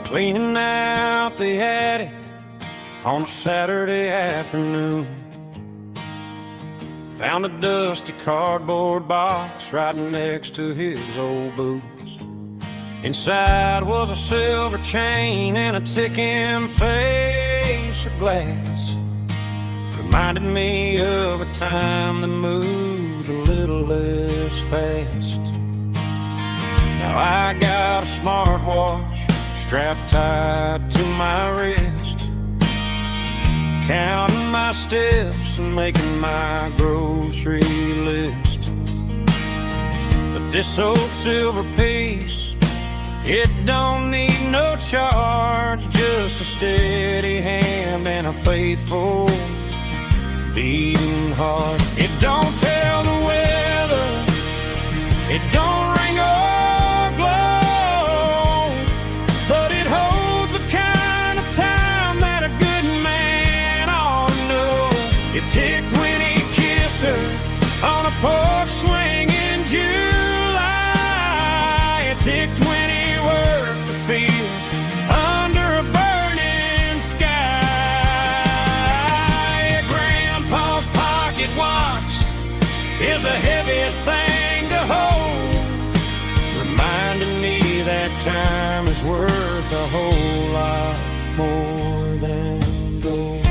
Cleaning out the attic on a Saturday afternoon. Found a dusty cardboard box right next to his old boots. Inside was a silver chain and a ticking face of glass. Reminded me of a time that moved a little less fast. Now I got a smartwatch strapped tight to my wrist, counting my steps and making my grocery list. But this old silver piece, it don't need no charge, just a steady hand and a faithful beating heart. It don't tell the weather, it don't ring or glow, but it holds the kind of time that a good man ought to know. It ticked when he kissed her on a porch swing in July. It ticked when he worked the fields under a burning sky. Grandpa's pocket watch is a heavy thing to hold, reminding me that time is worth a whole lot more than gold.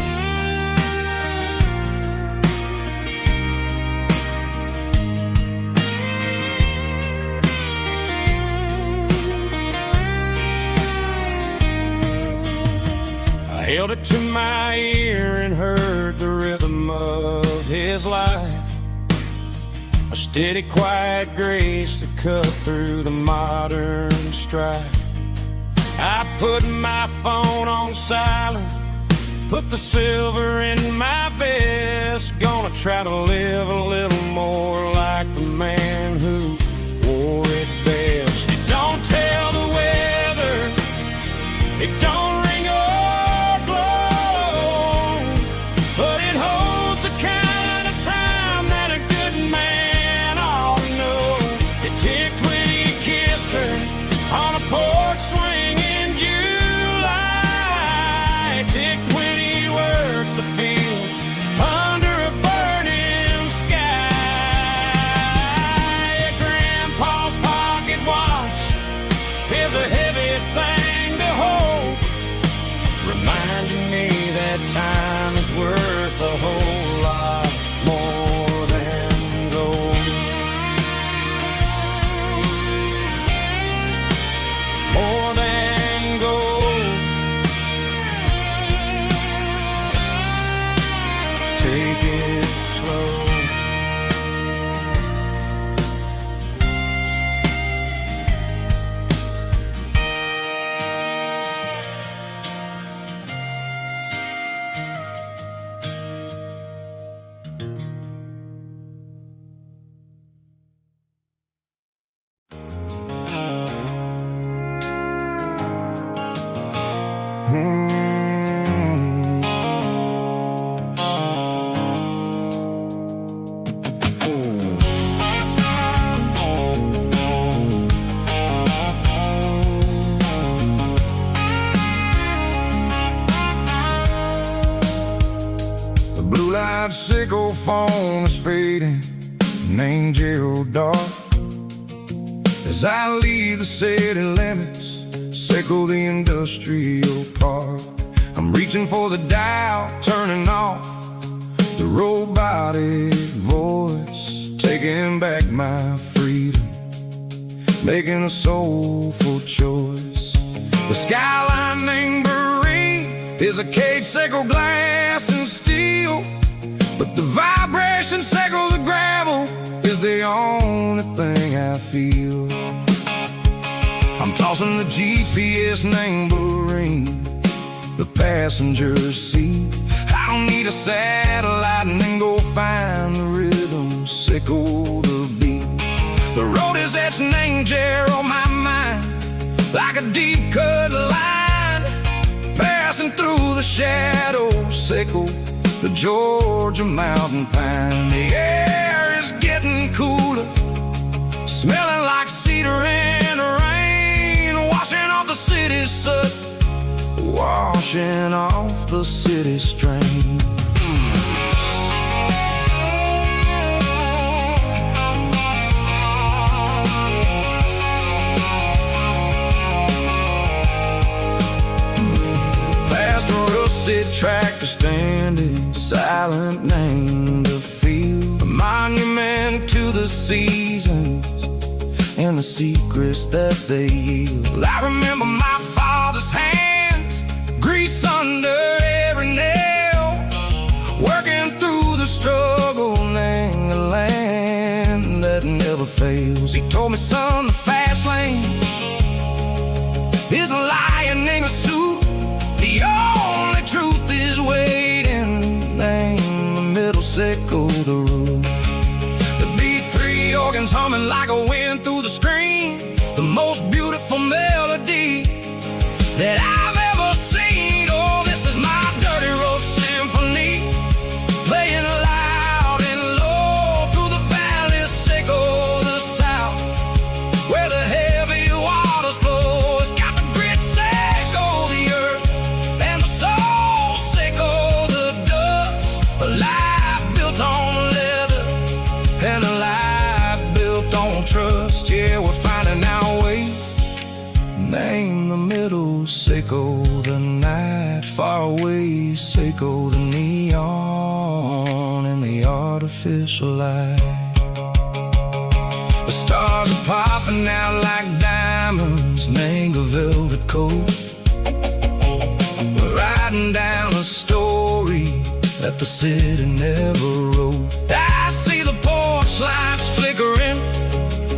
I held it to my ear and heard the rhythm of his life, a steady, quiet grace that cut through the modern strife. I put my phone on silent, put the silver in my vest. Gonna try to live a little more like the man who wore it best. It don't tell the weather, it don't ring or glow, but it holds the kind of time that a good man ought to know. It ticked when he kissed her on a porch swing in July. It ticked when he worked the fields under a burning sky. Grandpa's pocket watch is a heavy thing to hold, reminding me that time is worth a whole lot more than gold. More than gold. Take it slow. The blue light sickle phone is fading, an angel dark. As I leave the city limits, sickle the industrial park. I'm reaching for the dial, turning off the robotic voice, taking back my freedom, making a soulful choice. The skyline named Marine is a cage, sickle glass and steel, but the vibration sickle the gravel is the only thing I feel. I'm tossing the GPS named Marine, the passenger seat. I don't need a satellite and then go find the rhythm, sickle the beat. The road is etched named Gerald on my mind, like a deep cut line, passing through the shadows, sickle the Georgia mountain pine. The air is getting cooler, smelling like cedar and rain, washing off the city's soot. the city strain. Past a rusted tractor standing silent, named a field, a monument to the seasons and the secrets that they yield. I remember my father's hands, grease under every nail, working through the struggle, laying a land that never fails. He told me, son, the fast lane is a lion in a suit. The only truth is waiting. Name the middle, sickle the root. The B3 organs humming like a wind through the screen, the most beautiful melody that I've ever seen. Oh, this is my dirty road symphony, playing loud and low through the valleys, sickle the south, where the heavy waters flow. It's got the grit, sickle the earth, and the soul, sickle the dust. A life built on leather and a life built on trust. Yeah, we're finding our way. Name the middle, sickle the night, far away, sickle the neon and the artificial light. The stars are popping out like diamonds, name a velvet coat. We're riding down a story that the city never wrote. I see the porch lights flickering,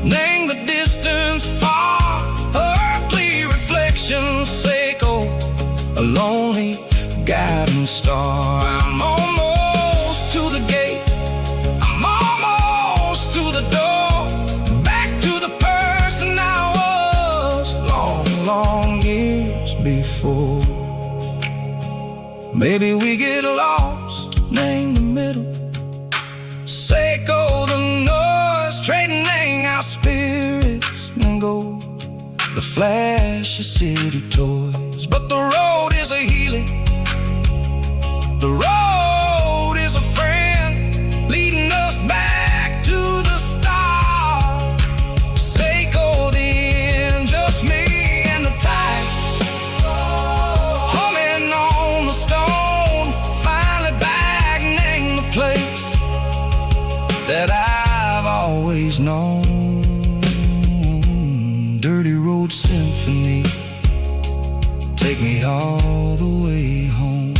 name the distance far, earthly reflections, sickle a lonely guiding star. I'm almost to the gate, I'm almost to the door, back to the person I was long, long years before. Maybe we get lost, name the middle, sickle the noise, trading our spirits and gold, the flash of city toys. But the road is a healing, the road is a friend, leading us back to the start. Sickle the end, just me and the tides, humming on the stone, finally back, name the place that I've always known. Dirty road symphony, take me all the way home.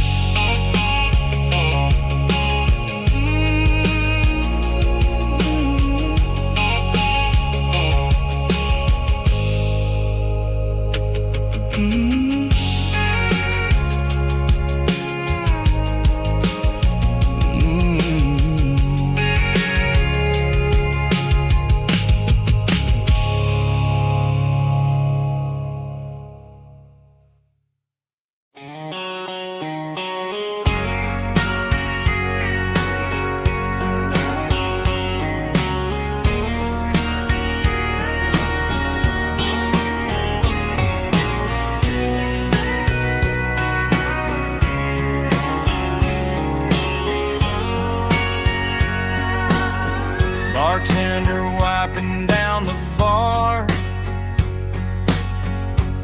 Bartender wiping down the bar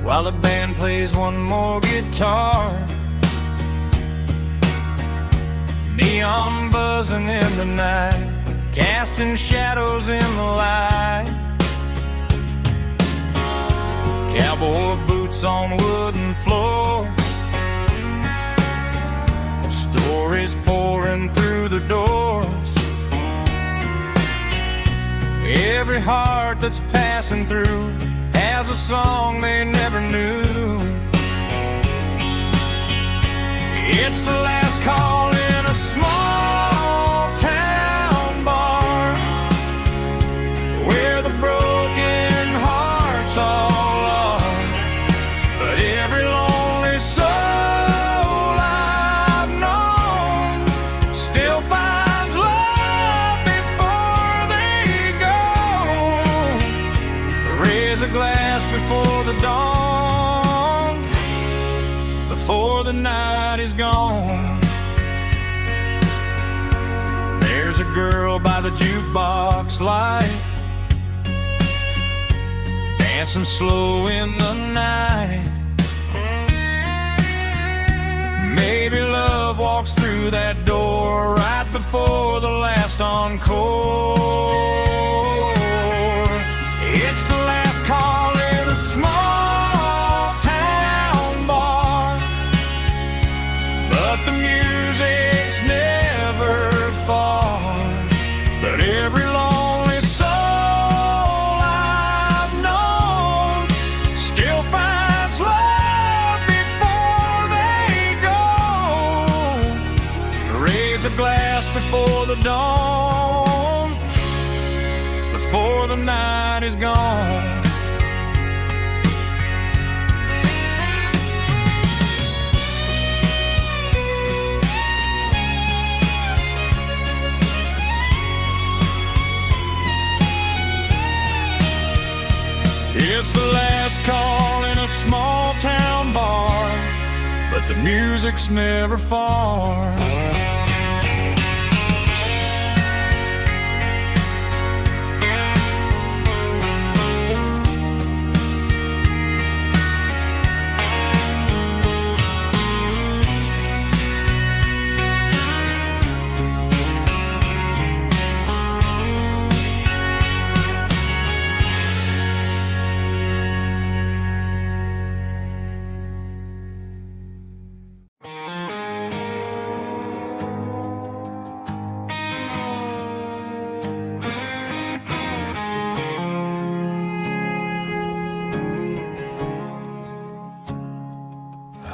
while the band plays one more guitar. Neon buzzing in the night, casting shadows in the light. Cowboy boots on wooden floors, stories pouring through the doors. Every heart that's passing through has a song they never knew. It's the last call in a small town bar, where the broken hearts all are. But every lonely soul I've known still finds love before they go. Raise a glass before the dawn, before the night is gone. girl by the jukebox light, dancing slow in the night. Maybe love walks through that door right before the last encore. It's the last call in a small town bar, but the music's never far. But every lonely soul I've known still finds love before they go. Raise a glass before the dawn, before the night is gone. It's the last call in a small town bar, but the music's never far.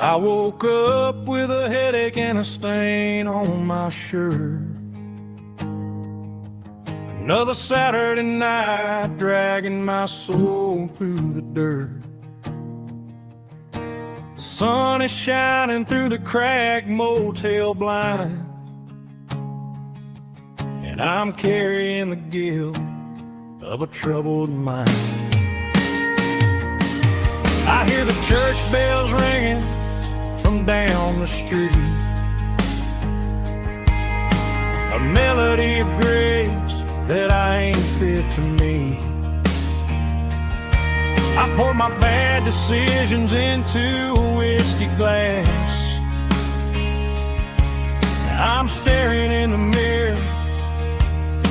I woke up with a headache and a stain on my shirt. Another Saturday night dragging my soul through the dirt. The sun is shining through the cracked motel blind, and I'm carrying the guilt of a troubled mind. I hear the church bells ringing from down the street, a melody of grace that I ain't fit to meet. I pour my bad decisions into a whiskey glass. I'm staring in the mirror,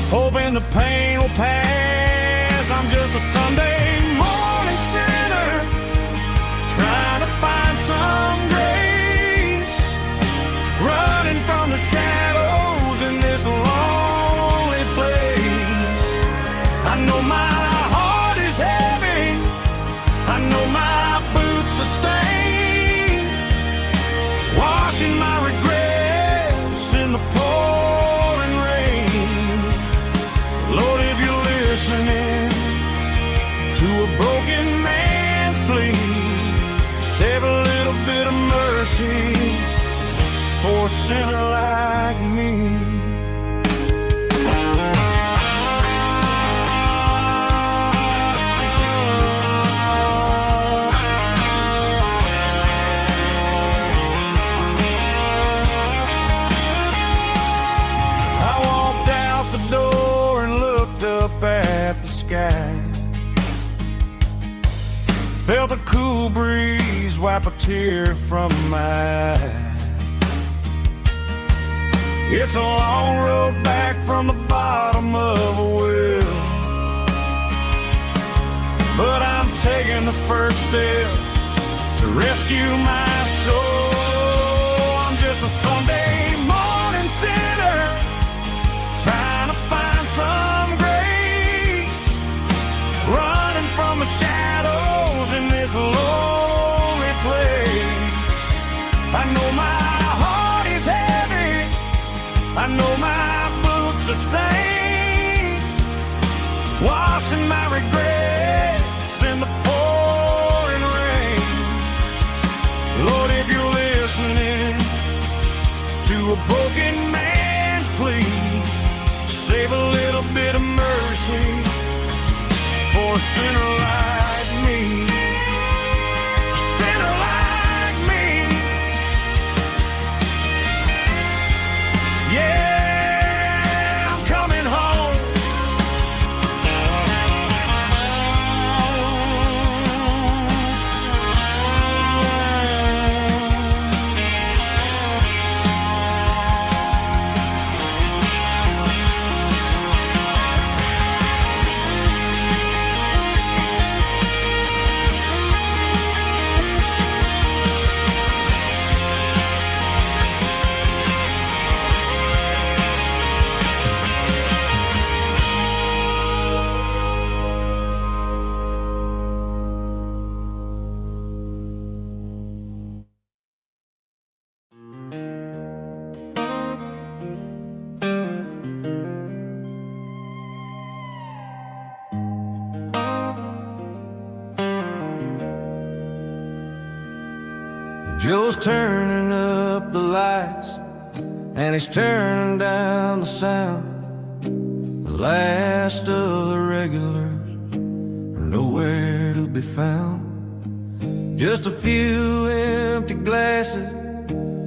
hoping the pain will pass. I'm just a Sunday morning sinner, trying to find some grace, running from the shadows in this lonely place. I know my heart is heavy, I know my boots are stained, washing my regrets in the pouring rain. Lord, if you're listening to a broken man's plea, save a little bit of mercy for a sinner like me. I walked out the door and looked up at the sky, felt a cool breeze wipe a tear from my eye. It's a long road back from the bottom of a well, but I'm taking the first step to rescue my soul. I'm just a Sunday morning sinner, trying to find some grace, running from the shadows in this lonely place. I know my heart is heavy, I know my boots are stained, washing my regrets in the pouring rain. Lord, if you're listening to a broken man's plea, save a little bit of mercy for a sinner like me. A sinner like me. Yeah, I'm coming. Joe's turning up the lights, and he's turning down the sound. The last of the regulars are nowhere to be found. Just a few empty glasses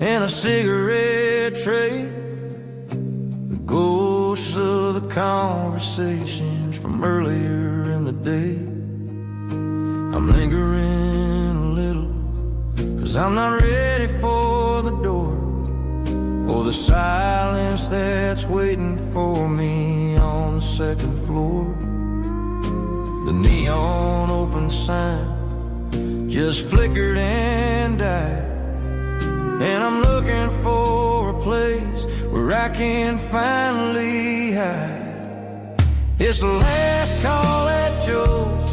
and a cigarette tray, the ghosts of the conversations from earlier in the day. I'm lingering a little, 'cause I'm not ready for the door, or the silence that's waiting for me on the second floor. The neon open sign just flickered and died, and I'm looking for a place where I can finally hide. It's the last call at Joe's,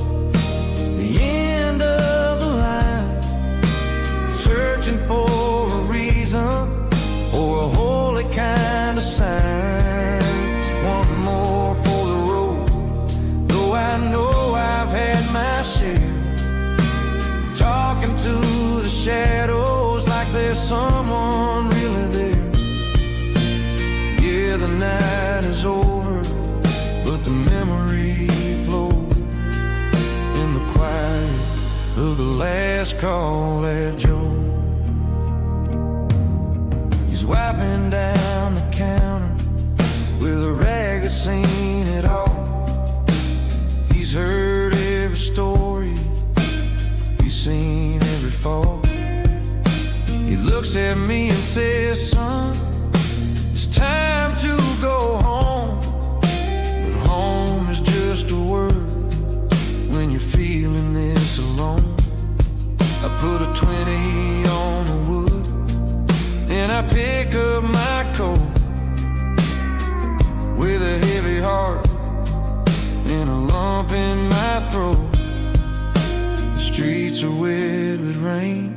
the end of the line, searching for a reason or a holy kind of sign. One more for the road, though I know I've had my share, talking to the shadows like there's someone really there. Yeah, the night is over, but the memory flows in the quiet of the last call at Joe. He's wiping down the counter with a rag that's seen it all. He's heard every story, he's seen every fall. He looks at me and says, son, it's time to go home. But home is just a word when you're feeling this alone. I put a 20 on the wood, and I pick up my coat with a heavy heart and a lump in my throat. The streets are wet with rain,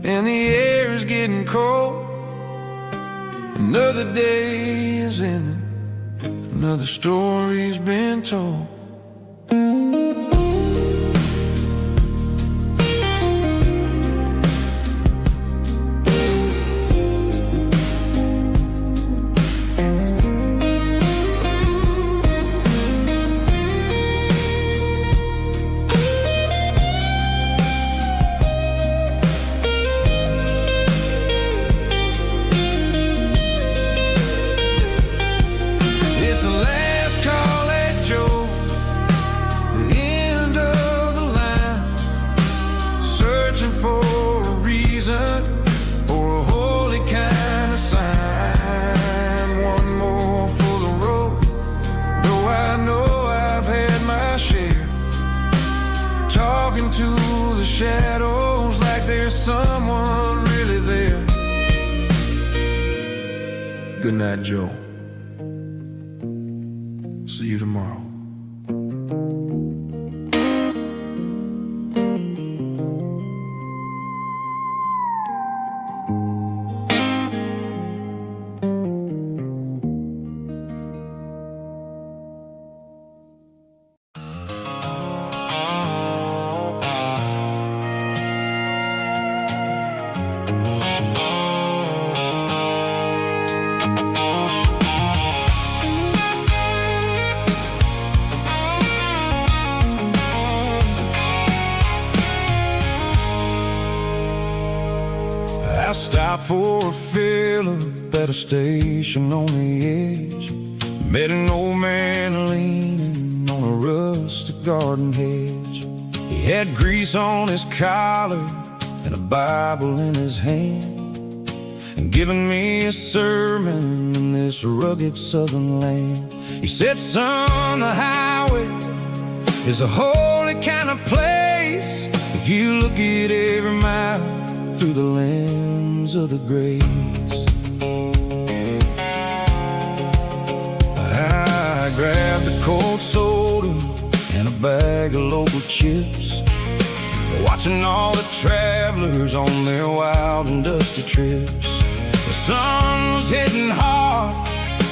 and the air is getting cold. Another day is ending, another story's been told. Talking to the shadows like there's someone really there. Good night, Joe. See you tomorrow. I stopped for a fill-up at a station on the edge. Met an old man leaning on a rustic garden hedge. He had grease on his collar and a Bible in his hand, and giving me a sermon in this rugged southern land. He said, son, the highway is a holy kind of place if you look at every mile through the lens of the grace. I grabbed a cold soda and a bag of local chips, watching all the travelers on their wild and dusty trips. The sun was hitting hard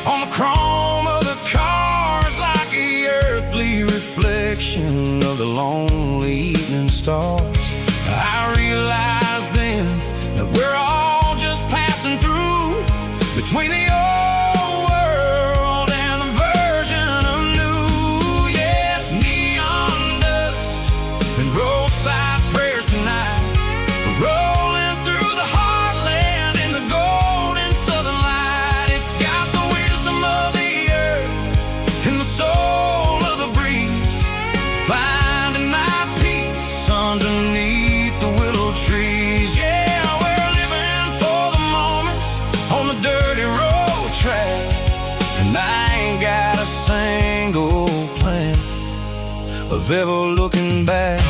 on the chrome of the cars, like the earthly reflection of the lonely evening stars. I realized then in the soul of the breeze, finding my peace underneath the willow trees. Yeah, we're living for the moments on the dirty road track, and I ain't got a single plan of ever looking back.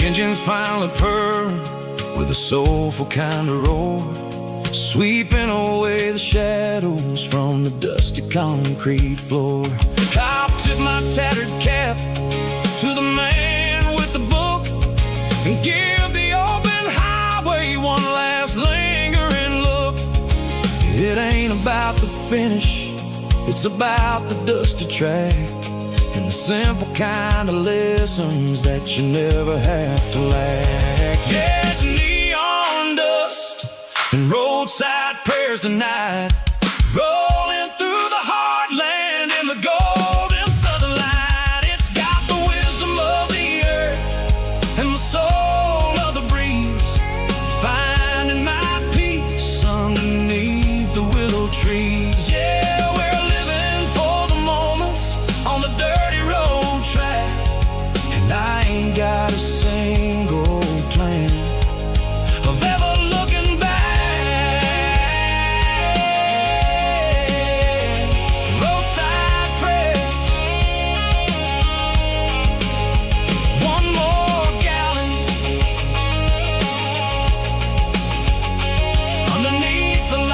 Engines finally purr with a soulful kind of roar, sweeping away the shadows from the dusty concrete floor. I'll tip my tattered cap to the man with the book and give the open highway one last lingering look. It ain't about the finish, it's about the dusty track, and the simple kind of lessons that you never have to lack. Yeah, it's neon dust and roadside prayers tonight, rolling through the heartland in the golden southern light. It's got the wisdom of the earth and the soul of the breeze, finding my peace underneath the willow trees. Yeah, we're living for the moments on the dirty road track, and I ain't got a single plan of ever looking back. Roadside prayers, one more gallon underneath the light.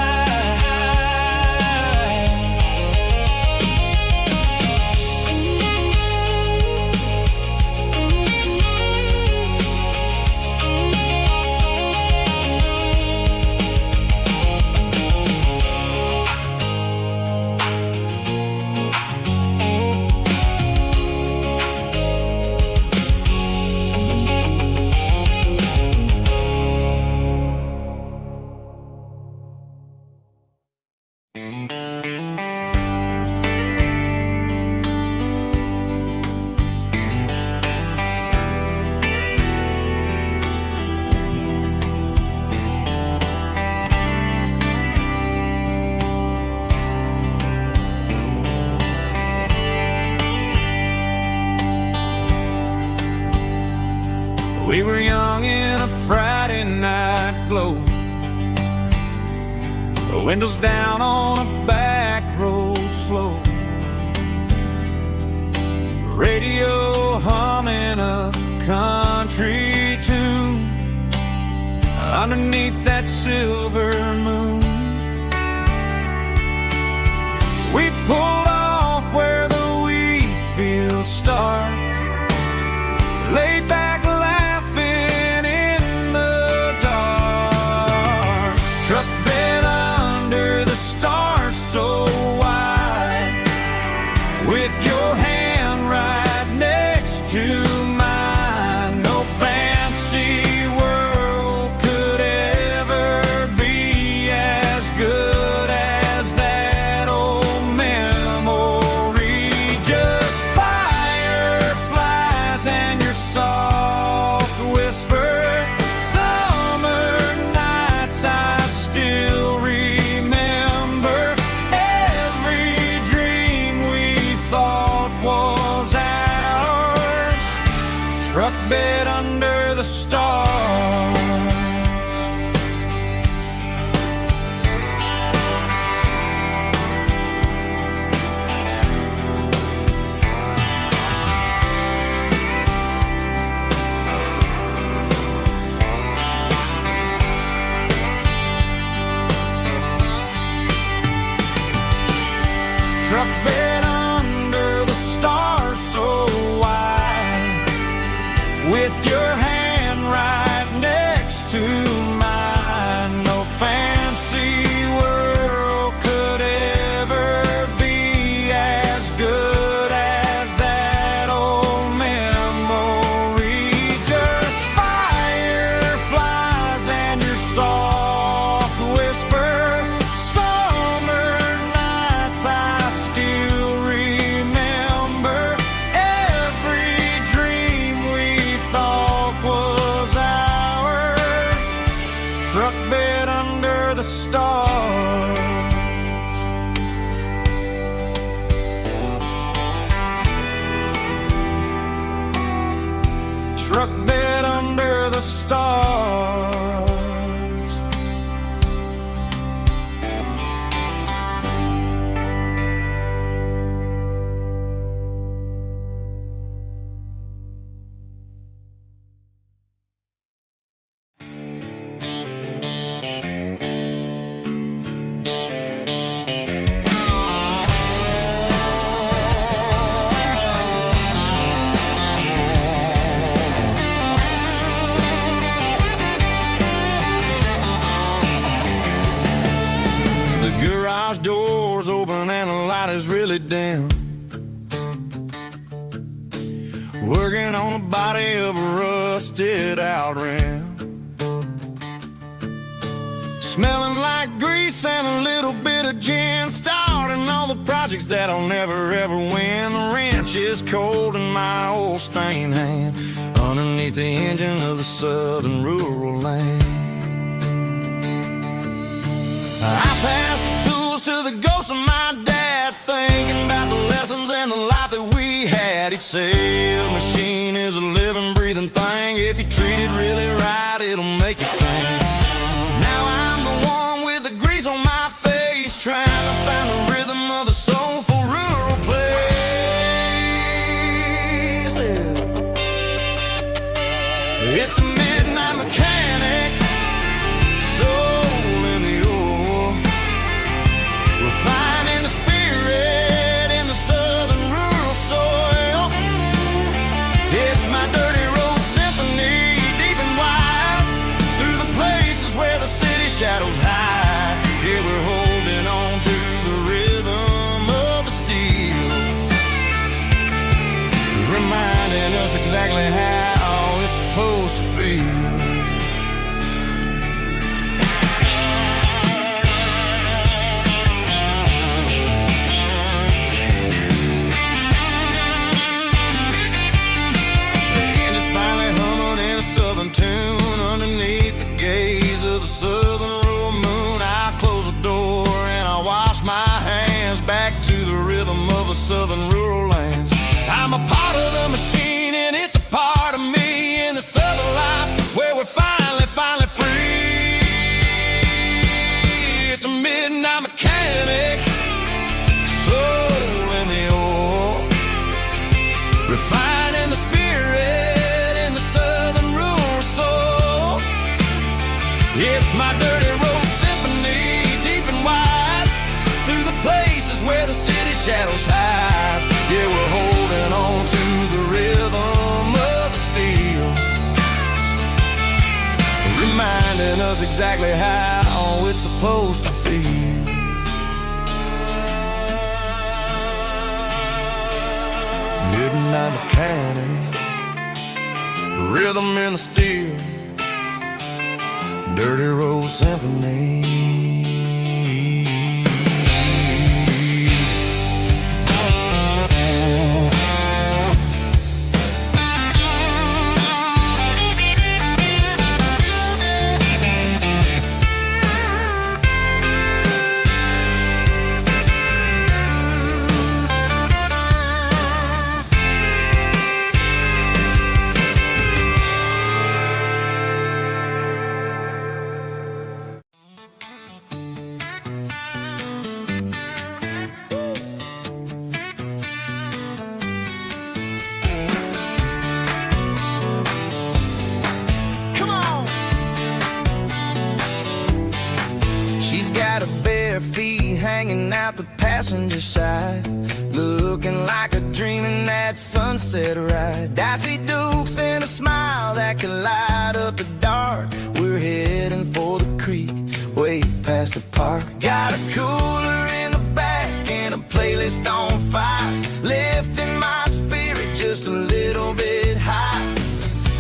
We were young in a Friday night glow, the windows down on a back road slow, radio humming a country tune underneath that silver moon. We pulled off where the wheat fields start, laid back laughing in the dark, truck bed under the stars so wide, with your hand right next to mine. No fancy world could ever be as good as that old memory. Just fireflies and your soft whisper. Summer nights I still remember. Every dream we thought was ours, truck bed under the stars. Truck bed under the stars so wide, with your hand right next to mine. No fancy world could ever be as good as that old memory. Just fireflies and your soft whisper. stars. Truck bed under the stars. The garage door's open and the light is really dim. Working on the body of a rusted out rim. Smelling like grease and a little bit of gin. Starting all the projects that'll never ever win. The wrench is cold in my old stained hand underneath the engine of the southern rural land. I pass the tools to the ghost of my dad, thinking about the lessons and the life that we had. He'd say a machine is a living, breathing thing. If you treat it really right, it'll make you sing. Now I'm the one with the grease on my face, trying to find the rhythm of the soulful rural place. It's a midnight mechanic, soul in the ore, refining the spirit in the southern rural soil. It's my dirty road symphony, deep and wide, through the places where the city shadows hide. Yeah, we're holding on to the rhythm of the steel, reminding us exactly how it's supposed to feel. Tune underneath the gaze of the southern rural moon. I close the door and I wash my hands back to the rhythm of the southern rural lands. I'm a part of the machine and it's a part of me in the southern life where we're finally free. It's a midnight mechanic, soul in the ore, refining the spirit in the southern rural soul. It's my dirty road symphony, deep and wide, through the places where the city shadows hide. Yeah, we're holding on to the rhythm of the steel, reminding us exactly how it's supposed to feel. Midnight mechanic, rhythm in the steel, dirty road symphony. Got her bare feet hanging out the passenger side, looking like a dream in that sunset ride. Dicey Dukes and a smile that can light up the dark. We're heading for the creek, way past the park. Got a cooler in the back and a playlist on fire, lifting my spirit just a little bit high.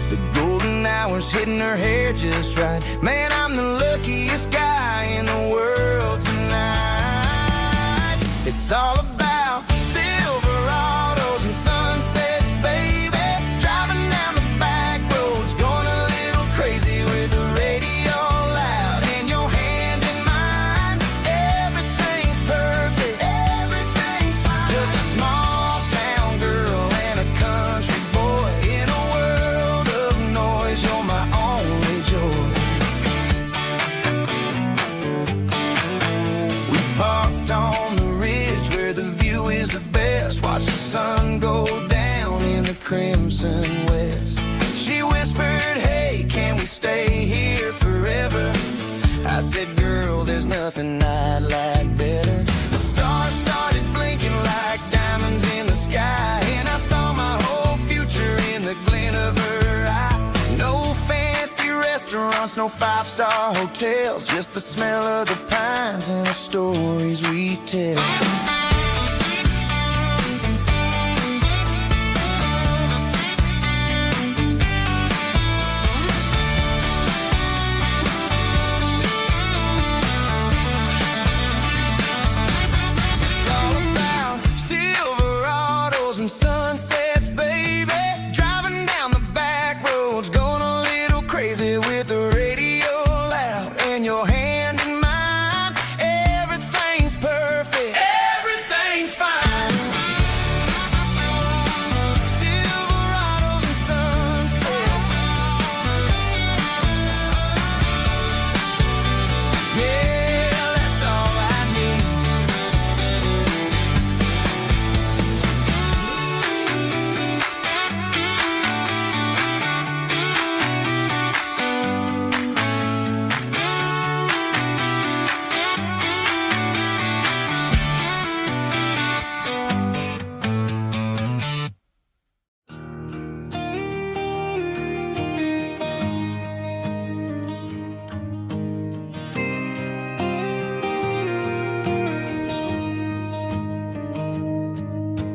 The golden hours hitting her hair just right. Man, I'm the luckiest guy in the world tonight. It's all about Silverados and sunsets, baby. Driving down the back roads, going a little crazy with the radio loud, and your hand in mine. there's nothing I'd like better. The stars started blinking like diamonds in the sky, and I saw my whole future in the glint of her eye. No fancy restaurants, no five-star hotels, just the smell of the pines and the stories we tell. Sunsets, baby, driving down the back roads, going a little crazy with the radio loud, and your hand in mine. Everything's perfect, everything's fine. Silverados and sunsets, yeah, that's all I need.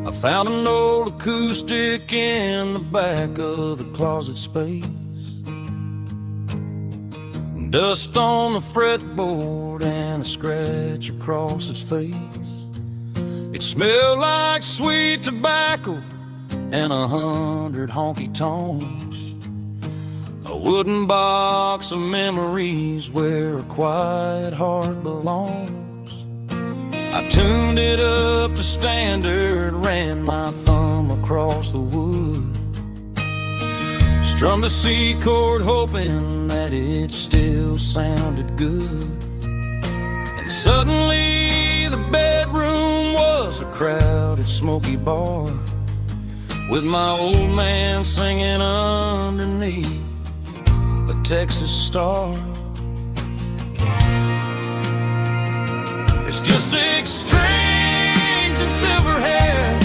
I found an old acoustic in the back of the closet space. Dust on the fretboard and a scratch across its face. It smelled like sweet tobacco and 100 honky-tonks. A wooden box of memories where a quiet heart belongs. I tuned it up to standard, ran my thumb across the wood, strummed a C chord hoping that it still sounded good. And suddenly the bedroom was a crowded smoky bar, with my old man singing underneath the Texas Star. It's just 6 strings and silver hair,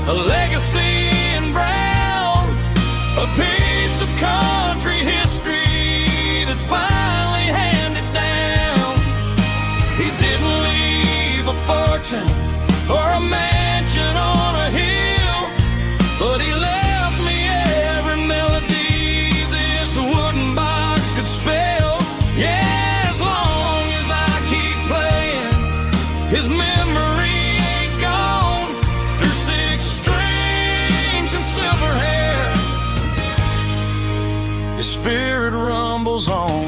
a legacy in brown, a piece of country history that's finally handed down. He didn't leave a fortune or a mansion on a hill, but he left me every melody this wooden box could spell. Yeah, as long as I keep playing, his memory ain't gone. Through 6 strings and silver hair, his spirit rumbles on.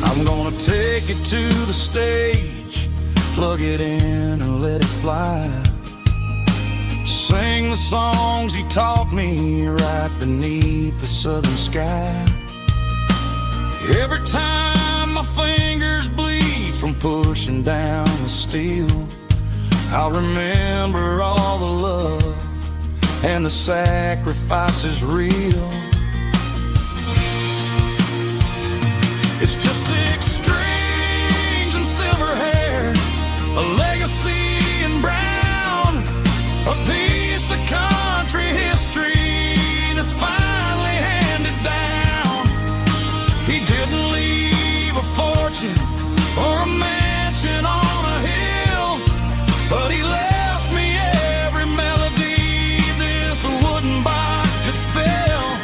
I'm gonna take it to the stage, plug it in and let it fly. Sing the songs he taught me right beneath the southern sky. Every time my fingers bleed from pushing down the steel, I'll remember all the love and the sacrifices real. It's just 6 strings and silver hair, a legacy in brown, a piece of country history that's finally handed down. He didn't leave a fortune or a mansion on a hill, but he left me every melody this wooden box could spell.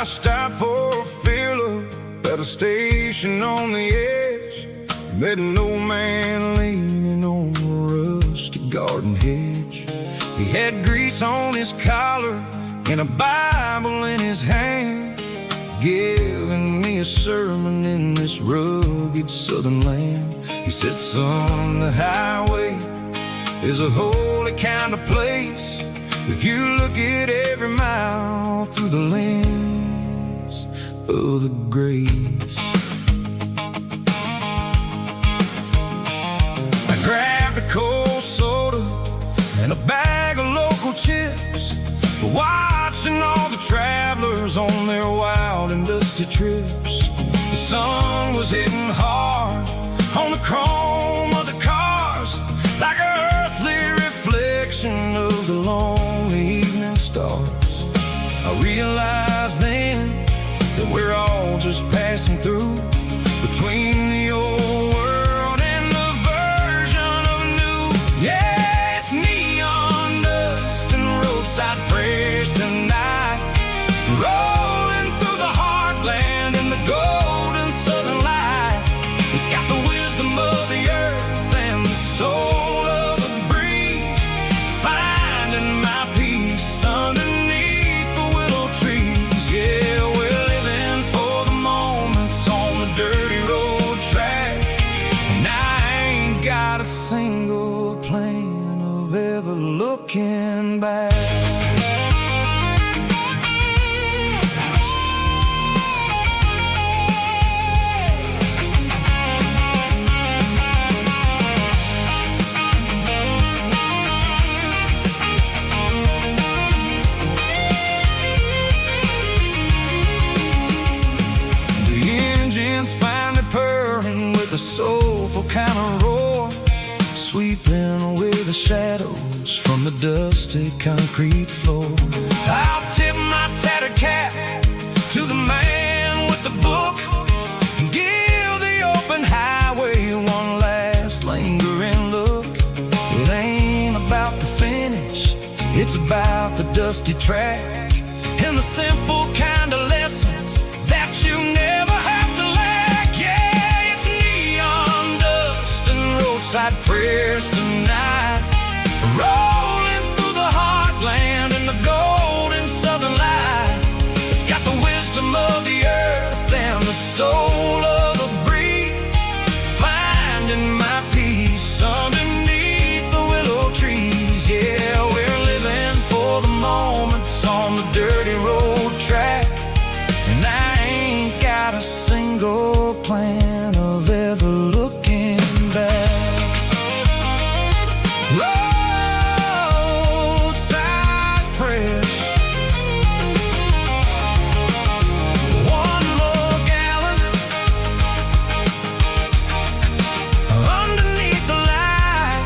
stopped for a fill-up at a station on the edge. Met an old man leaning on a rusty garden hedge. He had grease on his collar and a Bible in his hand, giving me a sermon in this rugged southern land. He said, son, the highway is a holy kind of place if you look at every mile through the lens of the grace. I grabbed a cold soda and a bag of local chips, watching all the travelers on their wild and dusty trips. The sun was hitting hard on the chrome of the cars, like an earthly reflection of the lonely evening stars. I realized then that we're all just passing through between the old world and the version of new. Yeah, it's neon dust and roadside prayers tonight, rolling through the heartland in the golden southern light. It's got the wisdom of the earth and the soul of the breeze, finding my peace underneath the willow trees. Yeah, we're living for the moments on the dirty road track, and I ain't got a single plan of ever looking back. Finally purring with a soulful kind of roar, sweeping away the shadows from the dusty concrete floor. I'll tip my tattered cap to the man with the book and give the open highway one last lingering look. It ain't about the finish, it's about the dusty track and the simple kind of lessons that you never have to lack. Yeah, it's neon dust and roadside prayers tonight, rolling through the heartland in the golden southern light. It's got the wisdom of the earth and the soul of the breeze, finding my peace underneath the willow trees. Yeah, we're living for the moments on the dirty road track, and I ain't got a single plan of ever looking back. Roadside prayers, one more gallon underneath the light.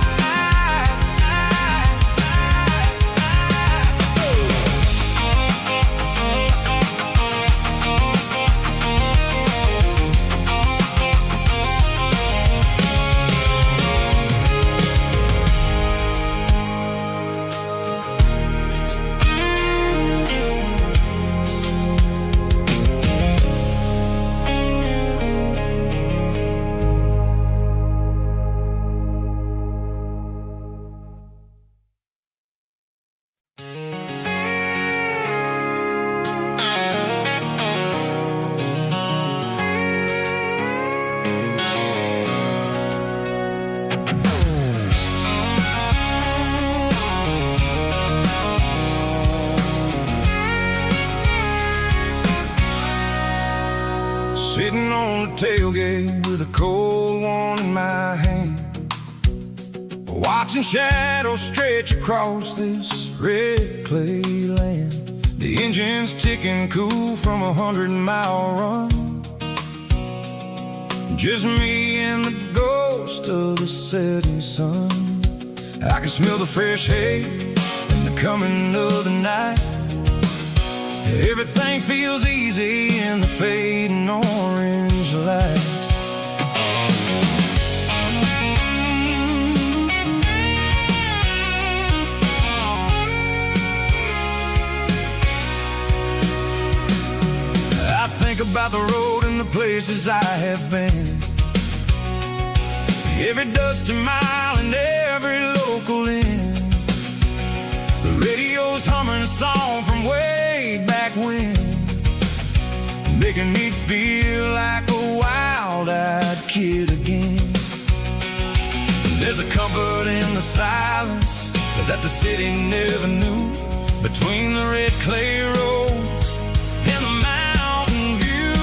Sitting on the tailgate with a cold one in my hand, watching shadows stretch across this red clay land. The engine's ticking cool from 100-mile run, just me and the ghost of the setting sun. I can smell the fresh hay and the coming of the night. Everything feels easy in the fading orange light. think about the road and the places I have been. Every dusty mile and every local inn. The radio's humming a song from way back when, making me feel like a wild-eyed kid again. There's a comfort in the silence that the city never knew, between the red clay roads and the mountain view.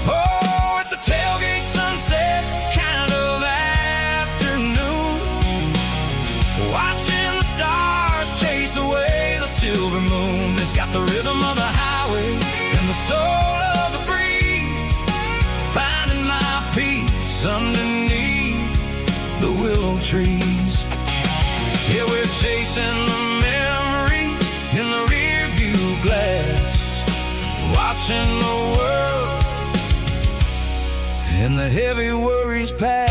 Oh, it's a tailgate sunset kind of afternoon, watching the stars chase away the silver moon. It's got the rhythm of the highway and the soul of the breeze, finding my peace underneath the willow trees. Yeah, we're chasing the memories in the rear view glass, watching the world and the heavy worries pass.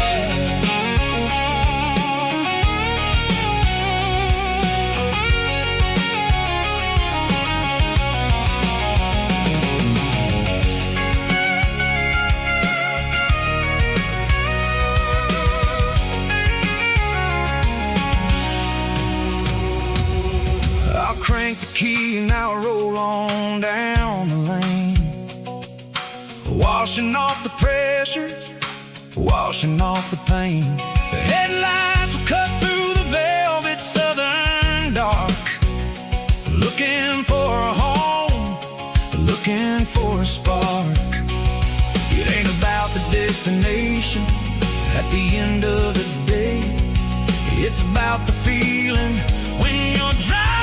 Crank the key and I'll roll on down the lane, washing off the pressure, washing off the pain. The headlights will cut through the velvet southern dark, looking for a home, looking for a spark. It ain't about the destination at the end of the day, it's about the feeling when you're driving.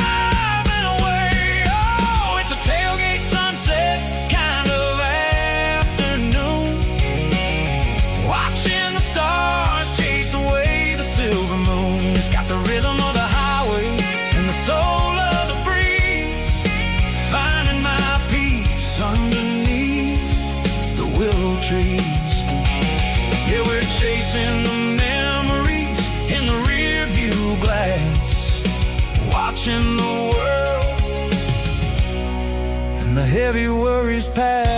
Tailgate sunset kind of afternoon, watching the stars chase away the silver moon. It's got the rhythm of the highway and the soul of the breeze, finding my peace underneath the willow trees. Yeah, we're chasing the memories in the rear view glass, watching the world and the heavy worries pass.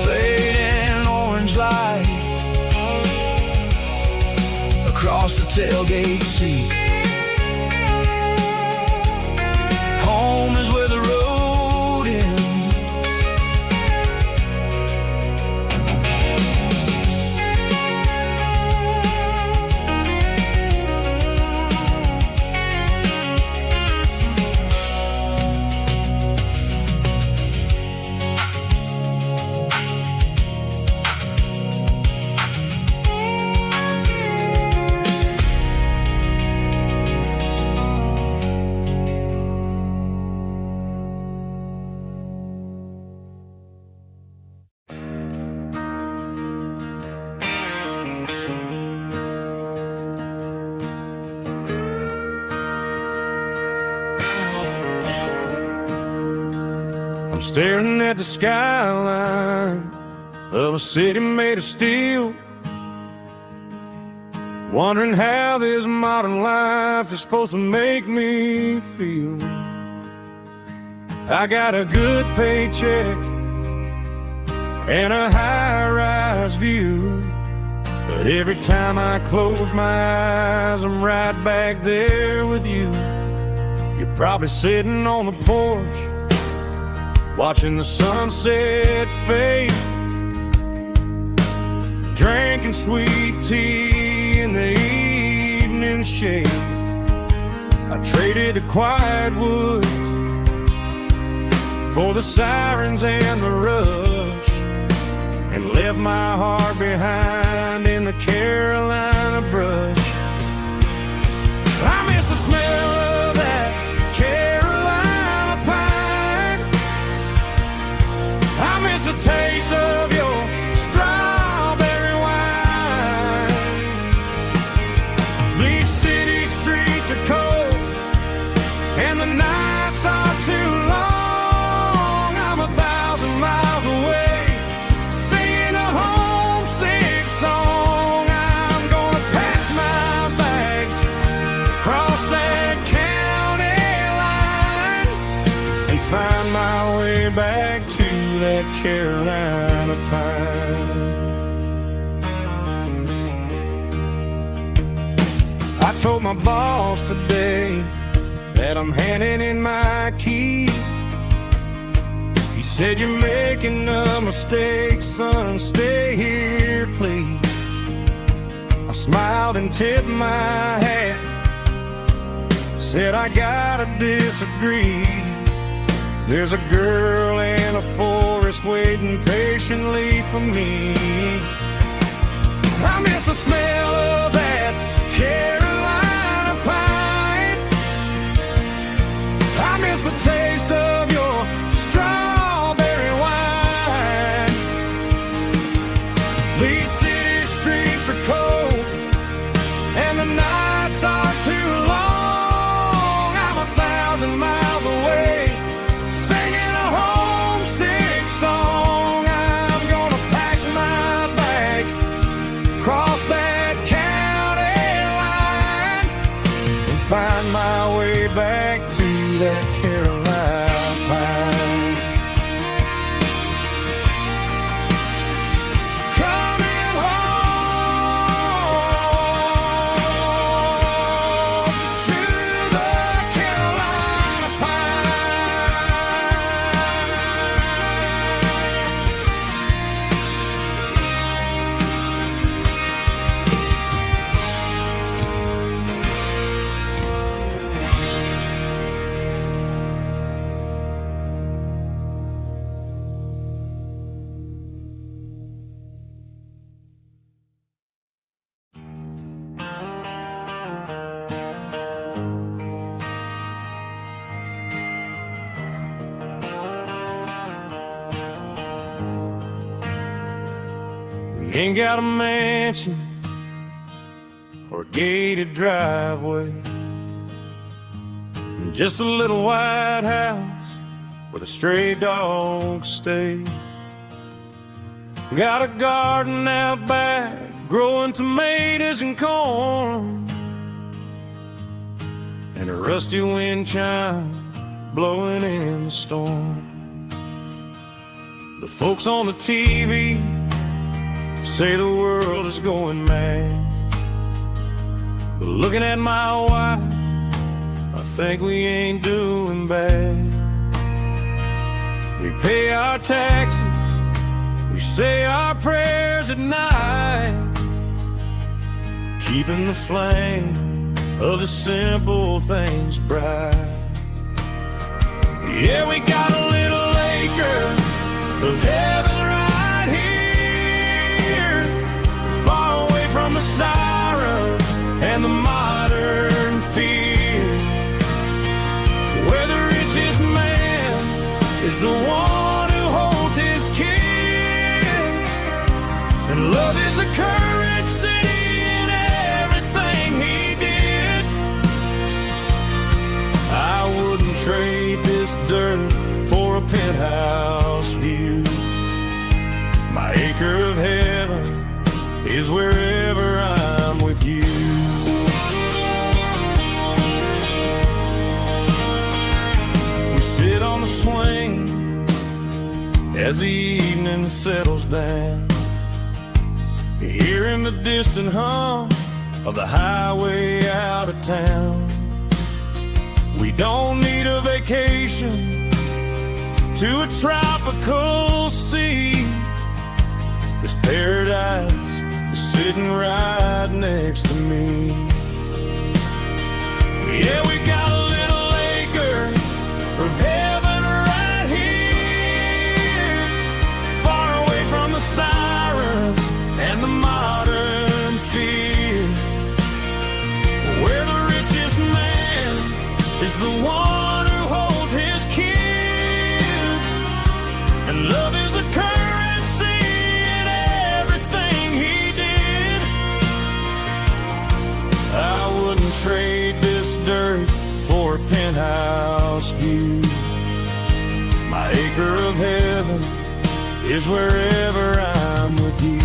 Fading orange light across the tailgate seat. Home is where the road ends. I'm staring at the skyline of a city made of steel, wondering how this modern life is supposed to make me feel. I got a good paycheck and a high-rise view, but every time I close my eyes, I'm right back there with you. You're probably sitting on the porch, watching the sunset fade, drinking sweet tea in the evening shade. I traded the quiet woods for the sirens and the rush, and left my heart behind in the Carolina brush. I miss the smell of that Carolina pine. I miss the taste of your strawberry wine. These city streets are cold and the nights are too long. I'm 1,000 miles away, singing a homesick song. I'm gonna pack my bags, cross that county line, and find way back to that Carolina pine. I told my boss today that I'm handing in my keys. He said, "You're making a mistake, son, stay here, please." I smiled and tipped my hat, said, "I gotta disagree. There's a girl in a forest waiting patiently for me. I miss the smell of that Carolina pine. I miss the taste of your strawberry wine. These city streets are cold and the nights are too long. I'm 1,000 miles away, singing a homesick song. I'm gonna pack my bags, cross that county line, and find my way back to that Carolina pine. Coming home to the Carolina We ain't got a mansion or a gated driveway, just a little white house where the stray dogs stay. Got a garden out back, growing tomatoes and corn, and a rusty wind chime blowing in the storm. The folks on the TV say the world is going mad, but looking at my wife, I think we ain't doing bad. We pay our taxes, we say our prayers at night, keeping the flame of the simple things bright. Yeah, we got a little acre of heaven right here, far away from the sirens and the modern fear, where the richest man is the one who holds his kids, and love is the currency in everything he did. I wouldn't trade this dirt for a penthouse view. My acre of heaven is wherever I'm with you. We sit on the swing as the evening settles down, hearing the distant hum of the highway out of town. We don't need a vacation to a tropical sea. This paradise is sitting right next to me. Yeah, we got a little acre of heaven right here, far away from the sirens and the modern fear, where the richest man is the one who holds his kids, and love is a currency in everything he did. I wouldn't trade this dirt for a penthouse view. My acre of heaven is wherever I'm with you.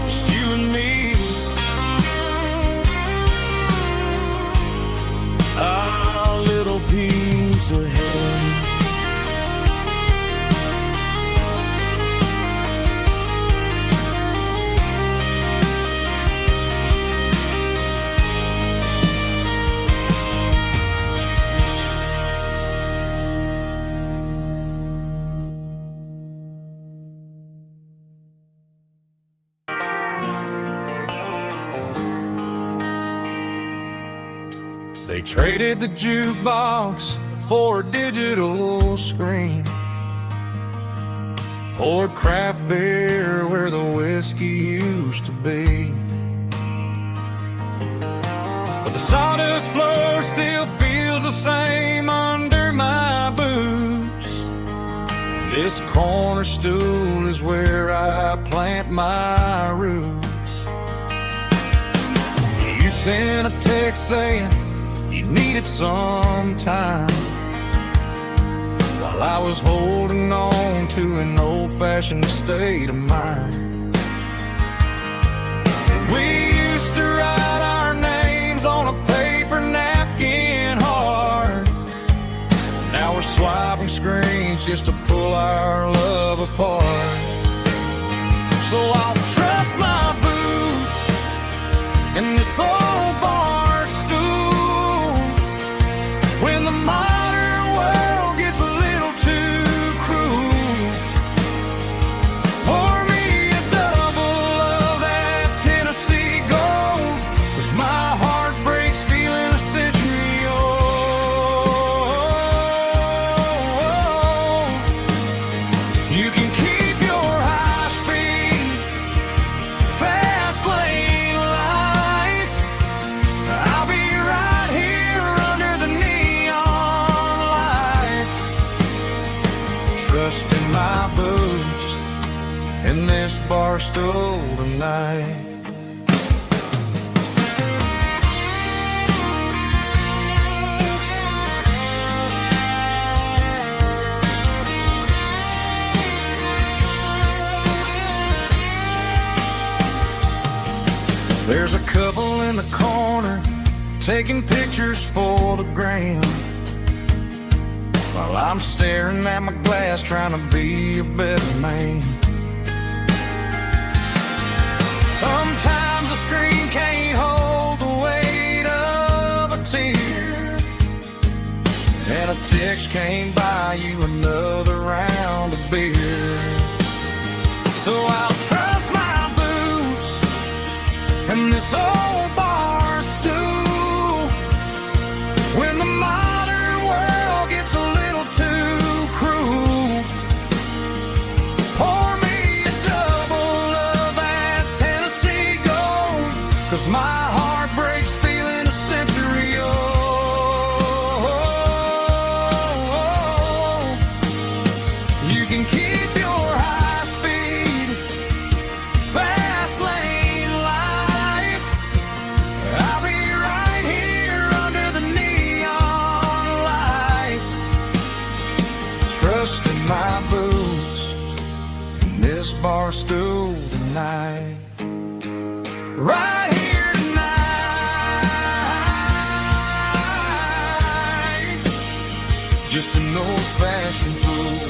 Just you and me. They traded the jukebox for a digital screen, poured craft beer where the whiskey used to be. But the sawdust floor still feels the same under my boots. This corner stool is where I plant my roots. You sent a text saying you needed some time, while I was holding on to an old-fashioned state of mind. We used to write our names on a paper napkin hard. Now we're swiping screens just to pull our love apart. So I'll trust my boots in this old bar stool when the modern world gets a little too cruel. Pour me a double of that Tennessee Gold, 'cause my heart breaks feeling a century old. You can keep your high-speed, fast lane life. I'll be right here under the neon light, trusting my boots in this bar stool tonight. There's a couple in the corner taking pictures for the gram, while I'm staring at my glass trying to be a better man. Sometimes the screen can't hold the weight of a tear, and a text can't buy you another round of beer. So I'll trust my boots and this old bar stool when the modern world gets a little too cruel. Pour me a double of that Tennessee Gold, 'cause my heart breaks feeling a century old. You can keep your high-speed, fast lane life. I'll be right here under the neon light, trusting my boots in this bar stool tonight. Right here tonight, just an old-fashioned fool.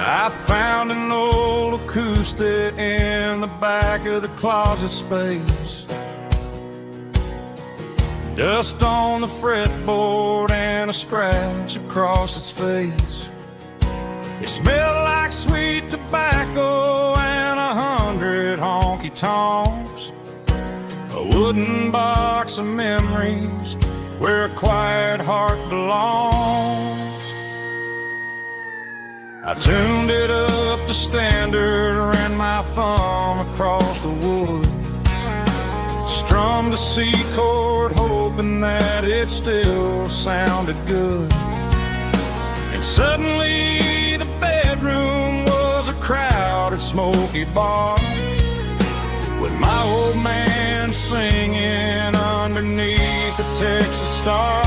I found an old acoustic in the back of the closet space. Dust on the fretboard and a scratch across its face. It smelled like sweet tobacco and 100 honky-tonks. A wooden box of memories where a quiet heart belongs. I tuned it up to standard, ran my thumb across the wood, strummed a C chord hoping that it still sounded good. And suddenly the bedroom was a crowded smoky bar, with my old man singing underneath the Texas star.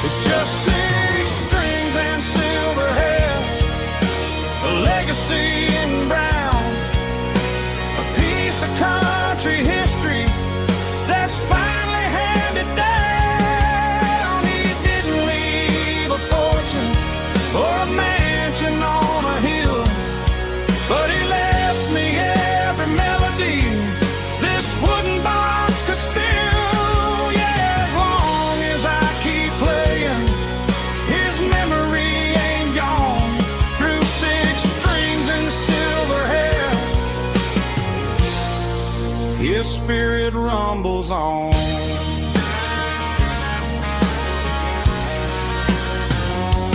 It's just 6 strings and silver hair, a legacy in brown, a piece of country history that's finally handed down. He didn't leave a fortune or a mansion on a hill, but he spirit rumbles on.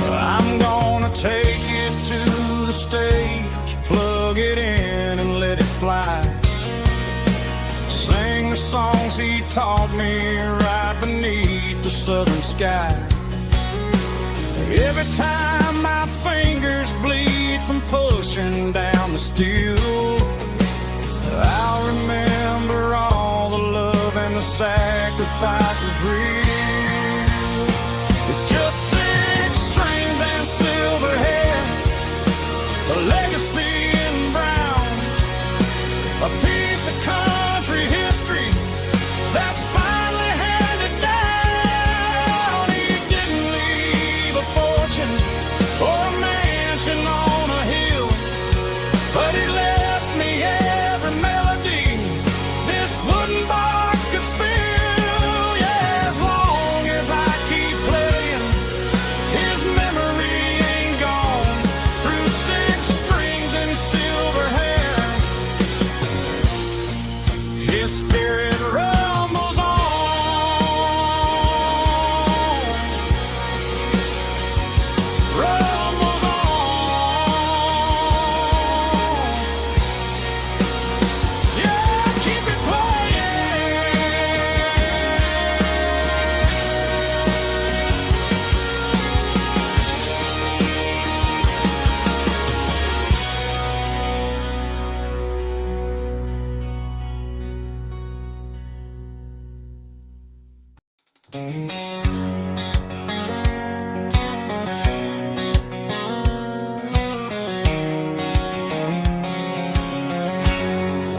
I'm gonna take it to the stage, plug it in and let it fly. Sing the songs he taught me right beneath the southern sky. Every time my fingers bleed from pushing down the steel, I'll remember all the love and the sacrifices real. It's just 6 strings and silver hair, a legacy in brown, a piece of country history that's finally handed down. He didn't leave a fortune or a mansion on a hill, but he left me every melody this wooden box could spill. Yeah, as long as I keep playing, his memory ain't gone. Through 6 strings and silver hair, his spirit rumbles on. Rumbles on. Yeah, keep it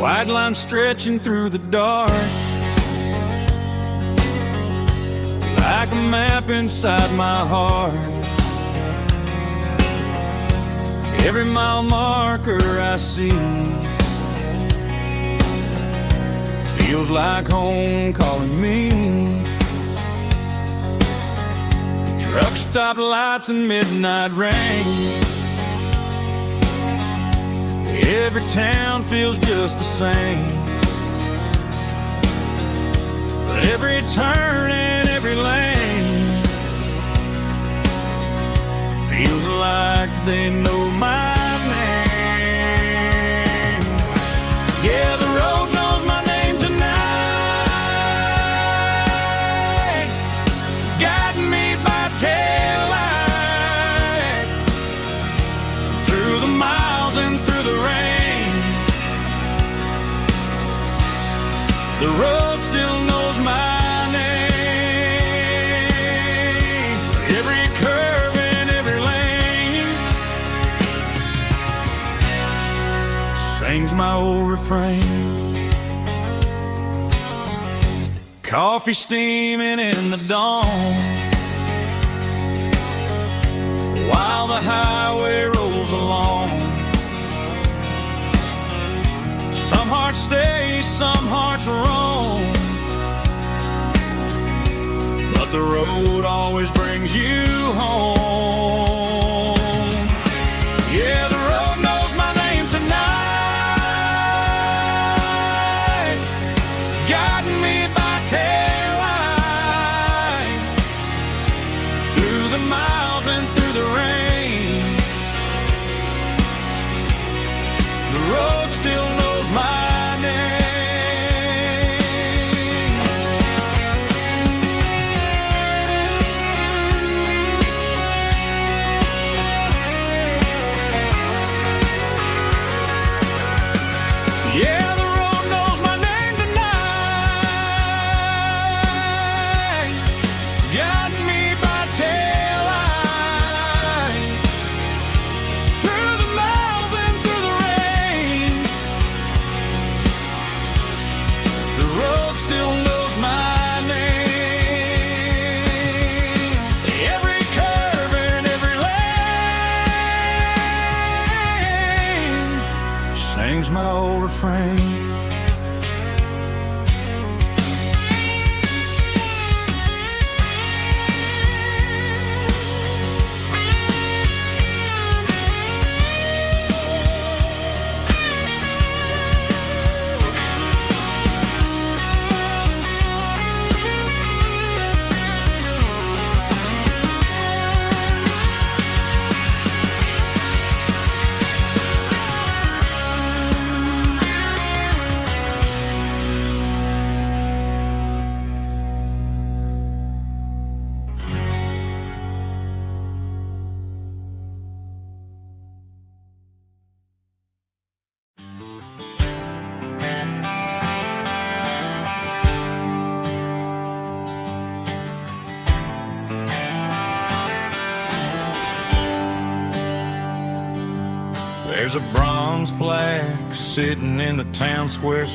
white line stretching through the dark, like a map inside my heart. Every mile marker I see feels like home calling me. Truck stop lights and midnight rain, every town feels just the same. But every turn and every lane feels like they know my name. Yeah, the road knows my name tonight, guiding me by taillight through the miles and through the rain. The road still knows my name. Every curve and every lane sings my old refrain. Coffee steaming in the dawn, while the highway rolls along. Some hearts stay, some hearts roam, but the road always brings you home. Yeah, the road knows my name tonight, guiding me by taillight through the miles and through the rain. The road still knows my name. Yeah, the road knows my name tonight, guiding me by taillight through the miles and through the rain. The road still knows my name. Every curve and every lane sings my old refrain. There's a bronze plaque sitting in the town square.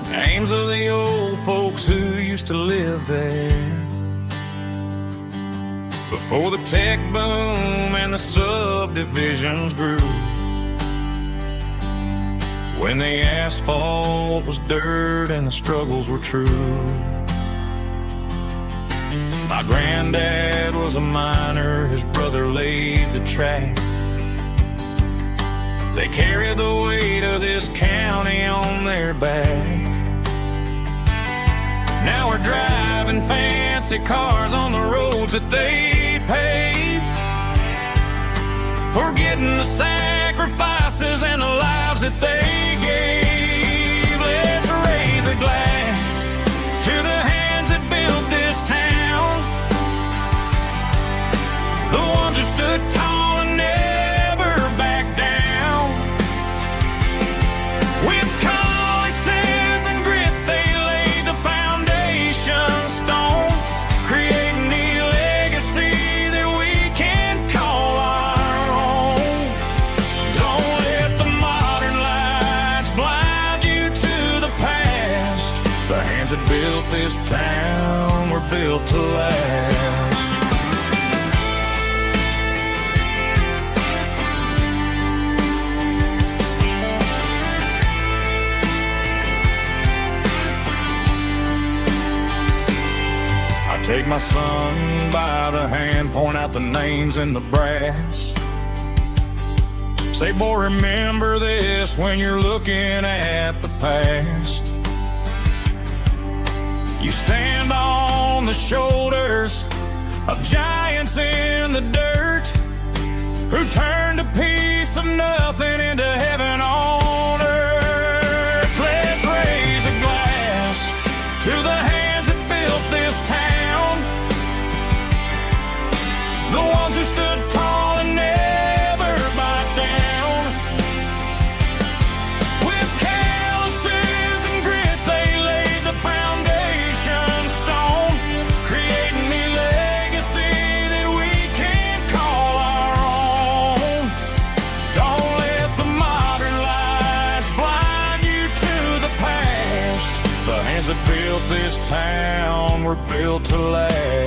Names of the old folks who used to live there before the tech boom and the subdivisions grew. When the asphalt was dirt and the struggles were true. My granddad was a miner, his brother laid the track. They carried the weight of this county on their back. Now we're driving fancy cars on the roads that they paved, forgetting the sacrifices and the lives that they gave. Let's raise a glass to the hands that built this town, the ones who stood tall and never backed down. With calluses and grit they laid the foundation stone, creating the legacy that we can call our own. Don't let the modern lights blind you to the past. The hands that built this town were built to last. Take my son by the hand, point out the names in the brass. Say, boy, remember this when you're looking at the past. You stand on the shoulders of giants in the dirt, who turned a piece of nothing into heaven on earth. Let's raise a glass to the hands that built this town, the ones who stood tall and never backed down. With calluses and grit they laid the foundation stone, creating the legacy that we can call our own. Don't let the modern lights blind you to the past. The hands that built this town were built to last.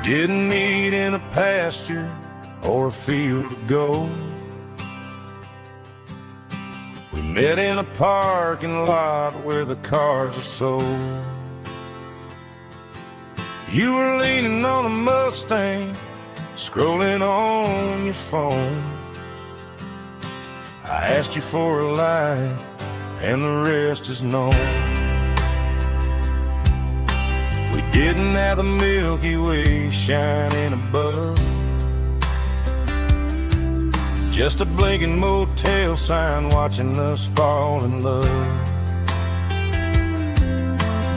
Didn't meet in a pasture or a field of gold. We met in a parking lot where the cars are sold. You were leaning on a Mustang, scrolling on your phone. I asked you for a light, and the rest is known. We didn't have the Milky Way shining above, just a blinking motel sign watching us fall in love.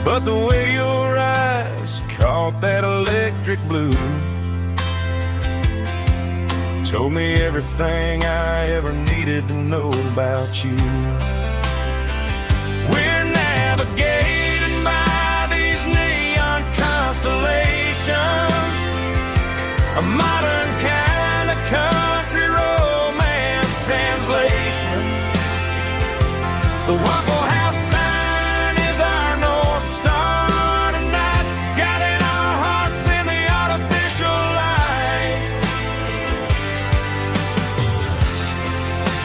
But the way your eyes caught that electric blue told me everything I ever needed to know about you. We're navigating by these neon constellations, a modern kind of country romance translation. The Waffle House sign is our North Star tonight, guiding our hearts in the artificial light.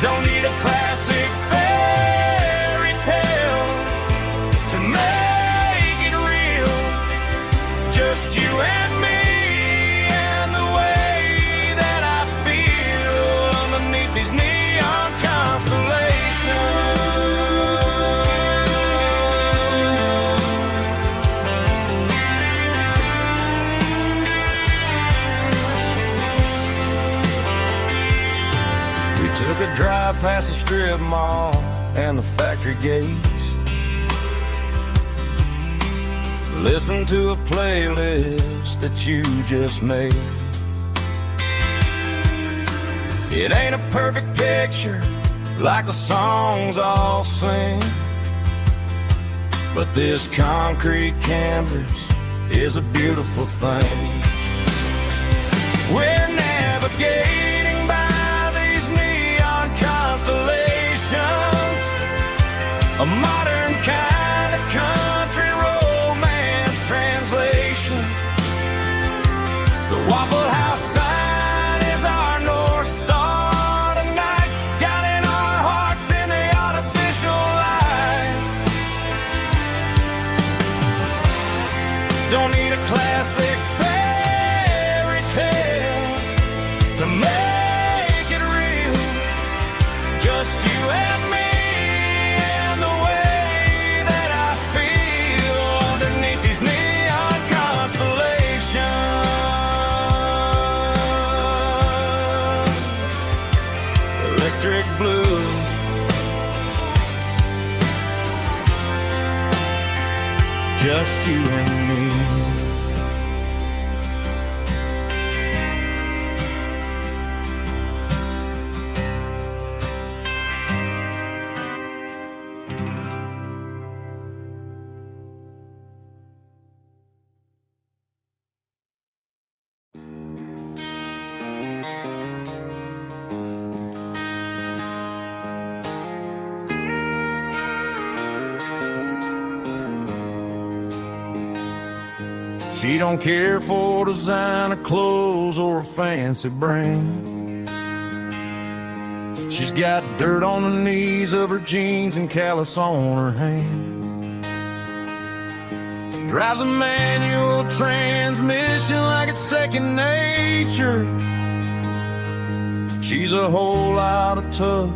Don't need a classic fairy tale to make it real, just you and past the strip mall and the factory gates. Listen to a playlist that you just made. It ain't a perfect picture like the songs all sing, but this concrete canvas is a beautiful thing. We're navigating by these neon constellations, a modern kind of country romance translation. The Waffle House sign is our North Star tonight, guiding our hearts in the artificial light. Don't need a classic fairy tale to make it real, just you and me and the way that I feel underneath these neon constellations. Electric blue, just you and me. She don't care for designer clothes or a fancy brand. She's got dirt on the knees of her jeans and callus on her hand. Drives a manual transmission like it's second nature. She's a whole lot of tough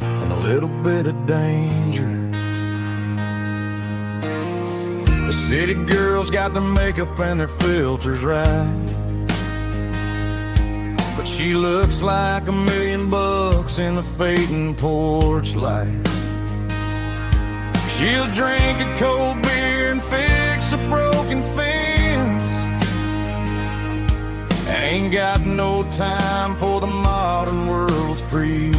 and a little bit of danger. The city girls got their makeup and their filters right, but she looks like $1 million in the fading porch light. She'll drink a cold beer and fix a broken fence. Ain't got no time for the modern world's pretense.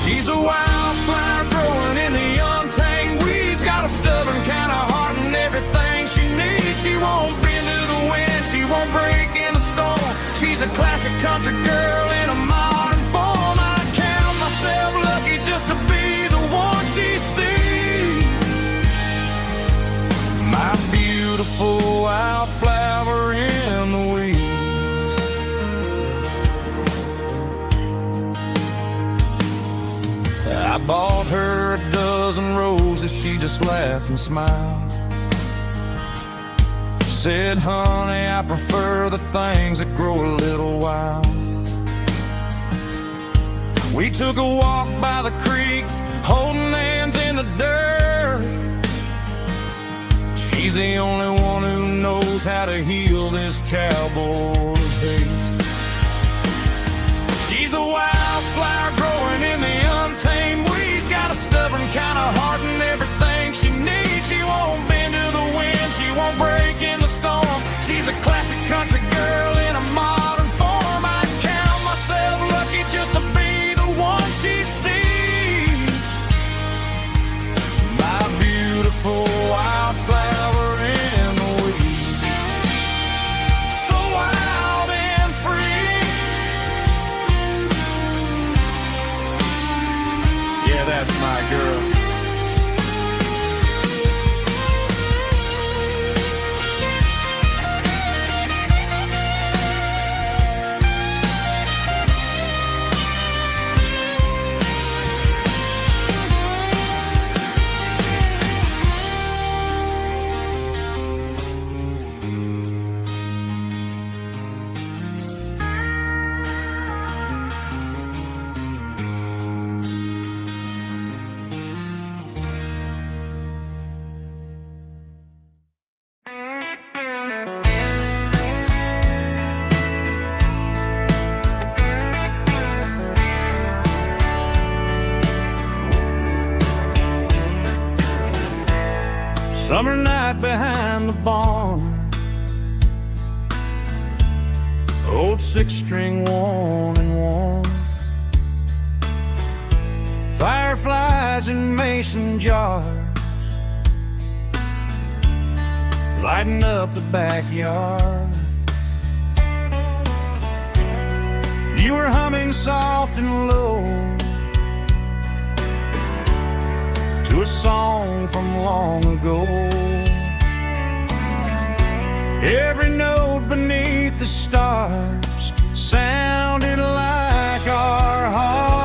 She's a wildflower growing in the untamed weeds, got a stubborn kind of heart and everything she needs. She won't bend to the wind, she won't break in a storm. She's a classic country girl in a modern form. I count myself lucky just to be the one she sees. My beautiful wildflower in the weeds. I bought her a dozen roses, she just laughed and smiled. Said, honey, I prefer the things that grow a little wild. We took a walk by the creek, holding hands in the dirt. She's the only one who knows how to heal this cowboy's hate. She's a wildflower growing in the untamed weeds, got a stubborn kind of heart and everything she needs. She won't bend to the wind, she won't break in the storm. She's a classic country girl in a modern form. I count myself lucky just to be the one she sees. My beautiful wildflower in the weeds, so wild and free. Yeah, that's my girl. behind the barn. Old 6-string 1-and-1. Fireflies in mason jars, lighting up the backyard. You were humming soft and low to a song from long ago. Every note beneath the stars sounded like our hearts.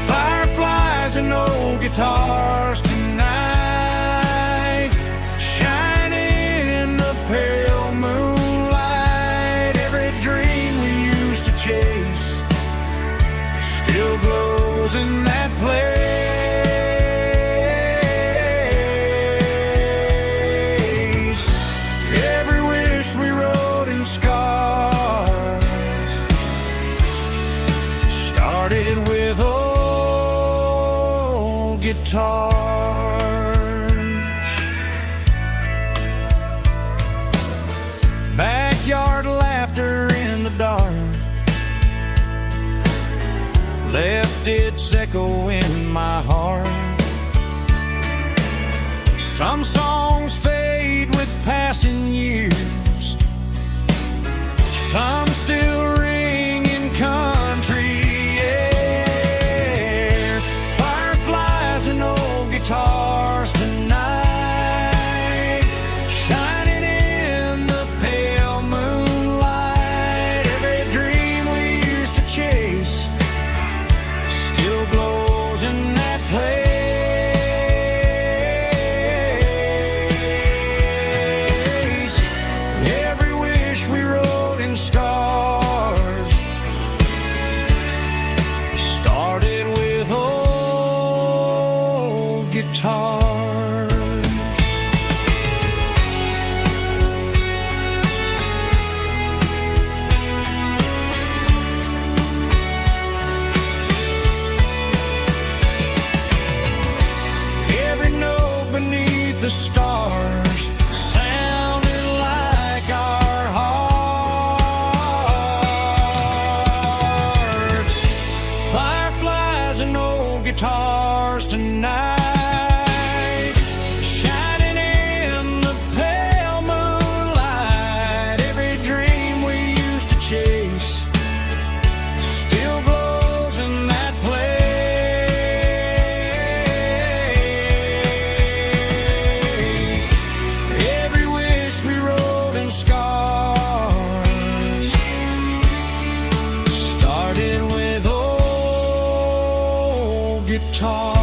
Fireflies and old guitars tonight, shining in the pale moonlight. Every dream we used to chase still glows in that place. Every wish we wrote in scars started with old guitars. Backyard laughter in the dark left its echo in my heart. Some songs fade with passing years, some still ring in country air. Fireflies and old guitars tonight, shining in the pale moonlight. Every dream we used to chase still glows in that place. Every wish we wrote in scars started with old guitars. Every note beneath the stars sounded like our hearts. Fireflies and old guitars tonight, shining in the pale moonlight. Every dream we used to chase still glows in that place. Every wish we wrote in scars started with old guitars.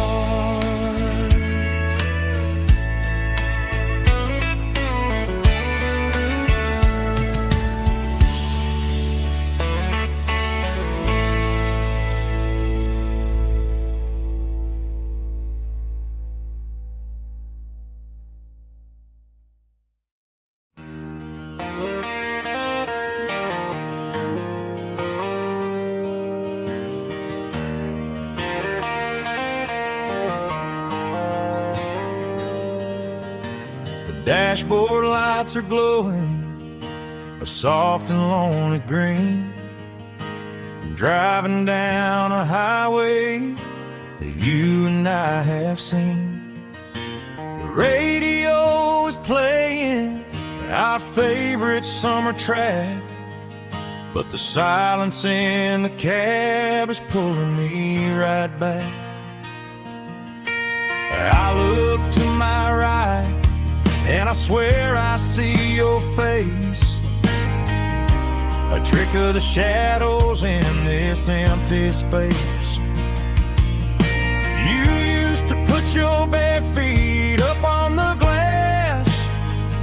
The dashboard lights are glowing a soft and lonely green. I'm driving down a highway that you and I have seen. The radio is playing our favorite summer track, but the silence in the cab is pulling me right back. I look to my right and I swear I see your face, a trick of the shadows in this empty space. You used to put your bare feet up on the glass.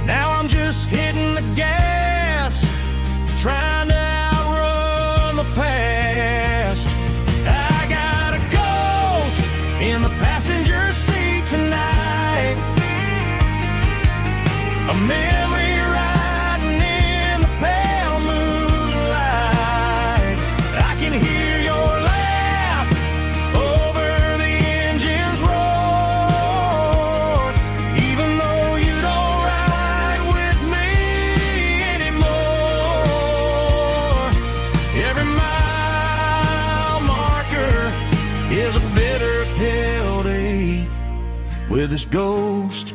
Now I'm just hitting the gas, trying to outrun the past. I got a ghost in the passenger seat tonight, a memory riding in the pale moonlight. I can hear your laugh with his ghost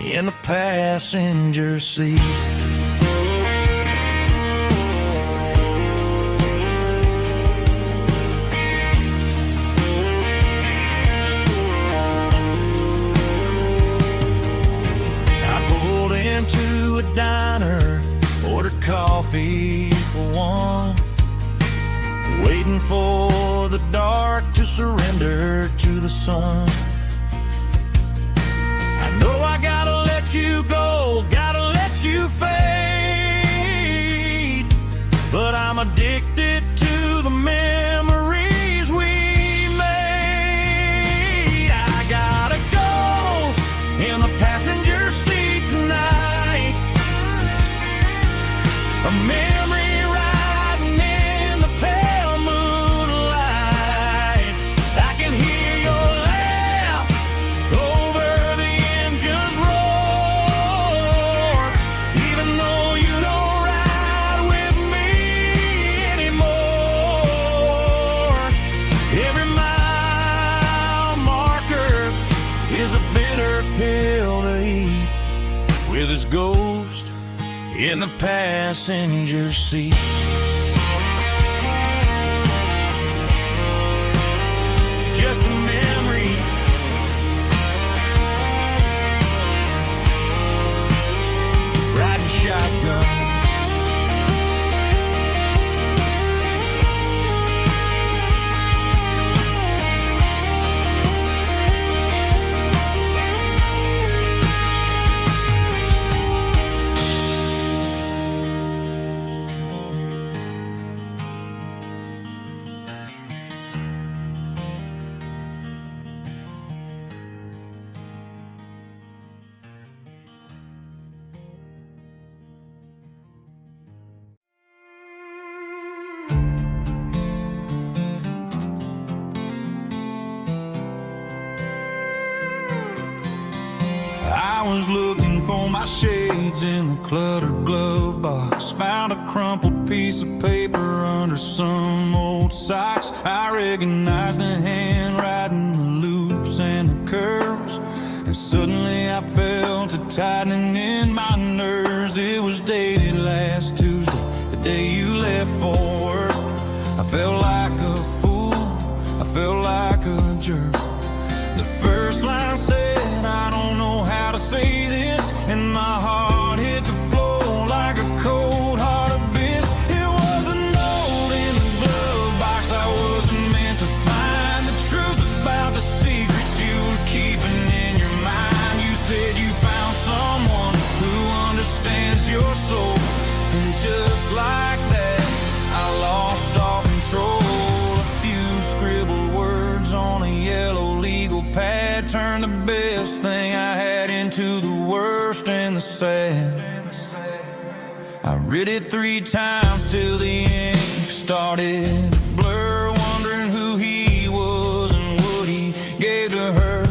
in the passenger seat. I pulled into a diner, ordered coffee for one, waiting for the dark to surrender to the sun. I know I gotta let you go, gotta let you fade, but I'm addicted to the memories we made. I got a ghost in the passenger seat tonight, a memory riding in the pale moonlight. I can hear your laugh over the engine's roar, even though you don't ride with me anymore. Every mile marker is a bitter pill to eat, with his ghost in the passenger seat. Just a memory, riding shotgun. I was looking for my shades in the cluttered glove box, found a crumpled piece of paper under some old socks. I recognized the handwriting, the loops and the curves, and suddenly I felt a tightening in my nerves. It was dated last Tuesday, the day you left for work. I felt like a fool, I felt like a jerk. The first line said, I don't know how to say this, and my heart hit the floor like a cold heart abyss. It was a note in the glove box I wasn't meant to find, the truth about the secrets you were keeping in your mind. You said you found someone who understands your soul, and just like that I lost all control. A few scribbled words on a yellow legal pad turned the best thing I had into the worst and the sad. I read it 3 times till the ink started to blur, wondering who he was and what he gave to her.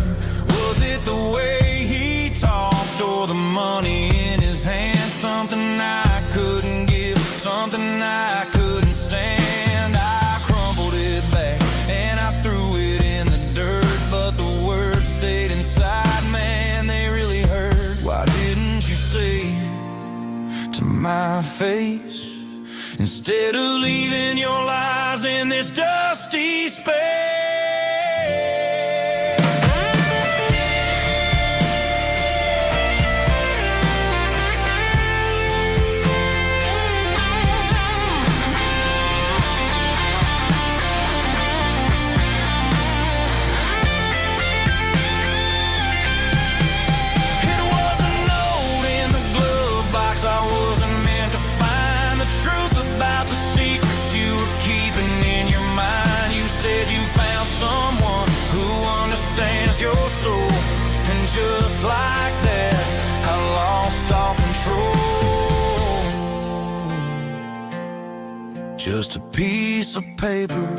Was it the way he talked or the money in his hand? Something I couldn't give, something I couldn't stand. I crumpled it back and I threw it in the dirt, but the words stayed inside, man, they really hurt. Why didn't you say to my face, instead of leaving your lies in this dusty space? It was a note in the glove box I wasn't meant to find, the truth about the secrets you were keeping in your mind. You said you found someone who understands your soul, and just like that I lost all control. Just a piece of paper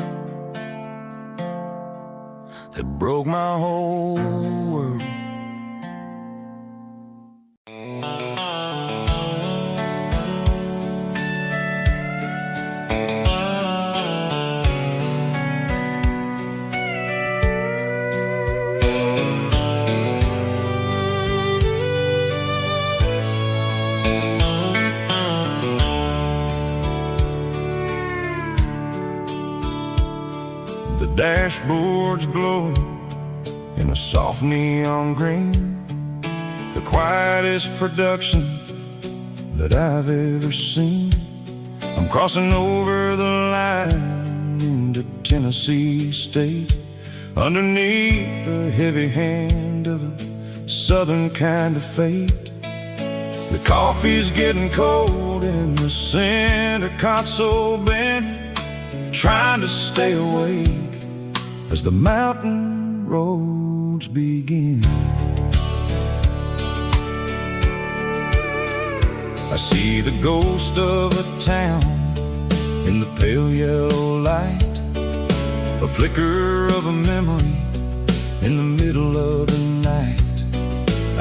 that broke my whole world. dashboard's glowing in a soft neon green, the quietest production that I've ever seen. I'm crossing over the line into Tennessee State, underneath the heavy hand of a southern kind of fate. The coffee's getting cold in the center console bin, trying to stay awake as the mountain roads begin. I see the ghost of a town in the pale yellow light, a flicker of a memory in the middle of the night.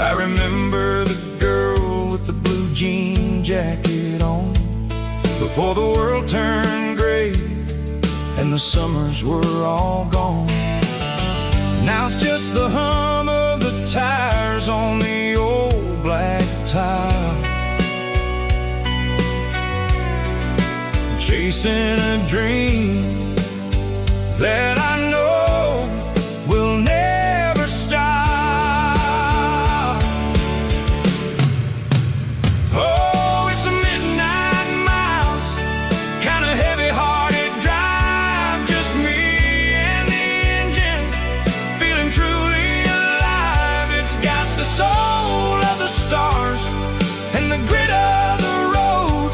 I remember the girl with the blue jean jacket on, before the world turned gray and the summers were all gone. Now it's just the hum of the tires on the old black tile, chasing a dream that I know will never stop. Oh, it's a midnight miles, kind of heavy-hearted drive, just me and the engine, feeling truly alive. It's got the soul of the stars and the grit of the road,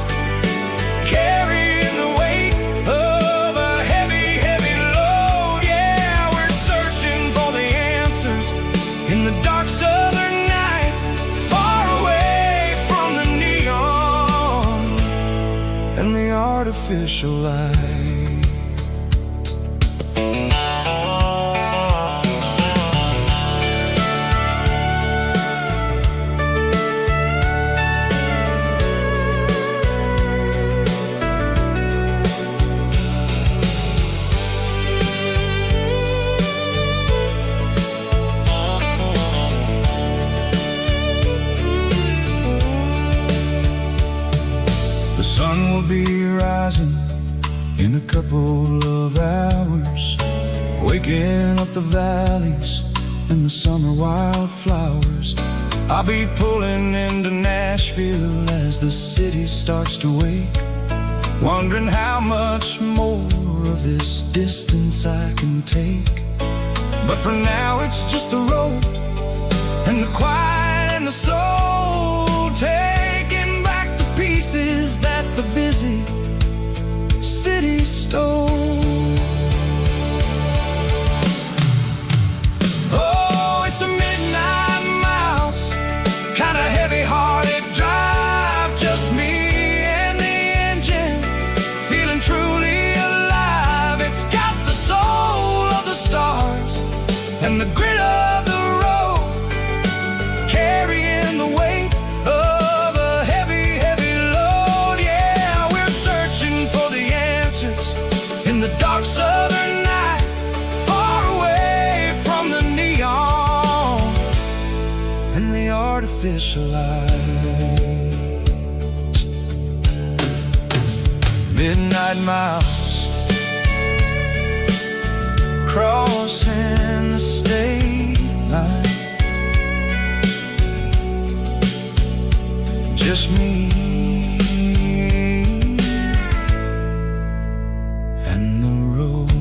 carrying the weight of a heavy, heavy load. Yeah, we're searching for the answers in the dark southern night, far away from the neon and the artificial light. The sun will be rising in a couple of hours, waking up the valleys and the summer wildflowers. I'll be pulling into Nashville as the city starts to wake, wondering how much more of this distance I can take. But for now it's just the road and the quiet and the soul, taking back the pieces that the busy city stole. Oh, it's a midnight miles, kind of heavy-hearted drive, just me and the engine, feeling truly alive. It's got the soul of the stars and the grit of the road, carrying the weight of a heavy, heavy load. Yeah, we're searching for the answers in the dark southern night, far away from the neon and the artificial light. Midnight miles, crossing the state line, just me and the road.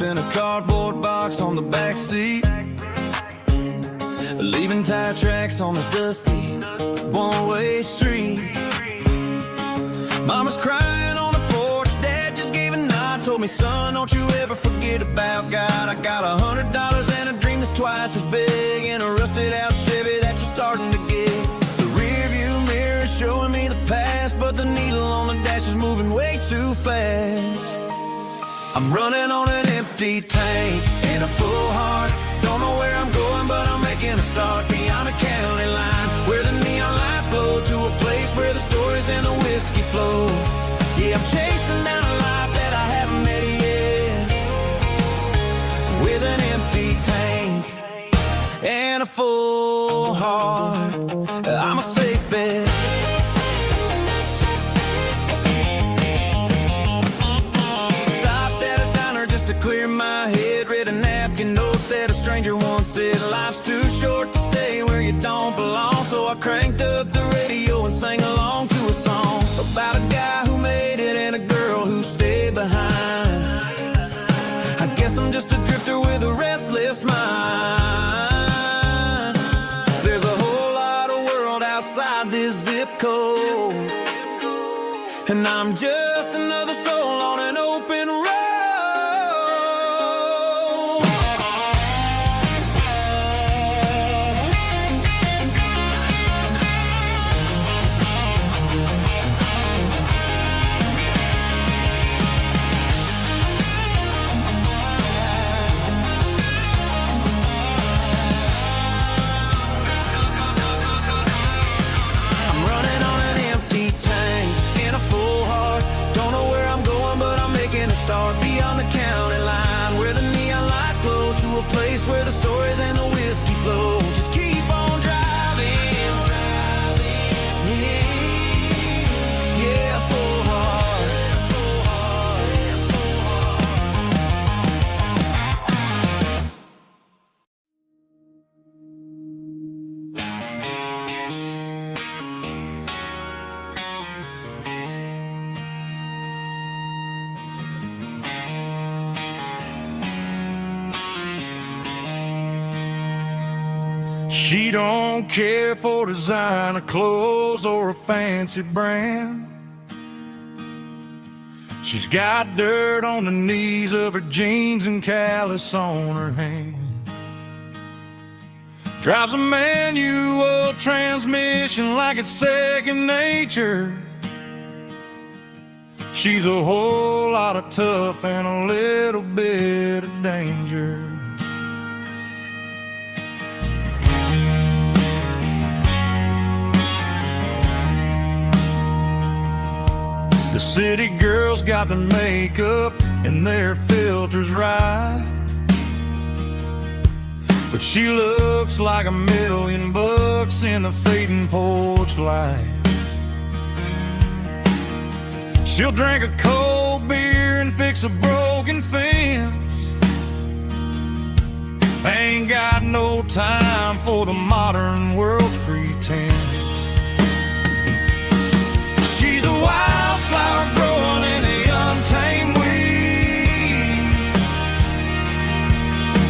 in a cardboard box on the back seat. Leave leaving tire tracks on this dusty one-way street. Mama's crying on the porch, Dad just gave a nod, told me, son, don't you ever forget about God. I got $100 and a dream that's twice as big, and a rusted out Chevy that you're starting to get. The rear view mirror is showing me the past, but the needle on the dash is moving way too fast. I'm running on an empty tank and a full heart. Don't know where I'm going, but I'm making a start beyond a county line, where the neon lights glow, to a place where the stories and the whiskey flow. Yeah, I'm chasing down a life that I haven't met yet, with an empty tank and a full heart. I'm a safe bet. Clear my head, read a napkin note that a stranger once said, life's too short to stay where you don't belong. So I cranked up the radio and sang along to a song about a guy who made it and a girl who stayed behind. I guess I'm just a drifter with a restless mind. There's a whole lot of world outside this zip code, and I'm just another soul on an open road. Start beyond the county line, where the neon lights glow, to a place where the stories and the whiskey flow. Just keep on driving, yeah, full heart, full heart, full She don't care for designer clothes or a fancy brand. She's got dirt on the knees of her jeans and callus on her hand. Drives a manual transmission like it's second nature. She's a whole lot of tough and a little bit of danger. The city girls got their makeup and their filters right, but she looks like $1,000,000 in a fading porch light. She'll drink a cold beer and fix a broken fence. Ain't got no time for the modern world's pretense. She's a wildflower growing in the untamed weeds.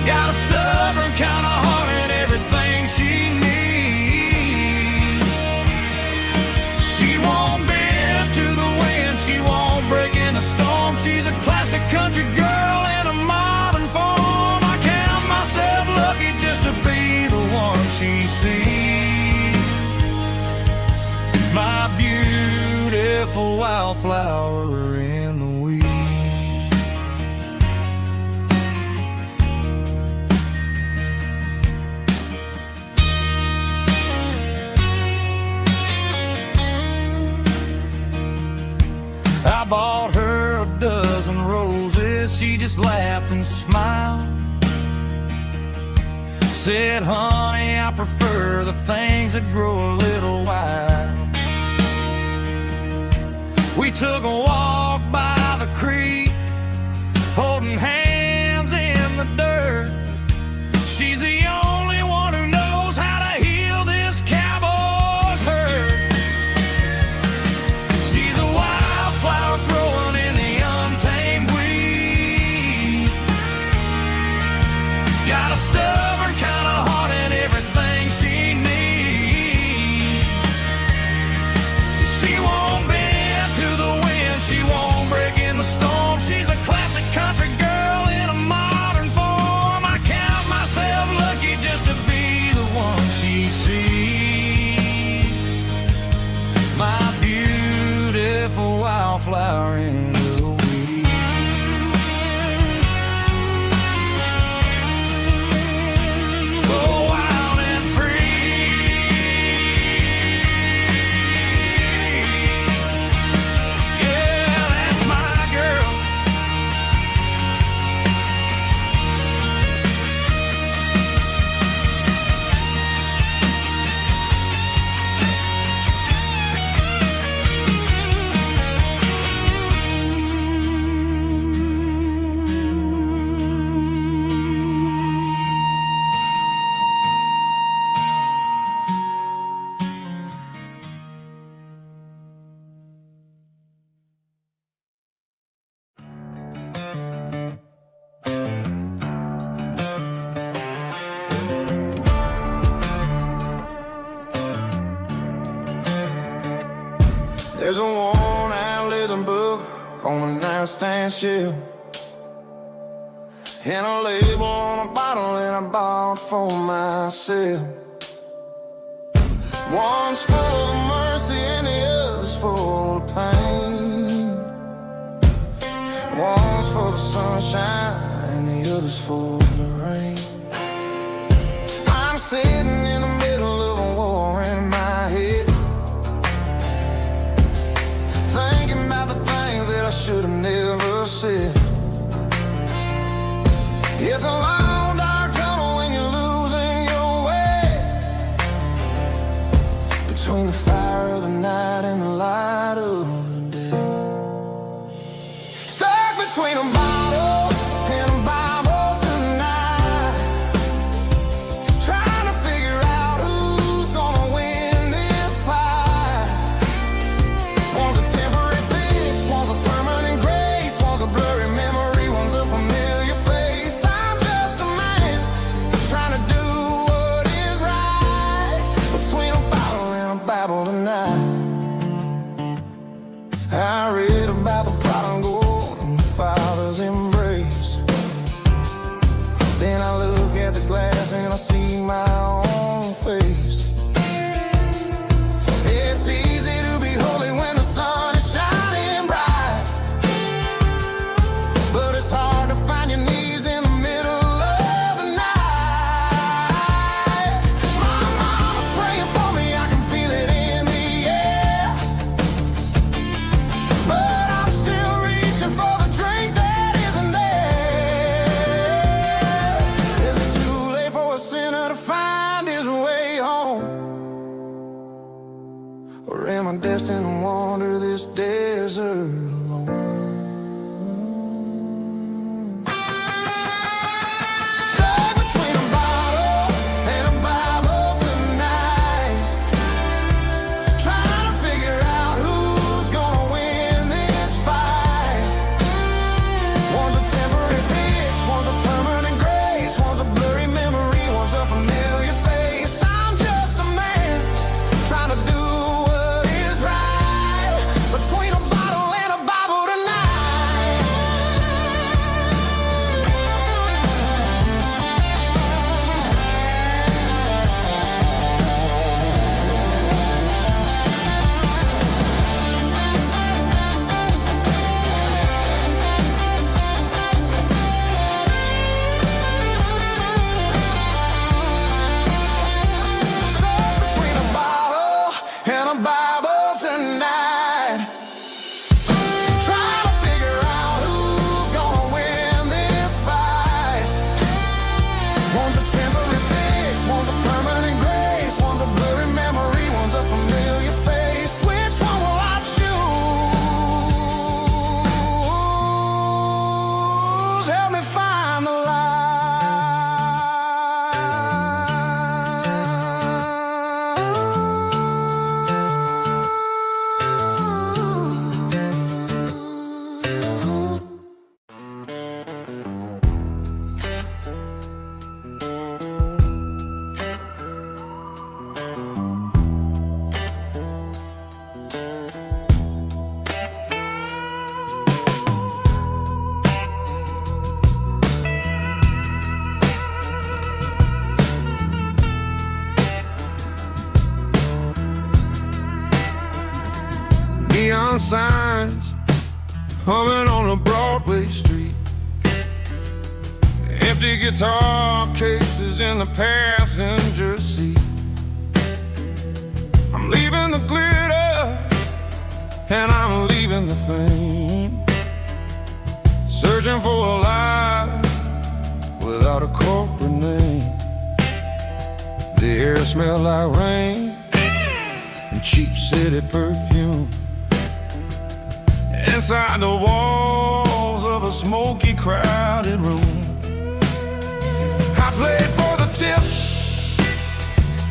Got a stubborn kind of heart and everything she needs. She won't bend to the wind, she won't break in the storm. She's a classic country girl in a modern form. I count myself lucky just to be the one she sees. My beautiful wildflower in the weeds. I bought her a dozen roses, she just laughed and smiled. Said, honey, I prefer the things that grow a little wild. We took a walk by the creek, holding hands in the dirt. She's the only one who knows how to heal this cowboy's hurt. She's a wildflower growing in the untamed weed. Got a stubborn kind of heart and everything she if a wildflower in the weed. So wild and free. Yeah, that's my girl. There's a worn-out leather book on the nightstand shelf, and a label on a bottle that I bought for myself. One's full of mercy and the other's full of pain. One's full of sunshine and the other's full of rain. I'm sitting in the middle of a war in my head, thinking about the things that I should have never said. It's a long dark tunnel when you're losing your way, between the fire of the night and the light of the day. Stuck between a bottle and a Bible tonight, trying to figure out who's gonna win this fight. One's a temporary fix, one's a permanent grace, one's a blurry memory, one's a familiar face. I'm just a man trying to do what is right, between a bottle and a Bible tonight. I read about the prodigal and the father's embrace. Then I look at the glass and I see my own face. It's easy to be holy when the sun is shining bright, but it's hard to find your knees in the middle of the night. My mama's praying for me, I can feel it in the air, but I'm still reaching for the drink that isn't there. Is it too late for a sinner to find his way home? Or am I destined to wander this desert alone? Stuck between a bottle and a Bible tonight, trying to figure out who's gonna win this fight. One's a temporary fix, one's a permanent grace, one's a blurry memory, one's a familiar face. I'm just a man trying to do what is right, between a bottle and a Bible. signs humming on a Broadway street. Empty guitar cases in the passenger seat. I'm leaving the glitter and I'm leaving the fame, searching for a life without a corporate name. The air smells like rain and cheap city perfume. Inside the walls of a smoky, crowded room, I played for the tips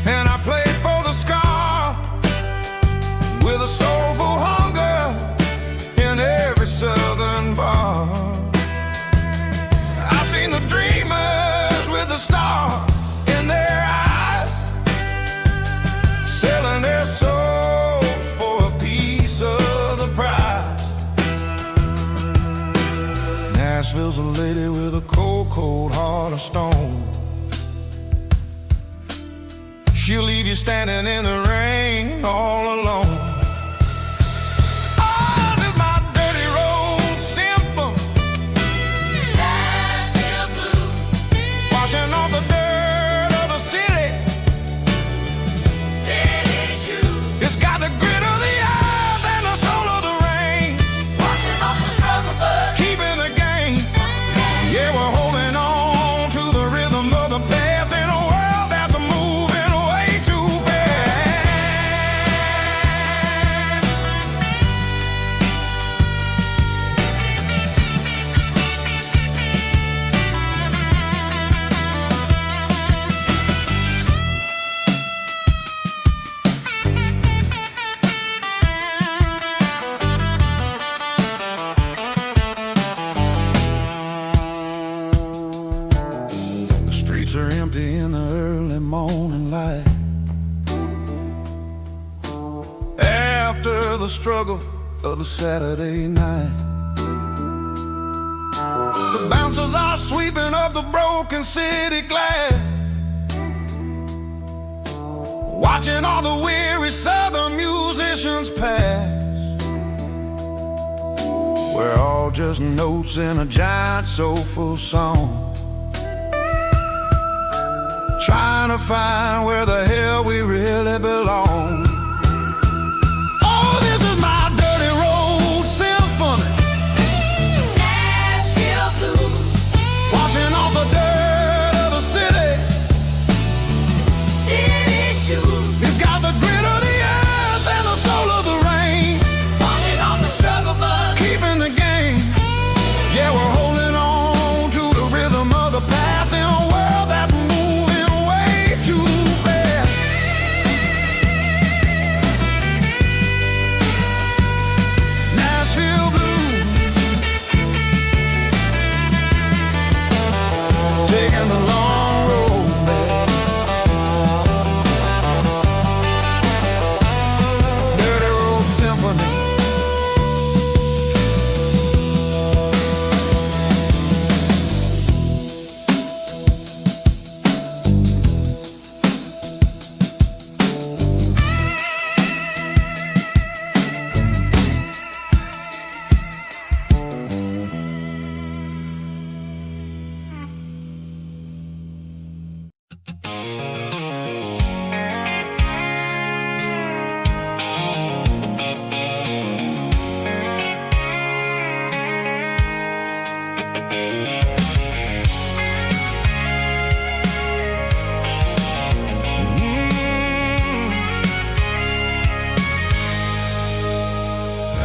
and I played for the scar, with a soulful hunger in every southern bar. I've seen the dreamers with the stars in their eyes, selling their souls for a piece of the prize. Nashville's a lady with a cold, cold heart of stone. She'll leave you standing in the rain all alone. Oh, this is my dirty road symphony, Nashville blues, washing off the dirt of the city, city shoes. It's got the grit of the earth and the soul of the rain, washing off the struggle but keeping the game. Yeah, we're holding on to the rhythm of the past in a world that's moving way too fast. The streets are empty in the early morning light, after the struggle of the Saturday night. The bouncers are sweeping up the broken city glass, watching all the weary southern musicians pass. We're all just notes in a giant soulful song, trying to find where the hell we really belong. Oh, this is my dirty road symphony, Nashville blues, washing off the dirt of the city, city shoes. It's got the grit of the earth and the soul of the rain, washing off the struggle but keeping the game. Yeah, we're holding on to the rhythm of the past in a world that's moving way too fast. Nashville blues, taking the long road back. Dirty road symphony.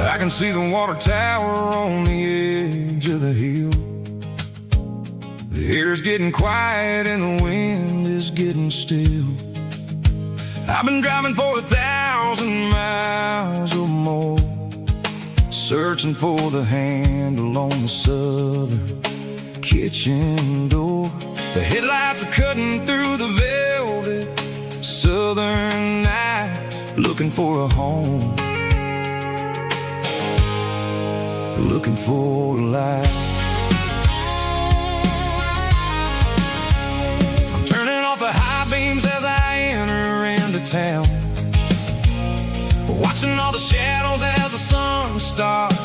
I can see the water tower on the edge of the hill. The air's getting quiet and the wind is getting still. I've been driving for 1,000 miles or more, searching for the handle on the southern kitchen door. The headlights are cutting through the velvet southern night, looking for a home, looking for a life. I'm turning off the high beams as I enter into town, watching all the shadows as the sun starts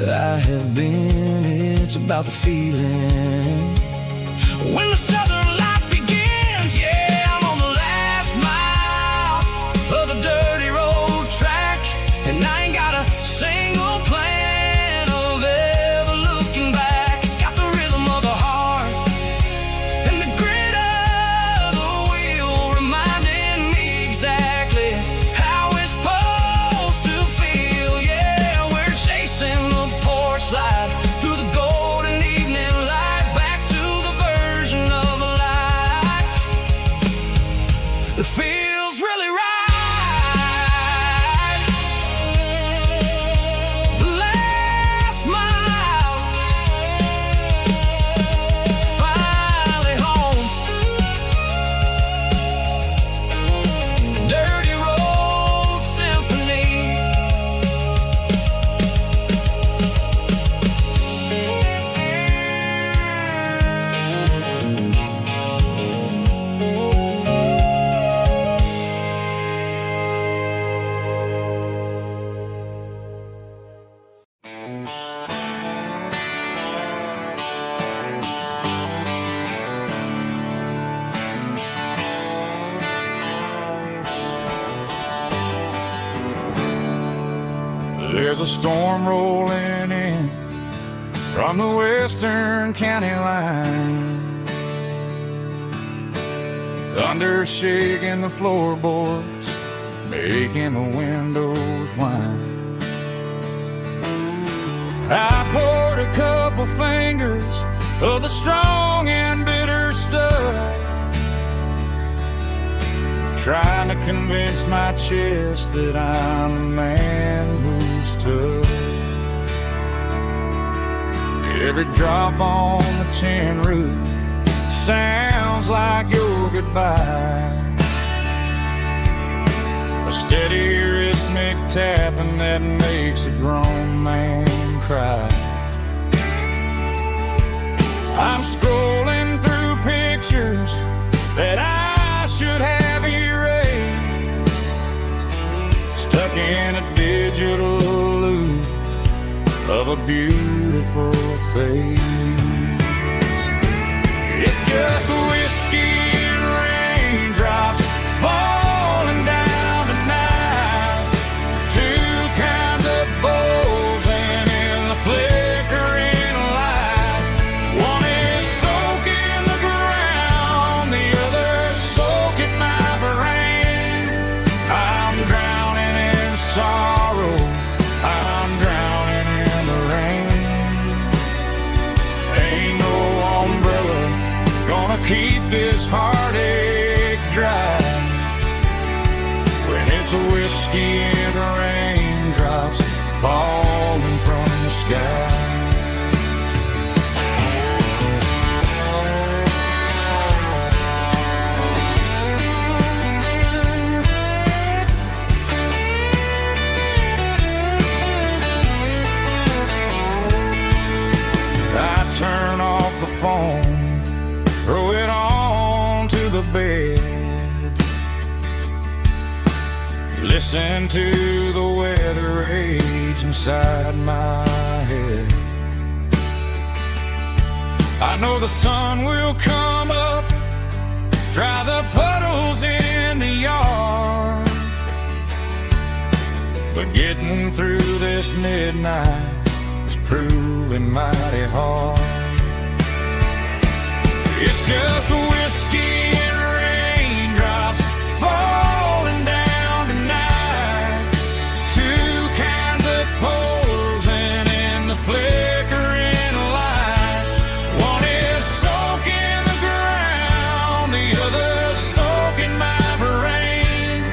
I have been. It's about the feeling when the southern life begins. Yeah, I'm on the last mile of the dirty road track, and I ain't got a single plan of ever looking back. It's got the rhythm of the heart and the grit of the wheel, reminding me exactly how it's supposed to feel. Yeah, we're chasing the porch light through the golden evening light, back to the version of a life that feels really right. The last mile, finally home. Dirty Road Symphony. There's a storm rolling in from the western county line. Thunder shaking the floorboards, making the windows whine. I poured a couple fingers of the strong and bitter stuff, trying to convince my chest that I'm a man who's tough. Every drop on the tin roof sounds like your goodbye, a steady rhythmic tapping that makes a grown man cry. I'm scrolling through pictures that I should have erased, stuck in a digital loop of a beautiful face. It's just whiskey and raindrops falling down tonight, two kinds of bowls and in the flickering light. One is soaking the ground, the other soaking my brain. I'm drowning in sorrow, I'm drowning in the rain. Ain't no umbrella gonna keep this heartache dry when it's a whiskey and raindrops falling from the sky. I turn off the phone, throw it on to the bed, listen to the weather rage inside my head. I know the sun will come up, dry the puddles in the yard, but getting through this midnight is proving mighty hard. It's just whiskey and raindrops falling down tonight, two kinds of posing in the flickering light. One is soaking the ground, the other soaking my brain.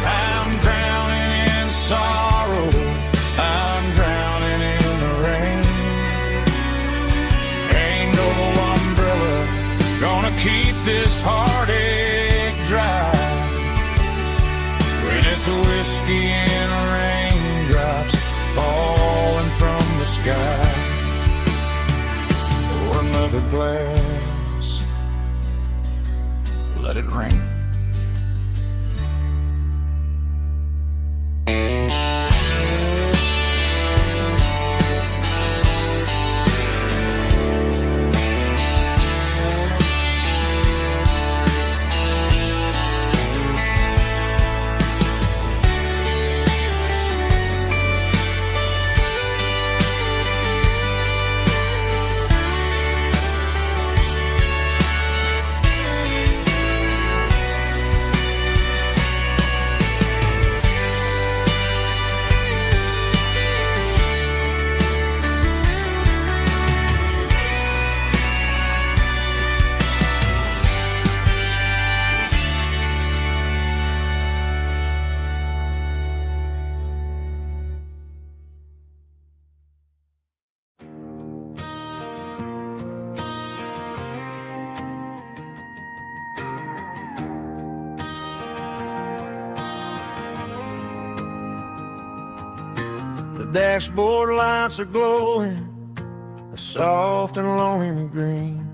I'm drowning in sorrow, I'm drowning in the rain. Ain't no umbrella gonna keep this heartache dry when it's a whiskey and raindrops falling from the sky. Pour another glass, let it rain. dashboard lights are glowing a soft and lonely green.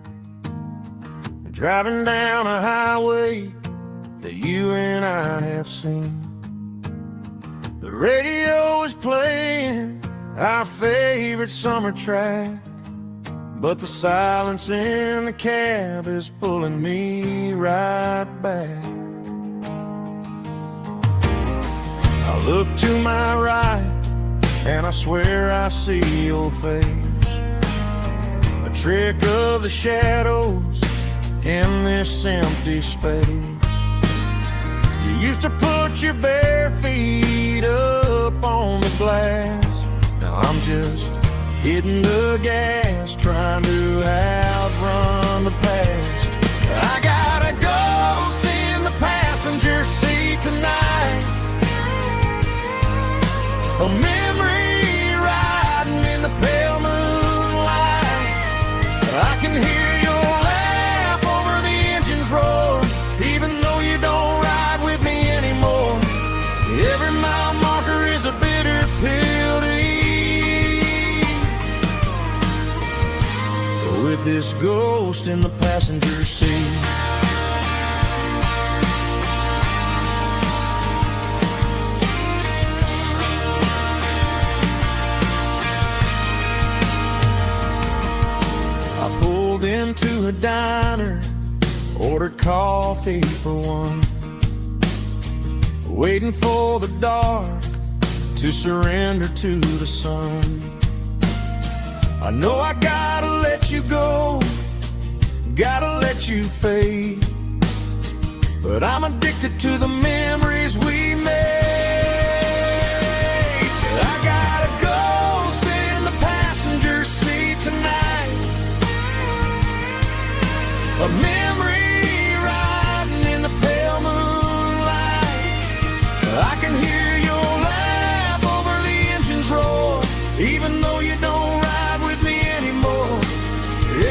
Driving down a highway that you and I have seen. The radio is playing our favorite summer track, but the silence in the cab is pulling me right back. I look to my right and I swear I see your face, a trick of the shadows in this empty space. You used to put your bare feet up on the glass. Now I'm just hitting the gas, trying to outrun the past. I got a ghost in the passenger seat tonight, a memory riding in the pale moonlight. I can hear your laugh over the engine's roar, even though you don't ride with me anymore. Every mile marker is a bitter pill to eat, with this ghost in the passenger seat. I pulled into a diner, ordered coffee for one, waiting for the dark to surrender to the sun. I know I gotta let you go, gotta let you fade, but I'm addicted to the memories we made. I got a ghost in the passenger seat tonight, a memory riding in the pale moonlight. I can hear your laugh over the engine's roar, even though you don't ride with me anymore.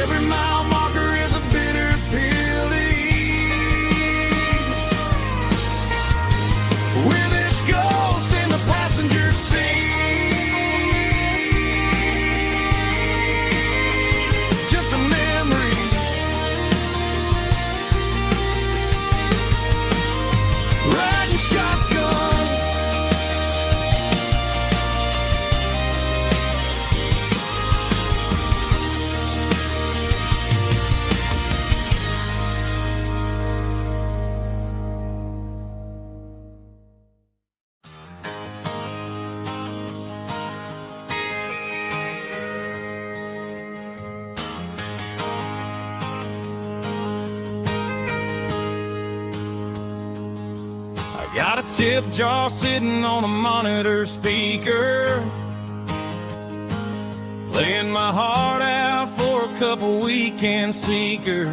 Every mile marker is a bitter pill to eat, with this ghost in the passenger seat. Just a memory, riding shotgun. Got a tip jar sitting on a monitor speaker, playing my heart out for a couple weekend seekers.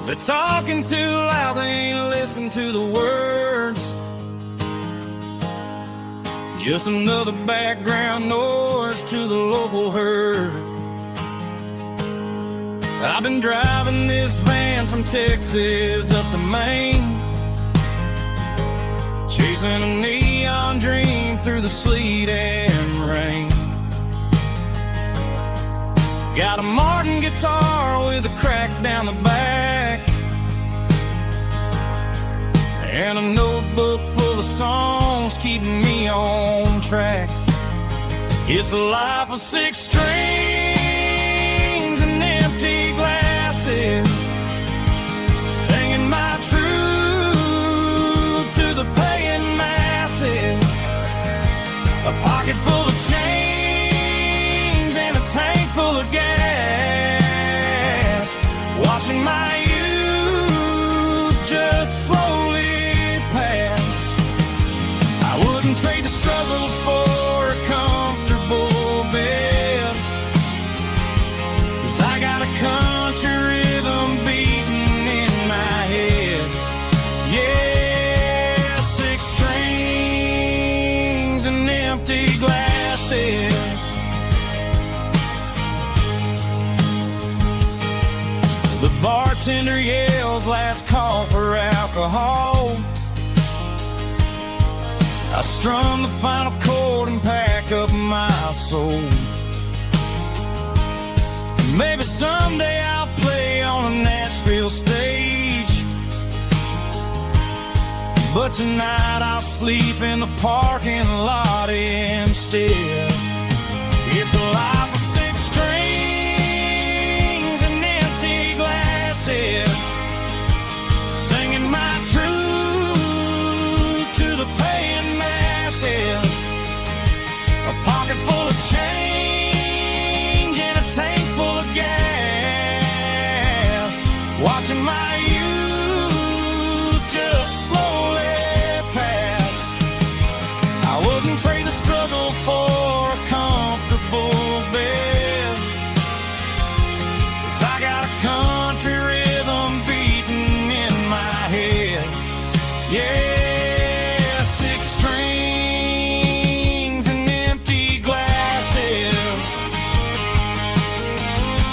They're talking too loud, they ain't listen to the words. Just another background noise to the local herd. I've been driving this van from Texas up to Maine, chasing a neon dream through the sleet and rain. Got a Martin guitar with a crack down the back, and a notebook full of songs keeping me on track. It's a life of 6 strings and empty glasses, singing my truth to the paying masses. A pocket full of change and a tank full of gas, watching my youth just slowly pass. I wouldn't trade the struggle for a comfortable bed, 'cause I got a country rhythm beating in my head. Yeah, 6 strings and empty glasses. The bartender yells last call for alcohol. I strum the final chord and pack up my soul. Maybe someday I'll play on a Nashville stage, but tonight I'll sleep in the parking lot instead. It's a life of 6 strings and empty glasses, singing my truth to the paying masses. A pocket full of change and a tank full of gas, watching my youth just slowly pass. I wouldn't trade the struggle for a comfortable bed, 'cause I got a country rhythm beating in my head. Yeah, 6 strings and empty glasses.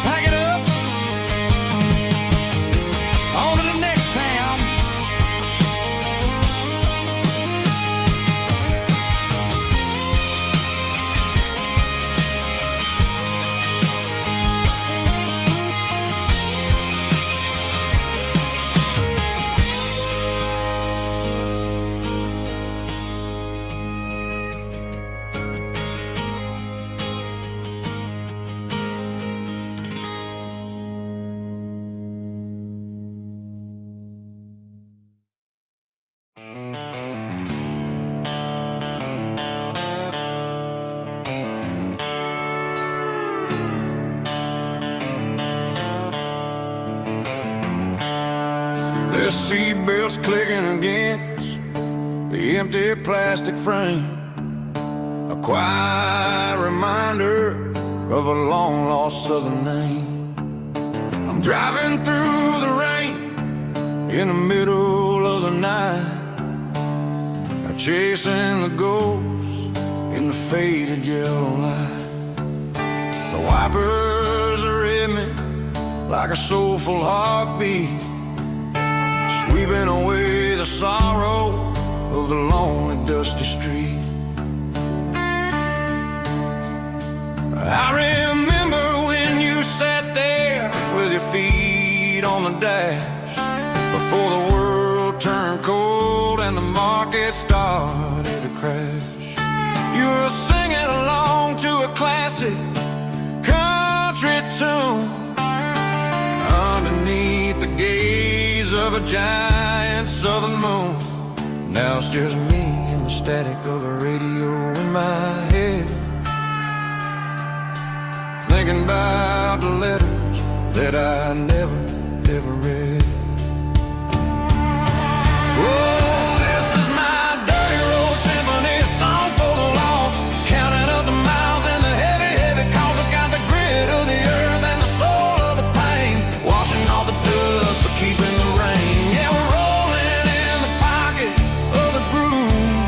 Pack it up, on to the next town. The seatbelts clicking against the empty plastic frame, a quiet reminder of a long-lost southern name. I'm driving through the rain in the middle of the night, chasing the ghosts in the faded yellow light. The wipers are in me like a soulful heartbeat, sweeping away the sorrow of the lonely, dusty street. I remember when you sat there with your feet on the dash, before the world turned cold and the market started to crash. You were singing along to a classic country tune underneath the gaze of a giant southern moon. Now it's just me and the static of the radio in my head, thinking about the letters that I never, ever read. Oh, this is my dirty road symphony, a song for the lost, counting up the miles and the heavy, heavy calls. It's got the grit of the earth and the soul of the pain, washing off the dust but keeping the rain. Yeah, we're rolling in the pocket of the groove,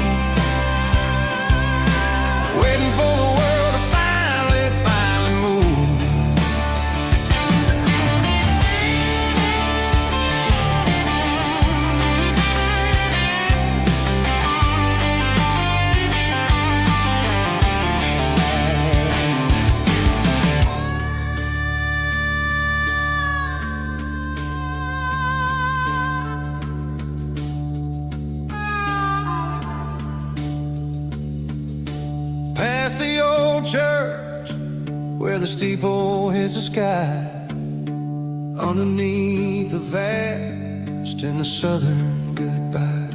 waiting for the world to finally move. Past the old church where the steeple hits the sky, underneath the vast and the southern goodbye.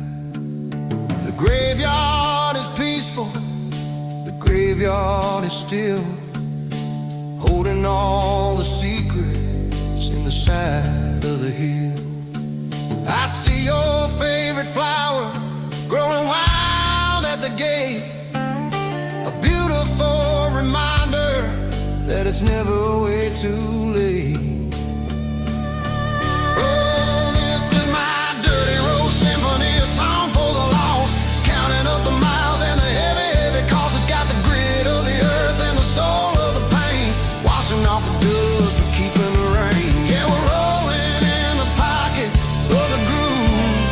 The graveyard is peaceful, the graveyard is still, holding all the secrets in the side of the hill. I see your favorite flower growing wild at the gate, a beautiful reminder that it's never way too late. Oh, this is my dirty road symphony, a song for the lost, counting up the miles and the heavy, heavy calls. It's got the grit of the earth and the soul of the pain, washing off the dust but keeping the rain. Yeah, we're rolling in the pocket of the groove,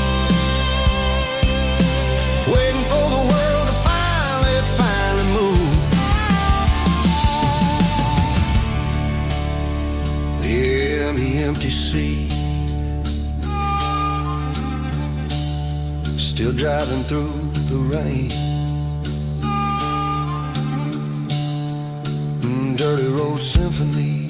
waiting for the world to behind the empty seat. Still driving through the rain. Dirty Road Symphony.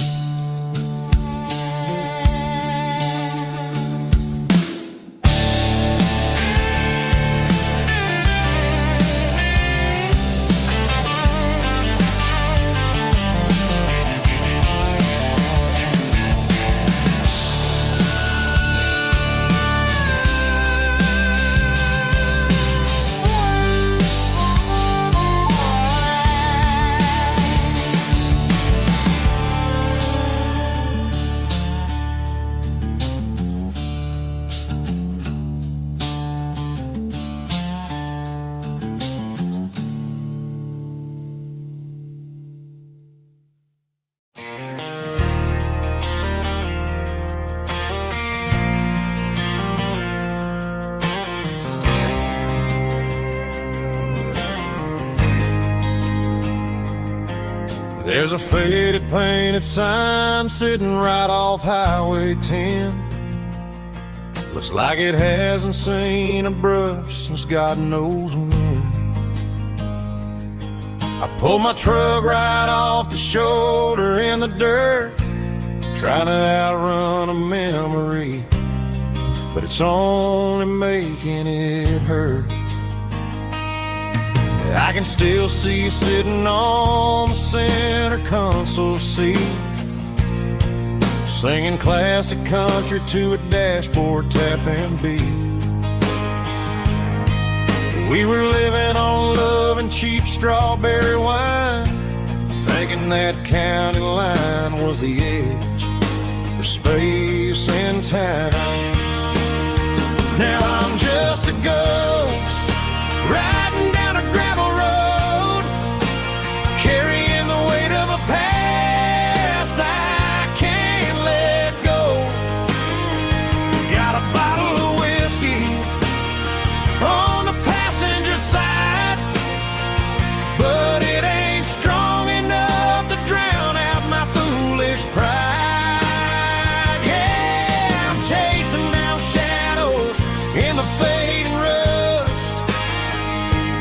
There's a faded painted sign sitting right off Highway 10. Looks like it hasn't seen a brush since God knows when. I pulled my truck right off the shoulder in the dirt, trying to outrun a memory, but it's only making it hurt. I can still see you sitting on the center console seat, singing classic country to a dashboard tapping beat. We were living on love and cheap strawberry wine, thinking that county line was the edge for space and time. Now I'm just a ghost riding down a gravel road, carrying the weight of a past I can't let go. Got a bottle of whiskey on the passenger side, but it ain't strong enough to drown out my foolish pride. Yeah, I'm chasing down shadows in the fading rust,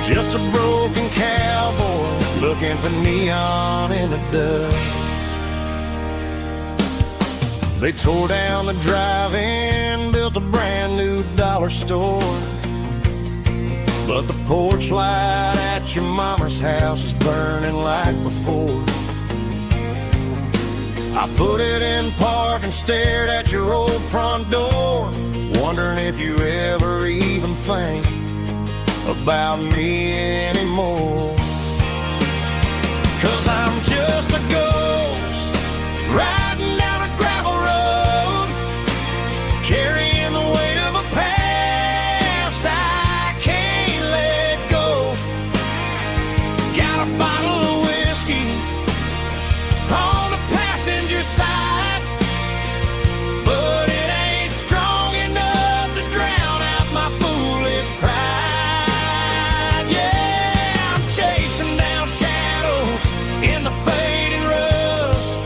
just a broken cowboy looking for neon in the dust. They tore down the drive-in, built a brand new dollar store, but the porch light at your mama's house is burning like before. I put it in park and stared at your old front door, wondering if you ever even think about me anymore. 'Cause I'm just a ghost riding down a gravel road, carrying the weight of a past I can't let go. Got a bottle of whiskey on the passenger side, but it ain't strong enough to drown out my foolish pride. Yeah, I'm chasing down shadows in the fading rust,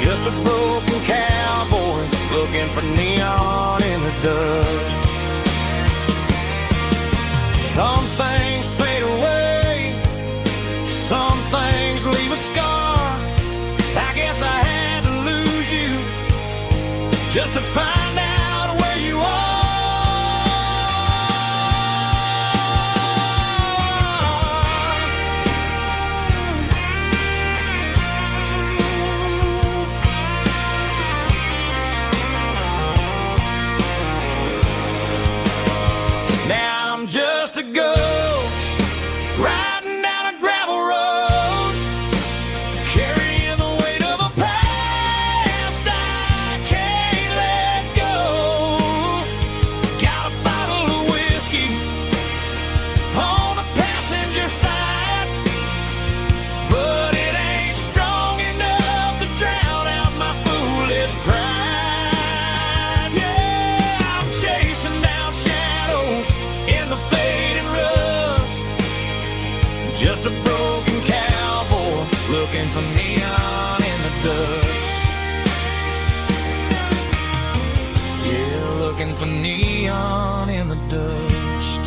just a broken cowboy looking for neon in the dust. Some things fade away, some things leave a scar. I guess I had to lose you just to find out where you are. Now I'm just a ghost riding down a gravel road, carrying the weight of a past I can't let go. Got a bottle of whiskey on the passenger side, but it ain't strong enough to drown out my foolish pride. Yeah, I'm chasing down shadows in the fading rust, just a broken cowboy looking for neon in the dust. looking for neon in the dust.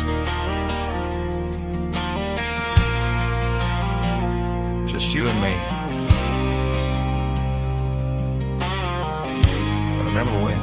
Just you and me. But remember when?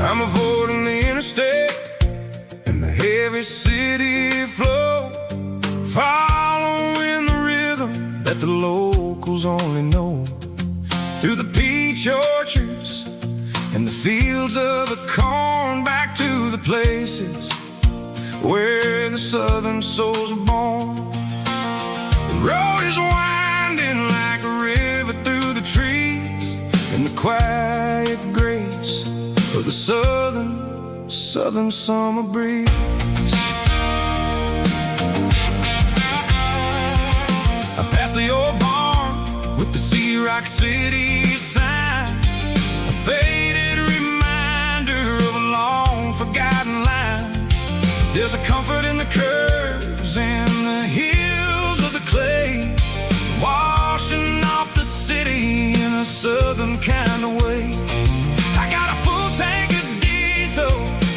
I'm avoiding the interstate and the heavy city flow, following the rhythm that the locals only know. Through the peach orchards and the fields of the corn, back to the places where the southern souls are born. The road is winding like a river through the trees, and the quiet grace of the southern summer breeze. I passed the old barn with the Sea Rock City sign, a faded reminder of a long forgotten line. There's a comfort in the curves and the hills of the clay, washing off the city in a southern kind of way. I got a full tank of diesel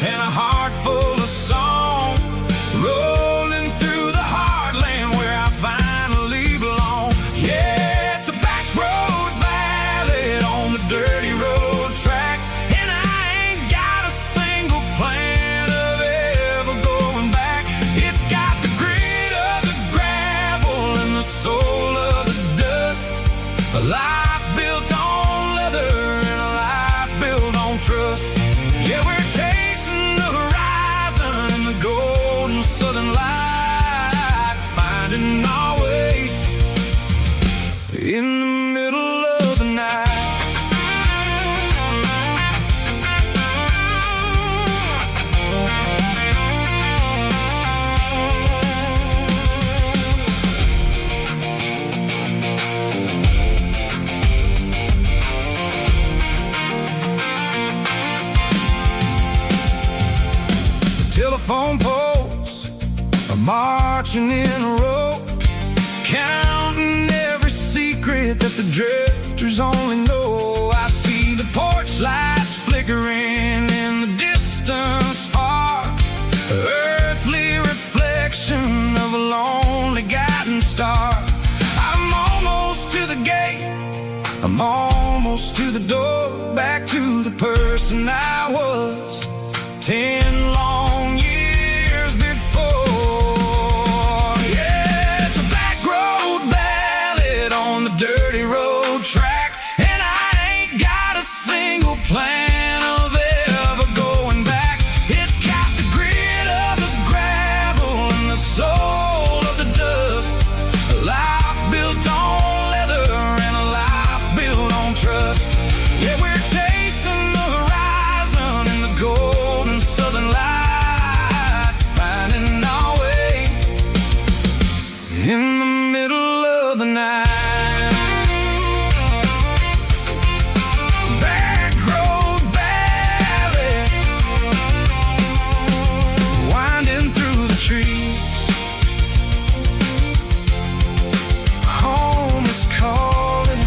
and a heart full of song, rolling through the heartland where I finally belong. Yeah, it's a back road ballad on the dirty road track, and I ain't got a single plan of ever going back. It's got the grit of the gravel and the soul of the dust, a life built on leather and a life built on trust. Yeah, we're chasing the horizon in the golden southern light, finding our way in the middle of the night. Telephone poles are marching in a row, counting every secret that the drifters only know. I see the porch lights flickering in the distance far, earthly reflection of a lonely guiding star. I'm almost to the gate, I'm almost to the door, back to the person I was 10 long years before. Yeah, it's a back road ballad on the dirty road track, and I ain't got a single plan of ever going back. It's got the grit of the gravel and the soul of the dust, a life built on leather and a life built on trust. Yeah, we're chasing the horizon in the golden southern light, finding our way in the middle of the night. Back road ballad, winding through the trees. Home is calling.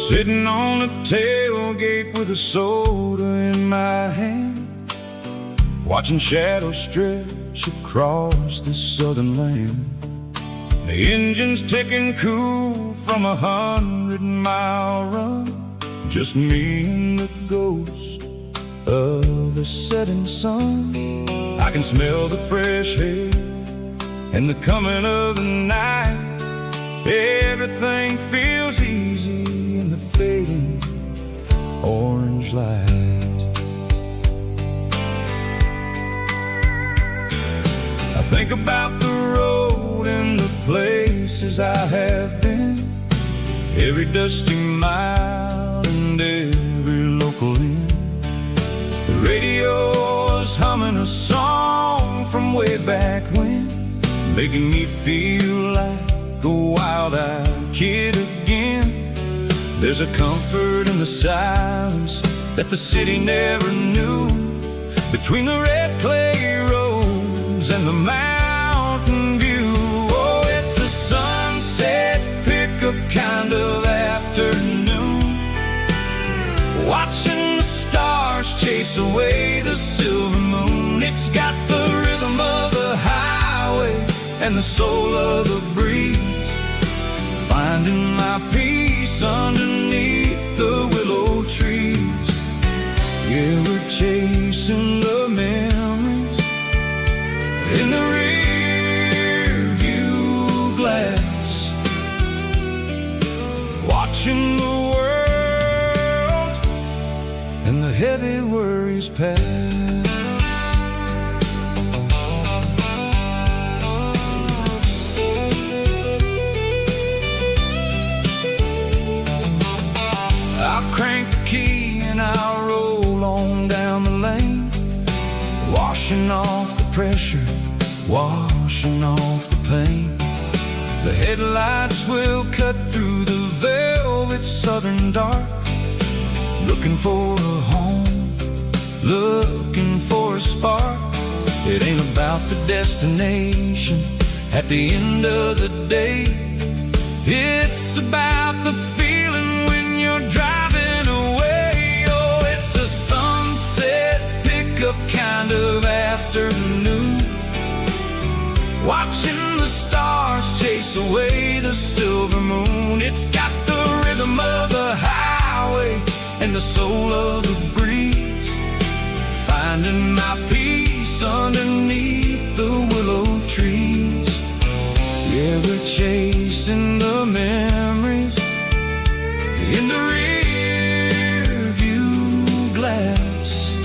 Sitting on the tailgate with a soda in my hand, watching shadows stretch across this southern land. The engine's ticking cool from 100-mile run, just me and the ghost of the setting sun. I can smell the fresh air and the coming of the night. Everything feels easy in the fading orange light. I think about the road and the places I have been, every dusty mile and every local inn. The radio is humming a song from way back when, making me feel like a wild-eyed kid again. There's a comfort in the silence that the city never knew, between the red clay roads and the mountain view. Oh, it's a sunset pickup kind of afternoon, watching the stars chase away the silver moon. It's got the rhythm of the highway and the soul of the breeze, finding my peace underneath the willow trees. Yeah, we're chasing the memories in the rear view glass, watching the world and the heavy worries pass. I'll crank the key and I'll roll on down the lane, washing off the pressure, washing off the pain. The headlights will cut through the velvet southern dark, looking for a home, looking for a spark. It ain't about the destination at the end of the day, it's about the feeling when you're driving away. Oh, it's a sunset pickup kind of afternoon, watching the stars chase away the silver moon. It's got the rhythm of the highway and the soul of the breeze, finding my peace underneath the willow trees. Yeah, we're chasing the memories in the rear view glass,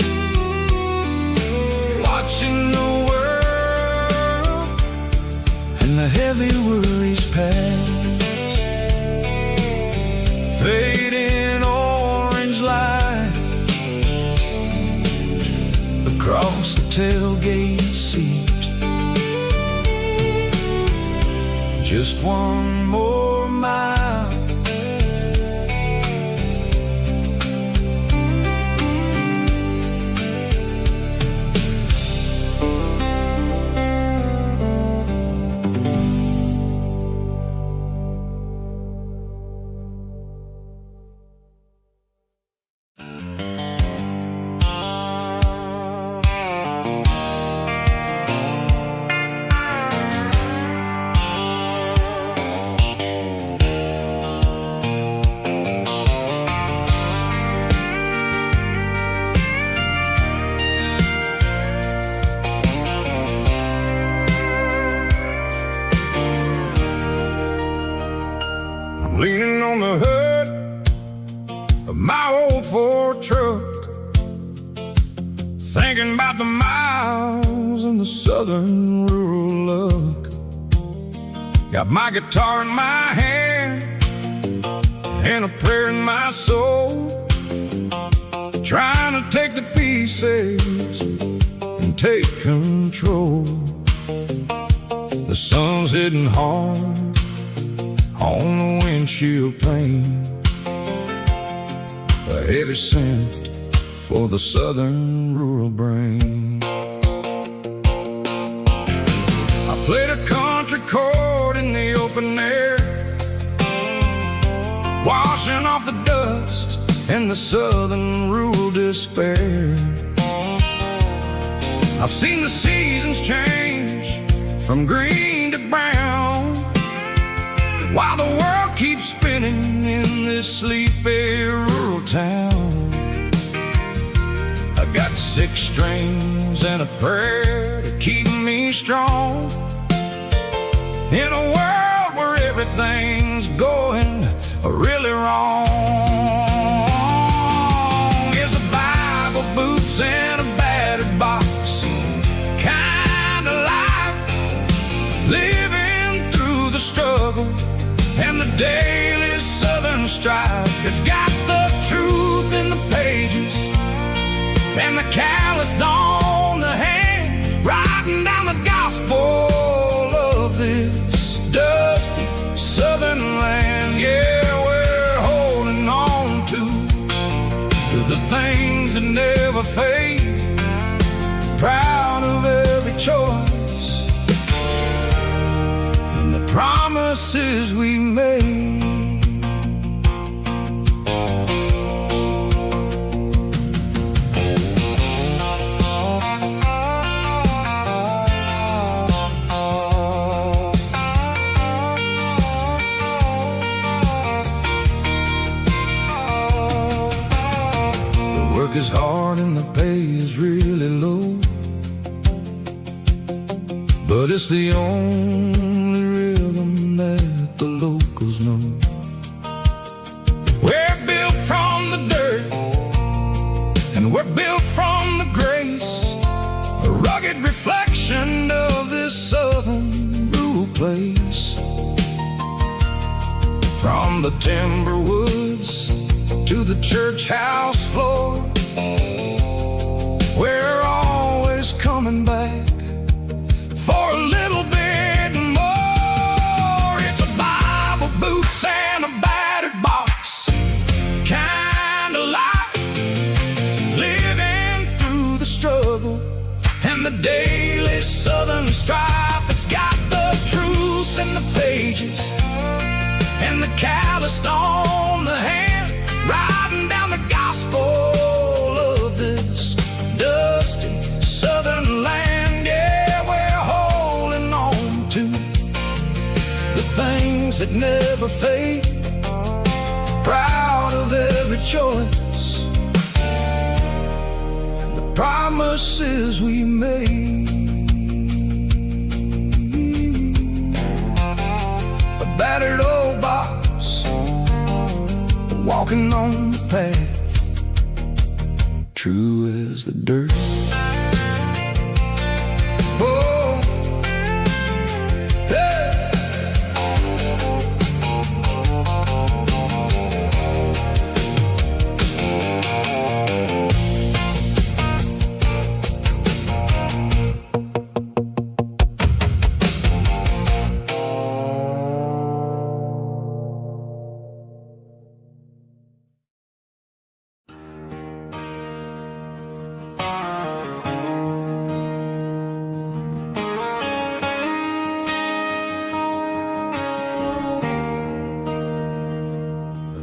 watching the world and the heavy worries pass. Fading orange light across the tailgate seat, just one more mile. Leaning on the hood of my old Ford truck, thinking about the miles and the southern rural look. Got my guitar in my hand and a prayer in my soul, trying to take the pieces and take control. The sun's hitting hard on the windshield pane, a heavy scent for the southern rural brain. I played a country chord in the open air, washing off the dust and the southern rural despair. I've seen the seasons change from green to brown, while the world keeps spinning in this sleepy rural town. I got 6 strings and a prayer to keep me strong in a world where everything's going really wrong. Is a Bible, boots, and a battered box kind of life, living through the struggle and the daily southern strife. It's got the truth in the pages and the calloused on the hand, writing down the gospel of this dusty southern land. Yeah, we're holding on to the things that never fade, proud of every choice and the promises we made. Work is hard and the pay is really low, but it's the only rhythm that the locals know. We're built from the dirt and we're built from the grace, a rugged reflection of this southern rural place. From the timber woods to the church house floor, we're always coming back for a little bit more. It's a Bible, boots, and a battered box kind of life, living through the struggle and the daily southern strife. It's got the truth in the pages and the calloused on the hand, writing down the gospel of this dusty southern land. Yeah, we're holding on to the things that never fade, proud of every choice and the promises we made. A battered old box, walking on the path, true as the dirt. Oh, hey.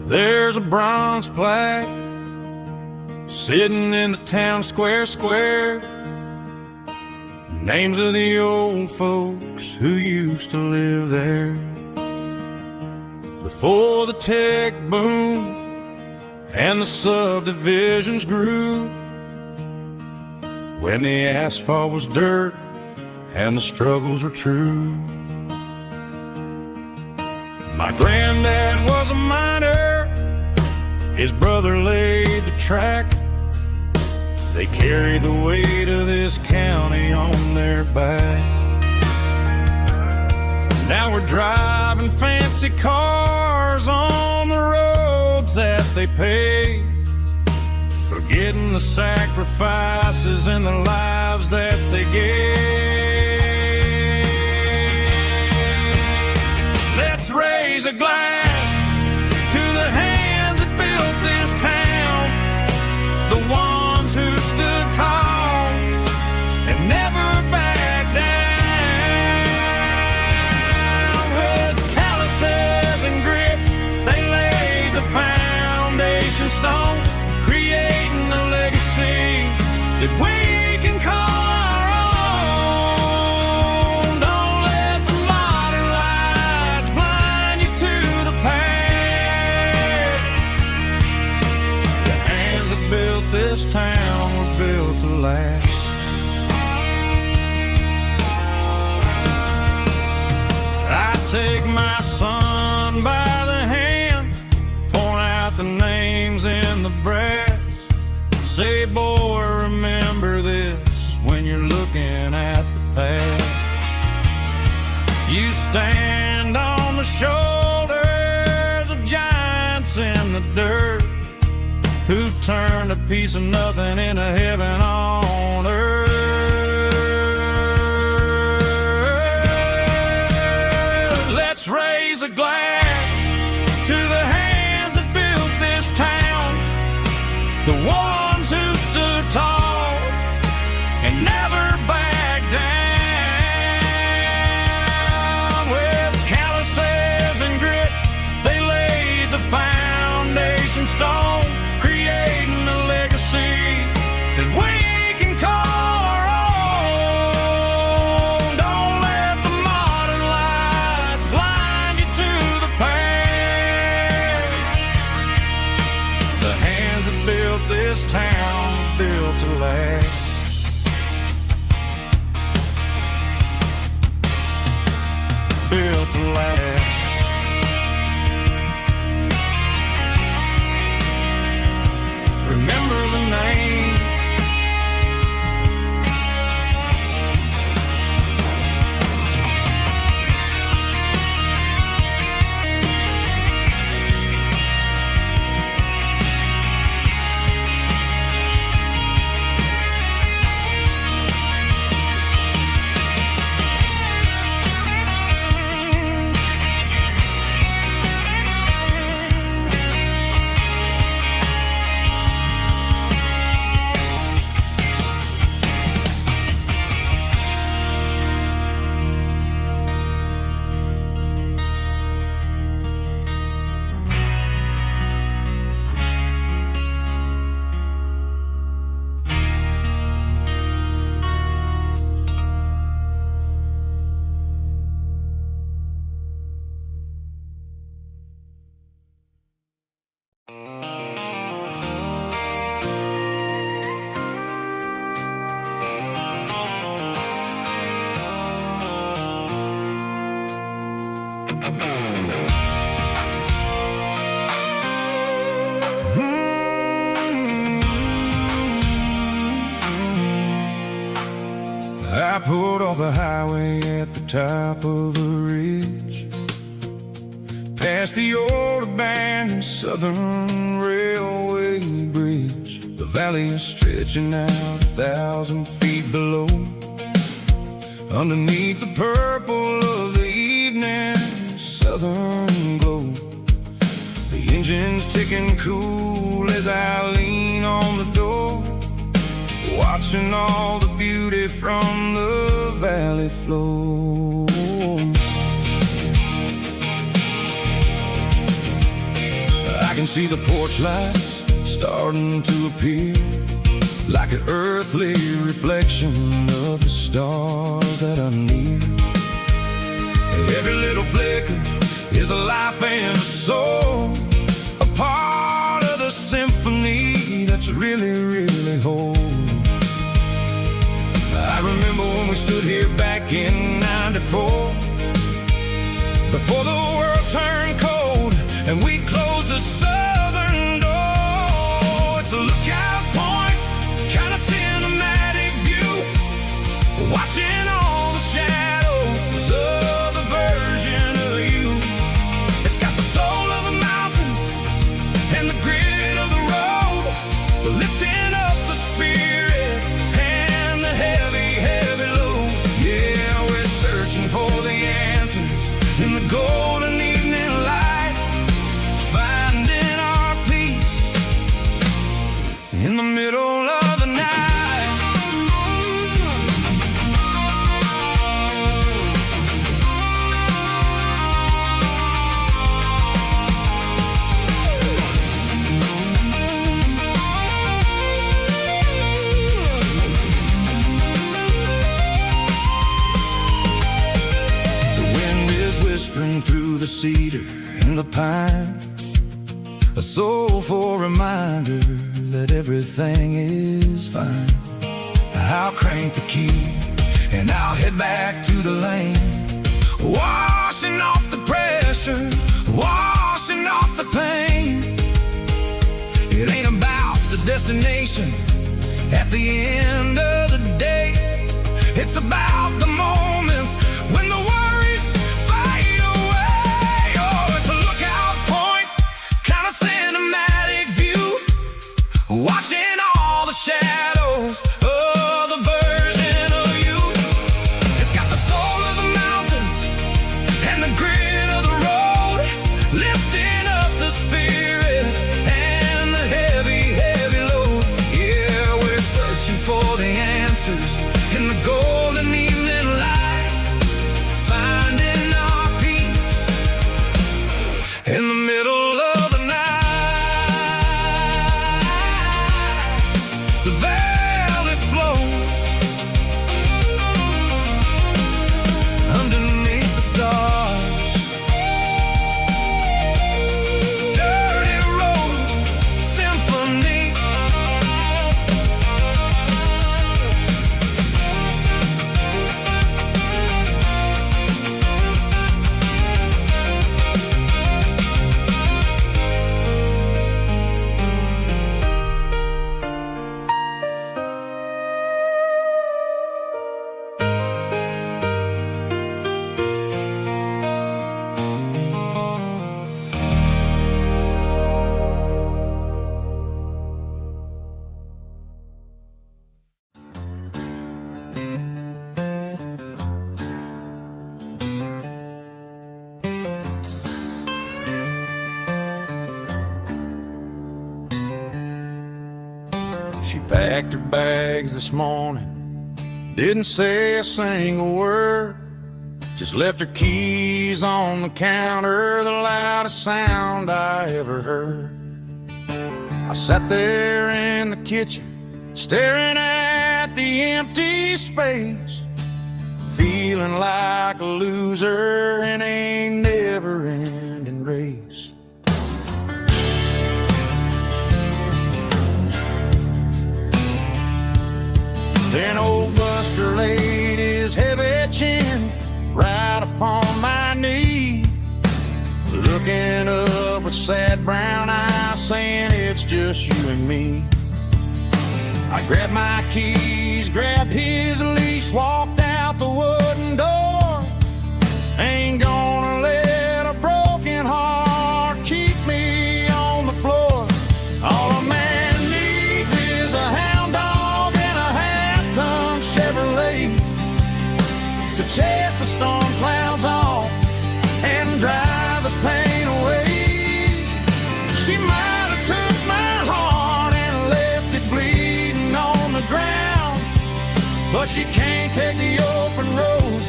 There's a bronze plaque sitting in the town square. Names of the old folks who used to live there before the tech boom and the subdivisions grew, when the asphalt was dirt and the struggles were true. My granddad was a miner, his brother laid the track. They carried the weight of this county on their back. Now we're driving fancy cars on the roads that they paved, forgetting the sacrifices and the lives that they gave. Let's raise a glass to the hands that built this town, the ones who stood tall and never backed down. With calluses and grit, they laid the foundation stone, creating a legacy that we can call our this town were built to last. I take my son by the hand, point out the names in the brass, say, boy, remember this when you're looking at the past. You stand on the shoulders of giants in the dirt, who turned a piece of nothing into heaven on earth. Let's raise a glass to the hands that built this town, the ones who stood tall and never backed down. With calluses and grit, they laid the foundation stone, creating a legacy that we can call our own. Don't let the modern lights blind you to the past. The hands that built this town were built to last. Built to last. Remember the names. I pulled off the highway at the top of a ridge, past the old abandoned Southern Railway bridge. The valley is stretching out 1,000 feet below, underneath the purple of the evening southern glow. The engine's ticking cool as I lean on the door, watching all the beauty from the valley flow. I can see the porch lights starting to appear, like an earthly reflection of the stars that are near. Every little flicker is a life and a soul, a part of the symphony that's really, really whole. I remember when we stood here back in '94, before the world turned cold and we closed the southern door. It's a lookout point, kind of cinematic view, watching all the shadows of the version of you. It's got the soul of the mountains and the grit of the road, lifting up the spirit and the heavy, heavy load. Yeah, we're searching for the answers in the golden evening light, finding our peace in the middle of the night. Whispering through the cedar and the pine, a soulful reminder that everything is fine. I'll crank the key and I'll head back to the lane, washing off the pressure, washing off the pain. It ain't about the destination at the end of the day. It's about the moments when the worries fade away. Oh, it's a lookout point, kind of cinematic view, watching all the shadows of the version of you. It's got the soul of the mountains and the grit of the road, lifting up the spirit and the heavy, heavy load. Yeah, we're searching for the answers in the golden evening light, finding our peace in the middle of the night. The velvet flow underneath the stars, dirty road symphony. She packed her bags this morning, didn't say a single word, just left her keys on the counter, the loudest sound I ever heard. I sat there in the kitchen, staring at the empty space, feeling like a loser in a never-ending race. Then old Buster laid his heavy chin right upon my knee, looking up with sad brown eyes, saying it's just you and me. I grabbed my keys, grabbed his leash, walked out the wooden door. Ain't gonna let a broken heart keep me on the floor. All a man needs is a hound dog and a half-ton Chevrolet to chase the storm clouds off and drive the pain away. She might have took my heart and left it bleeding on the ground, but she can't take the open road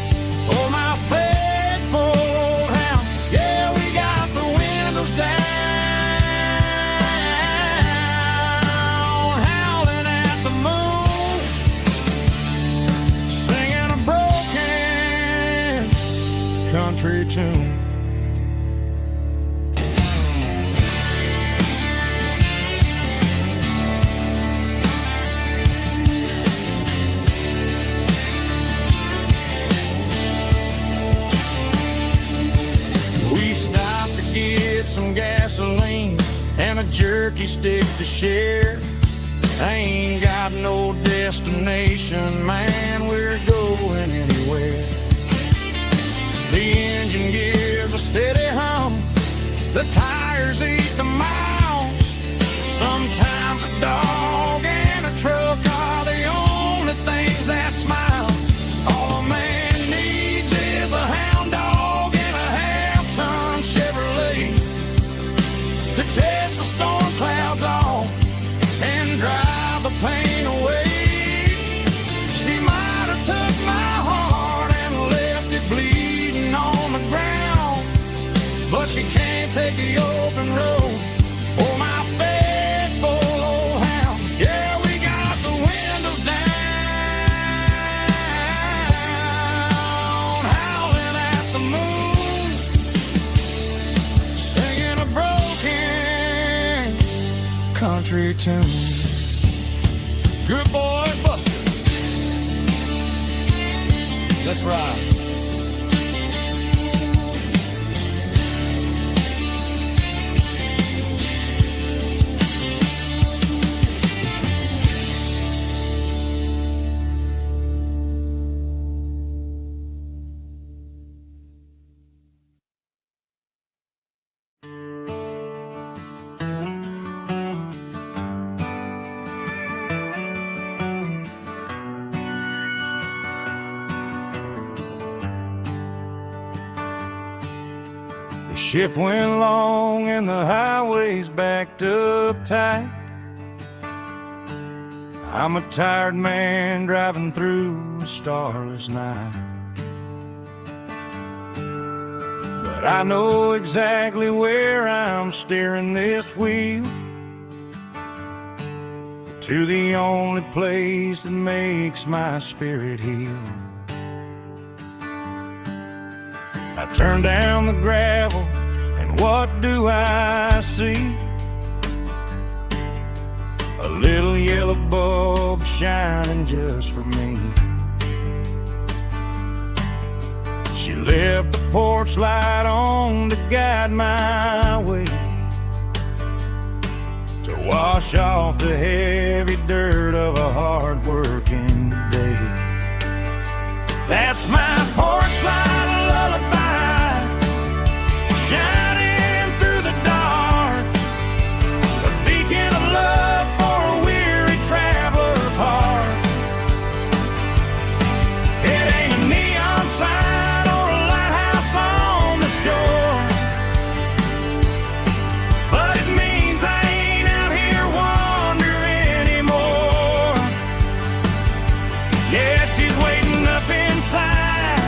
or my faithful old hound. Yeah, we got the windows down, howling at the moon, singing a broken country tune. We stopped to get some gasoline and a jerky stick to share. I ain't got no destination, man, we're going anywhere. The engine gives a steady hum, the tires eat the miles. Sometimes a dog and a truck are the only things that smile. All a man needs is a hound dog and a half-ton Chevrolet to chase the storm clouds off and drive the pain away. She might have took my heart and left it bleeding on the ground, but she can't take the open road or my faithful old hound. country tune. Good boy, Buster. Let's ride. The shift went long and the highway's backed up tight. I'm a tired man driving through a starless night. But I know exactly where I'm steering this wheel, to the only place that makes my spirit heal. I turn down the gravel, and what do I see? A little yellow bulb shining just for me. She left the porch light on to guide my way, to wash off the heavy dirt of a hard-working day. That's my porch light lullaby, shining through the dark, a beacon of love for a weary traveler's heart. It ain't a neon sign or a lighthouse on the shore, but it means I ain't out here wandering anymore. Yeah, she's waiting up inside,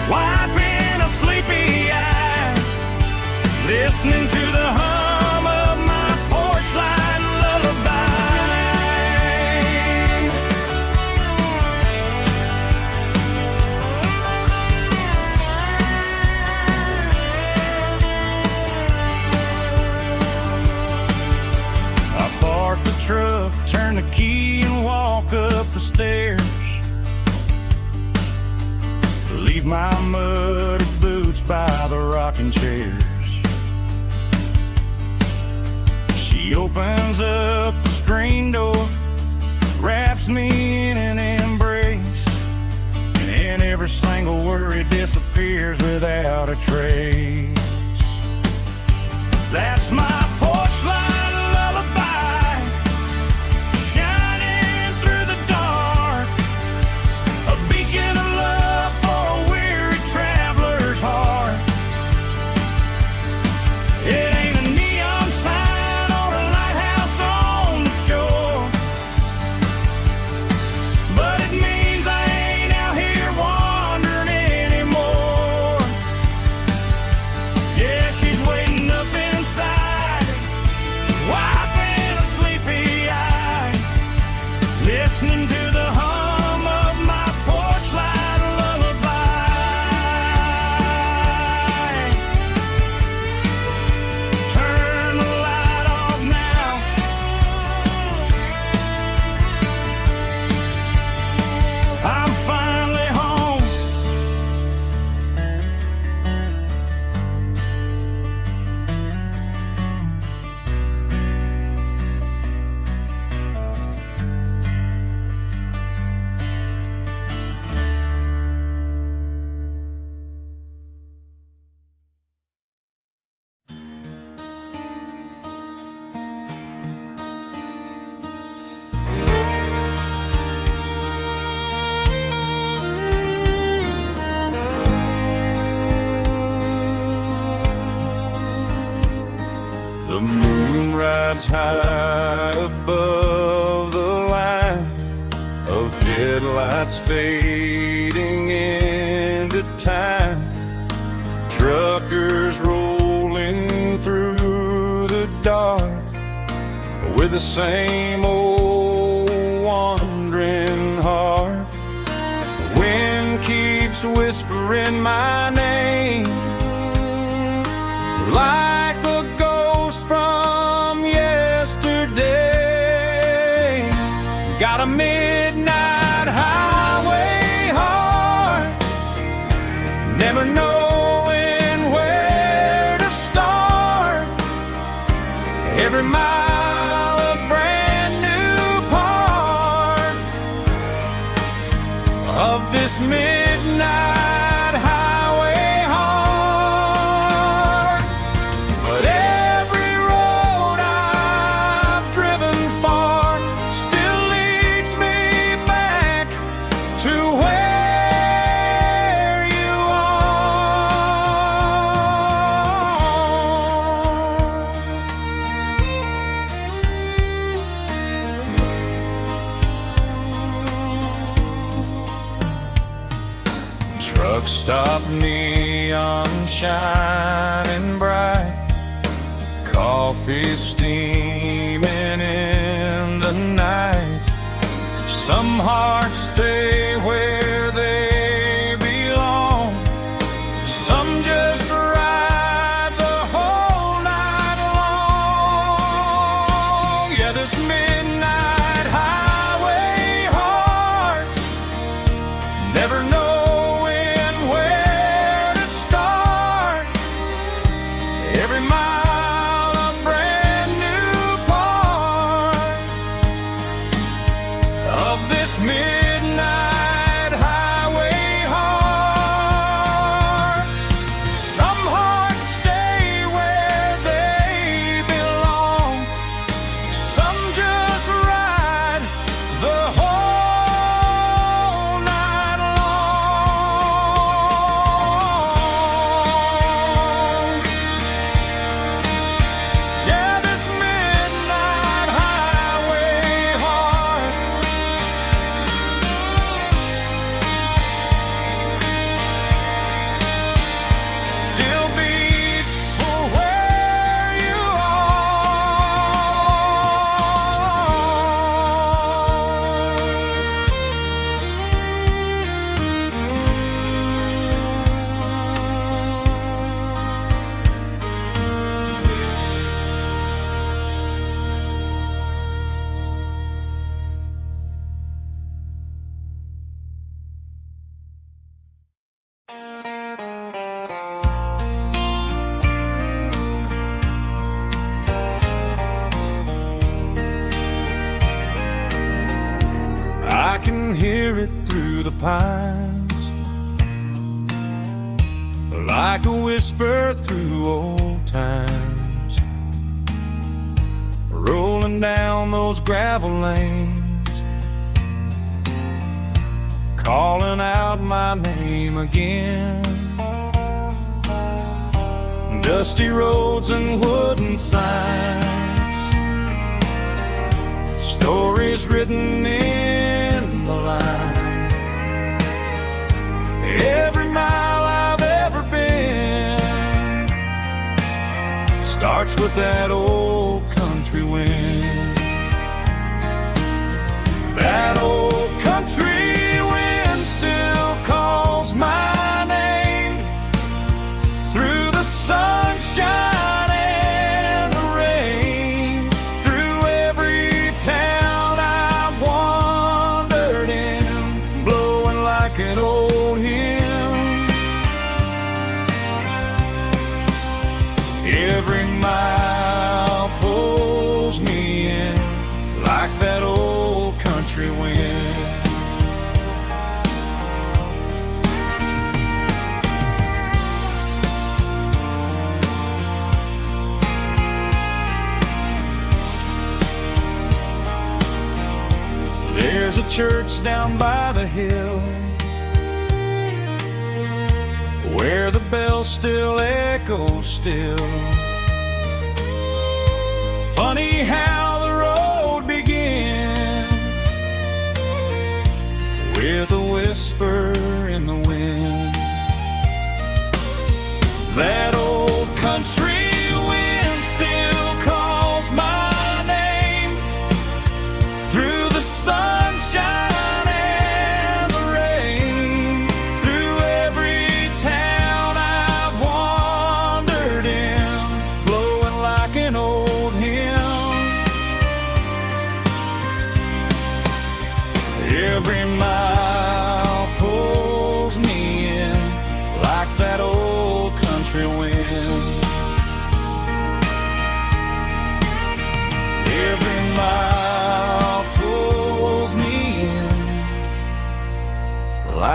wiping a sleepy eye, listening to the hum of my porch light lullaby. I park the truck, turn the key and walk up the stairs, leave my muddy boots by the rocking chairs. She opens up the screen door, wraps me in an embrace, and every single worry disappears without a trace. That's my porch light lullaby, shining through the dark, a beacon of love for a weary traveler's heart. It ain't a neon sign or a lighthouse on the shore, but it means I ain't out here wandering anymore. Yeah, she's waiting up inside, wiping a sleepy eye, listening to the hum of my porch light lullaby. Turn the light off now, I'm finally home. The moon rides high above the line of headlights fading into time. Truckers rolling through the dark with the same old wandering heart. The wind keeps whispering my name like a ghost from yesterday. Got a midnight highway heart, never knowing where to start. Every mile a brand new part of this midnight highway heart. But every road I've driven far still leads me back to where you are. Truck stop, neon shining bright, coffee steaming in the night. Some hearts stay where they belong, some just ride the whole night long. Yeah, this midnight highway heart, never knowing where to start. Every mile a brand new part of this midnight highway heart. Some hearts stay where they belong, some just ride the whole night long. Yeah, this midnight highway heart still beats for where you I can hear it through the pines, like a whisper through old times, rolling down those gravel lanes, calling out my name again. Dusty roads and wooden signs, stories written in the lines. Every mile I've ever been starts with that old country wind. That old country wind still calls my name through the sunshine and the rain, through every town I've wandered in, blowing like an old hymn. Every mile pulls me in like that old country wind. There's a church down by the hill where the bells still echo still. Funny how the road begins with a whisper in the wind. That old country wind still calls my name through the sunshine and the rain, through every town I've wandered in, blowing like an old hymn.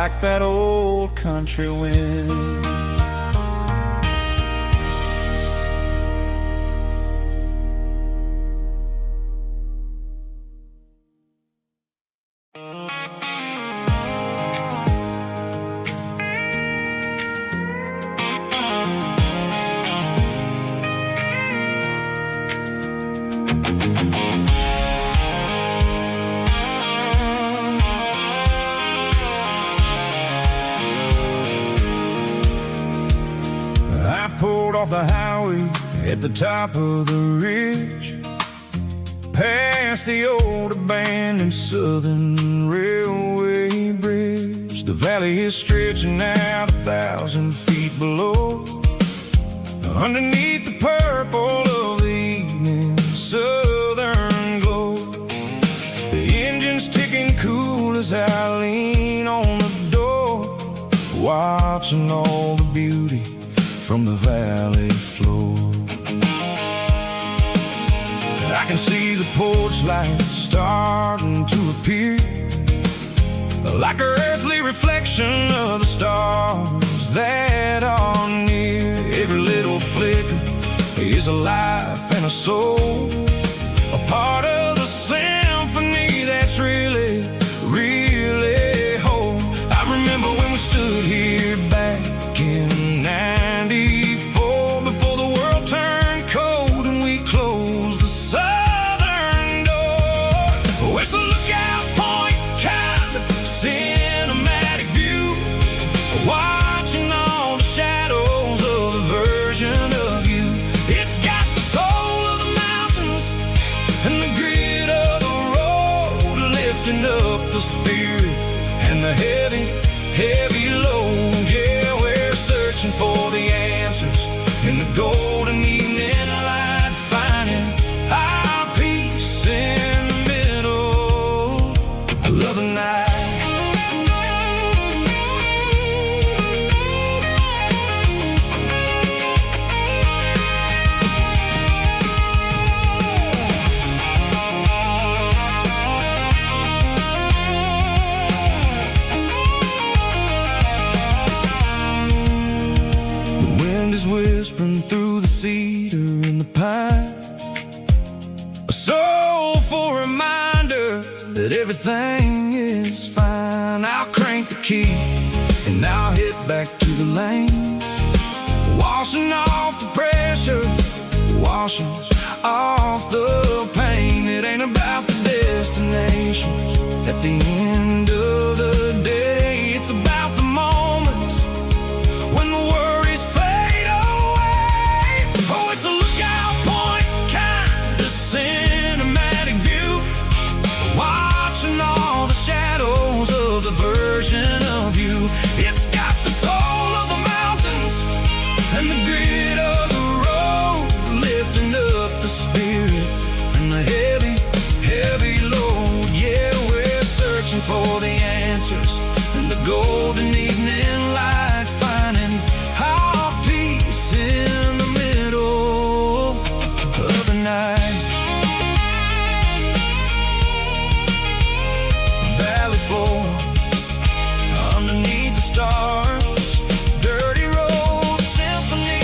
like that old country wind. Pulled off the highway at the top of the ridge, past the old abandoned Southern Railway bridge. The valley is stretching out 1,000 feet below, underneath the purple of the evening southern glow. The engine's ticking cool as I lean on the door, watching all the beauty from the valley floor. I can see the porch lights starting to appear, like an earthly reflection of the stars that are near. Every little flicker is a life and a soul, a part of the symphony that's really, really whole. I remember when we stood here back in '94, before the world turned cold and we closed the southern door. Oh, it's a lookout point, kind of cinematic view, watching all the shadows of the version of you. It's got the soul of the mountains and the grit of the road, lifting up the spirit and the heavy, heavy load. Yeah, we're searching for the answers in the golden evening light, finding our peace in the middle of the night. Whispering through the cedar and the pine, a soulful reminder that everything is fine. I'll crank the key and I'll hit back to the lane, washing off the pressure, washing off the pain. It ain't about the destination at the end of the day, it's about the moments when the worries fade away. Oh, it's a lookout point, kind of cinematic view, watching all the shadows of the version of you. It's got the soul of the mountains and the grit of the road, lifting up the spirit and the heavy, heavy load. Yeah, we're searching for the answers in the golden evening light, finding our peace in the middle of the night. Valley floor, underneath the stars, dirty road symphony.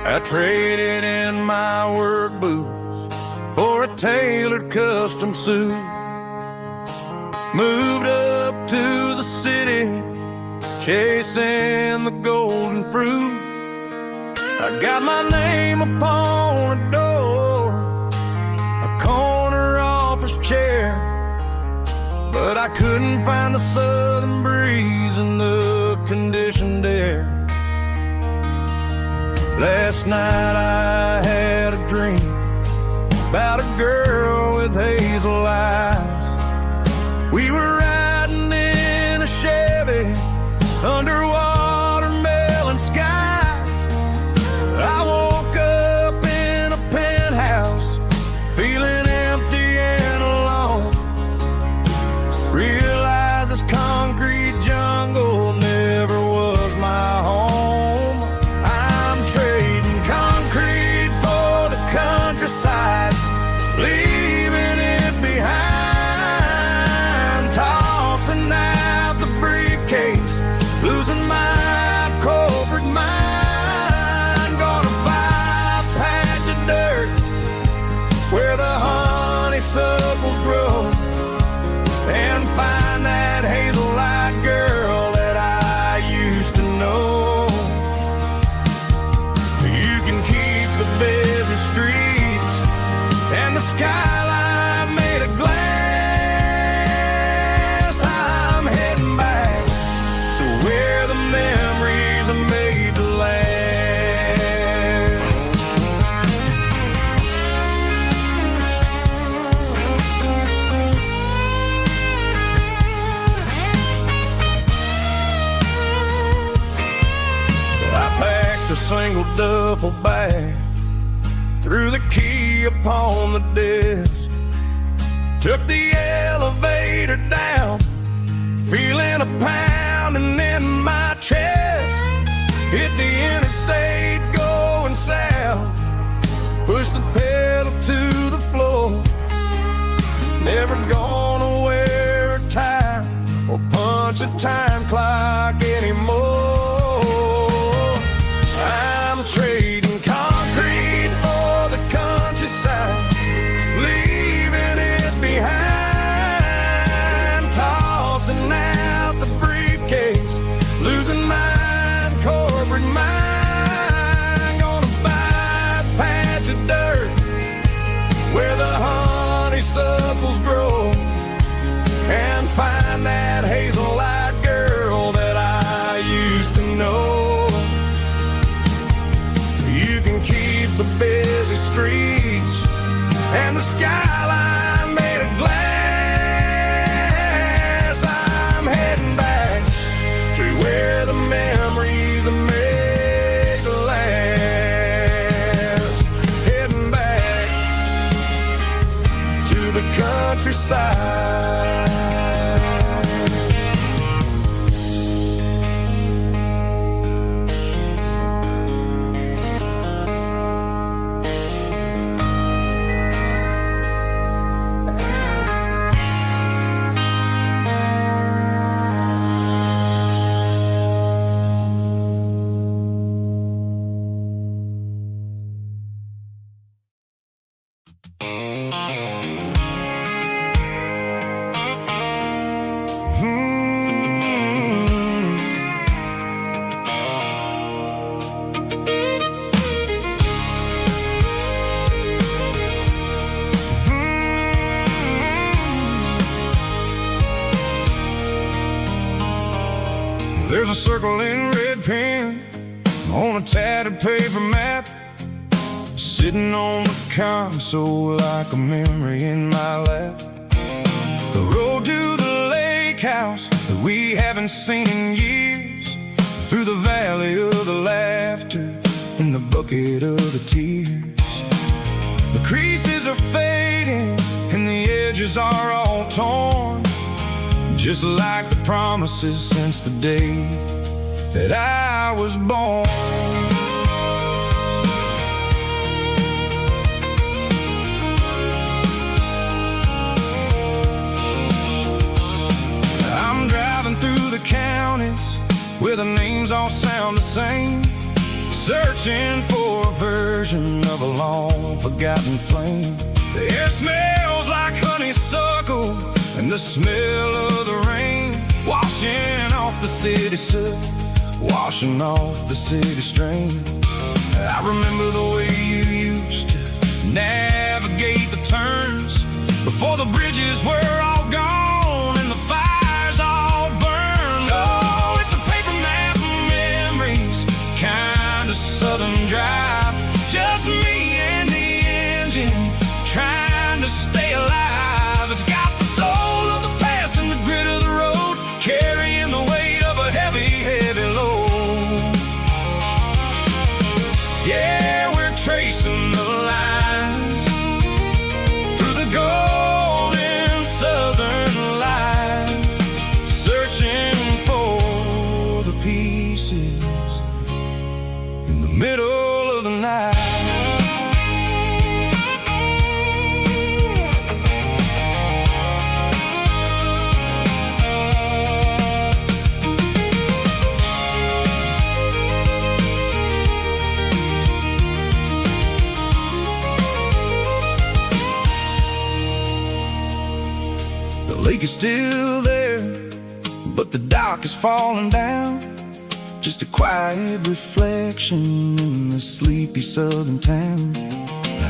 I traded in my work boots for a tailored custom suit, moved up to the city, chasing the golden fruit. I got my name upon a door, a corner office chair, but I couldn't find the southern breeze in the conditioned air. Last night I under watermelon skies. I woke up in a penthouse, feeling empty and alone. Realized this concrete jungle never was my home. I'm trading concrete for the countryside, leaving it behind, tossing out the briefcase, losing my corporate mind. Gonna buy a patch of dirt where the honeysuckles grow, and find that hazel-eyed girl that I used to know. You can keep the busy streets and the skyline made of glass. I'm heading back to where the memories are made to last. I packed a single duffel bag, threw the key upon the desk, took the elevator down, feeling a pounding in my chest. Hit the interstate going south, pushed the pedal to the floor. Never gonna wear a tie or punch a time clock anymore. I'm trading concrete for the countryside, leaving it behind, tossing out the briefcase, losing my corporate mind. Gonna buy a patch of dirt where the honeysuckles grow, and find that hazel-eyed girl that I used to know. You can keep the busy streets and the skyline made of glass. I'm heading back to where the memories are made to last. Heading back to the countryside. There's a circle in red pen on a tattered paper map, sitting on the console like a memory in my lap. The road to the lake house that we haven't seen in years, through the valley of the laughter and the bucket of the tears. The creases are fading and the edges are all torn, just like the promises since the day that I was born. I'm driving through the counties where the names all sound the same, searching for a version of a long forgotten flame. The air smells like honeysuckle and the smell of the rain, washing off the city soot, washing off the city strain. I remember the way you used to navigate the turns before the bridges were all gone and the fires all burned. Oh, it's a paper map of memories, kind of southern drive, just me and the engine trying to stay alive. It's got the soul of the past and the grit of the road, carrying the weight of a heavy head. lake is still there, but the dock is falling down. Just a quiet reflection in the sleepy southern town.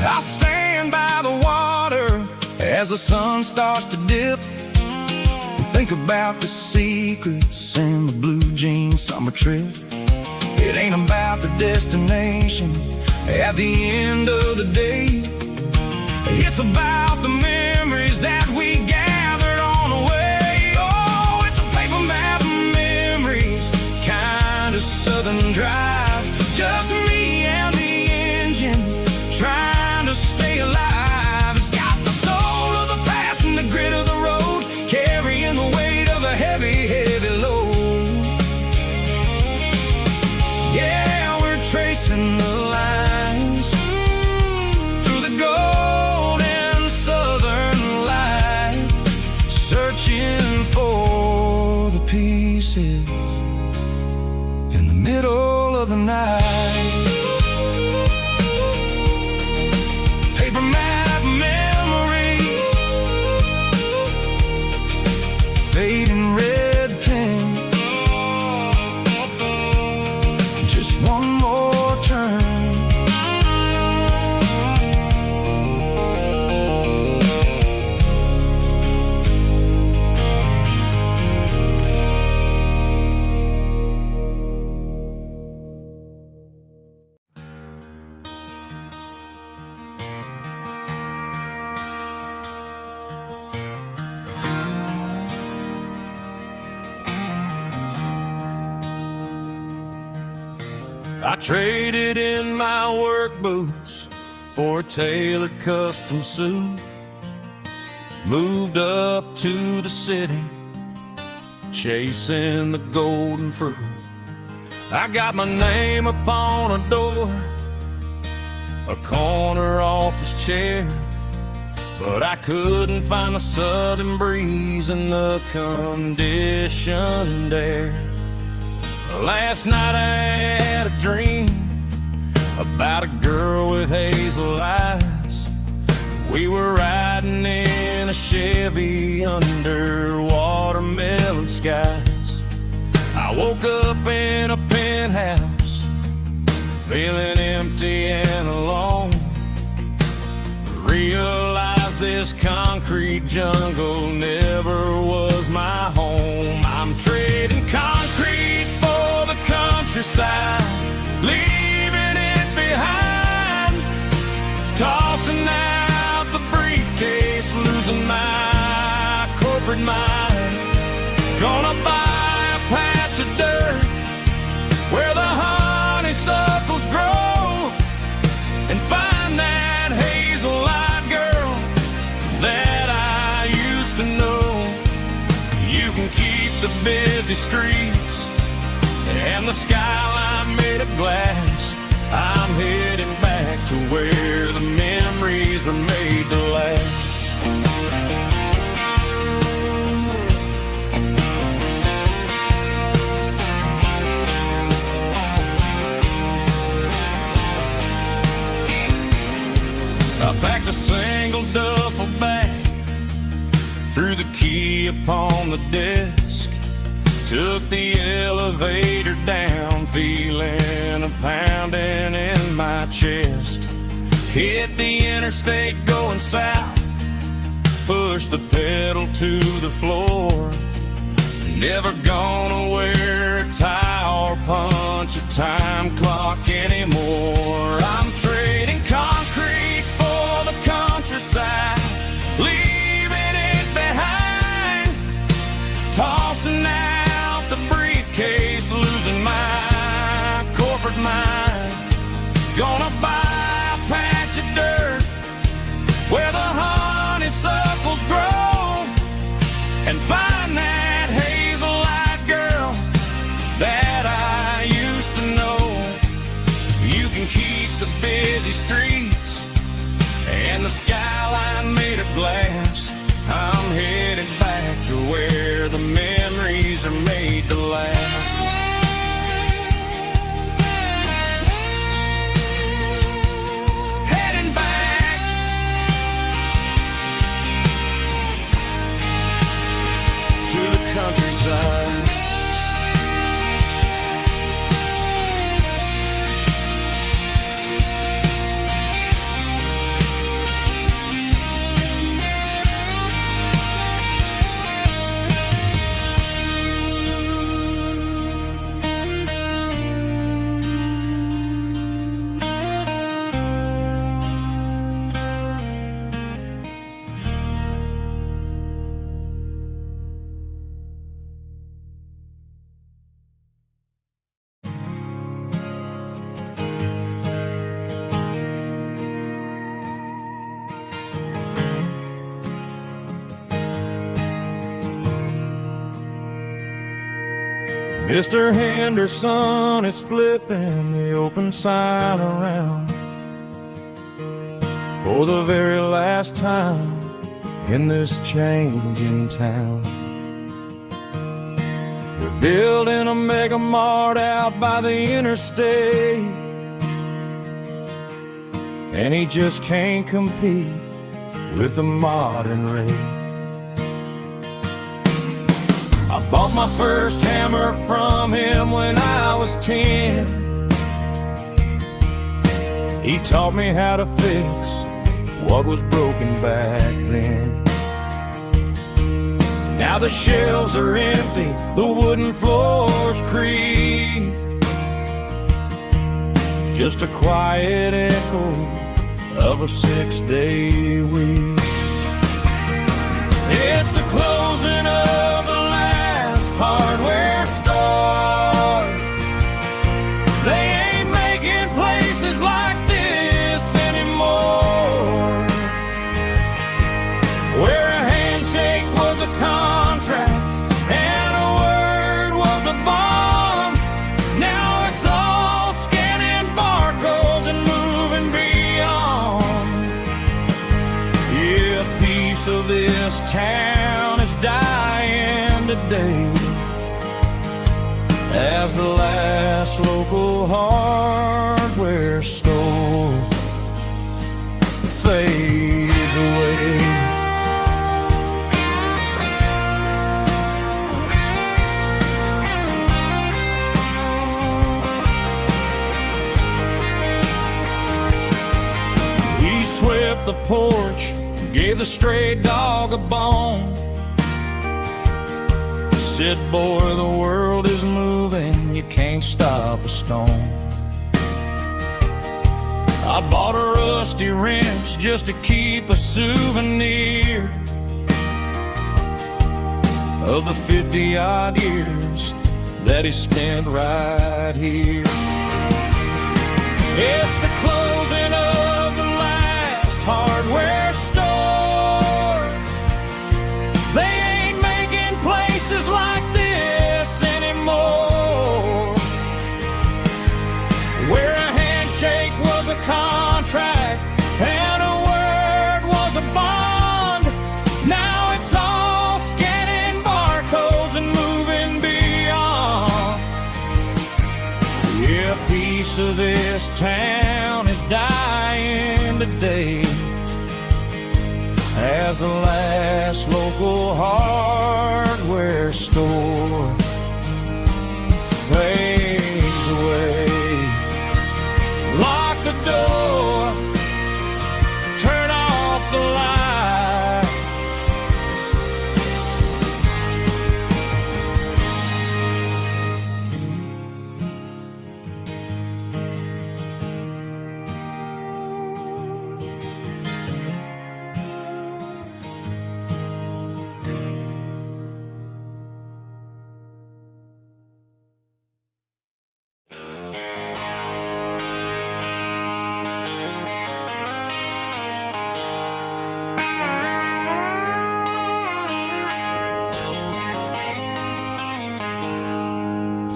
I stand by the water as the sun starts to dip, and think about the secrets and the blue jean summer trip. It ain't about the destination at the end of the day. It's about the memories that we gathered on the way. Oh, it's a paper map of memories, kind of southern drive. Just me and the engine, trying to stay alive. It's got the soul of the past and the grit of the road, carrying the weight of a heavy, heavy load. Yeah, we're tracing the lines through the golden southern light, searching for the pieces in the middle of the night. Paper map memories, fading red pen, just one more turn. I traded in my work boots for a tailored custom suit. Moved up to the city, chasing the golden fruit. I got my name upon a door, a corner office chair, but I couldn't find the southern breeze in the conditioned air. Last night I had a dream about a girl with hazel eyes. We were riding in a Chevy under watermelon skies. I woke up in a penthouse, feeling empty and alone. Realized this concrete jungle never was my home. I'm trading concrete for the countryside, leaving it behind. Tossing out the briefcase, losing my corporate mind. Gonna buy a patch of dirt where the honeysuckles grow, and find that hazel-eyed girl that I used to know. You can keep the busy streets and the skyline made of glass. I'm heading back to where the memories are made to last. I packed a single duffel bag, threw the key upon the desk, took the elevator down, feeling a pounding in my chest. Hit the interstate going south, pushed the pedal to the floor. Never gonna wear a tie or punch a time clock anymore. I'm trading concrete for the countryside, leaving it behind. Tossing out the briefcase, losing my corporate mind. Gonna buy a patch of dirt where the honeysuckles grow, and find that hazel-eyed girl that I used to know. You can keep the busy streets and the skyline made of glass. I'm headed back to where the memories are made to last. Heading back. Mr. Henderson is flipping the open sign around for the very last time in this changing town. They're building a mega mart out by the interstate, and he just can't compete with the modern rate. I bought my first hammer from him when I was 10. He taught me how to fix what was broken back then. Now the shelves are empty, the wooden floors creak, just a quiet echo of a 6-day week. It's the closing of the last hardware store. They ain't making places like this anymore, where a handshake was a contract and a word was a bond. Now it's all scanning barcodes and moving beyond. Yeah, a piece of this town is dying today as the last local hardware store fades away. He swept the porch, gave the stray dog a bone, said, boy, the world is moving, you can't stop a stone. I bought a rusty wrench just to keep a souvenir of the 50-odd years that he spent right here. It's the closing of the last hardware store. They ain't making places like this anymore, where a handshake was a contract and a word was a bond. Now it's all scanning barcodes and moving beyond. Yeah, a piece of this town is dying today as the last local hardware store fades away. Lock the door, turn off the light.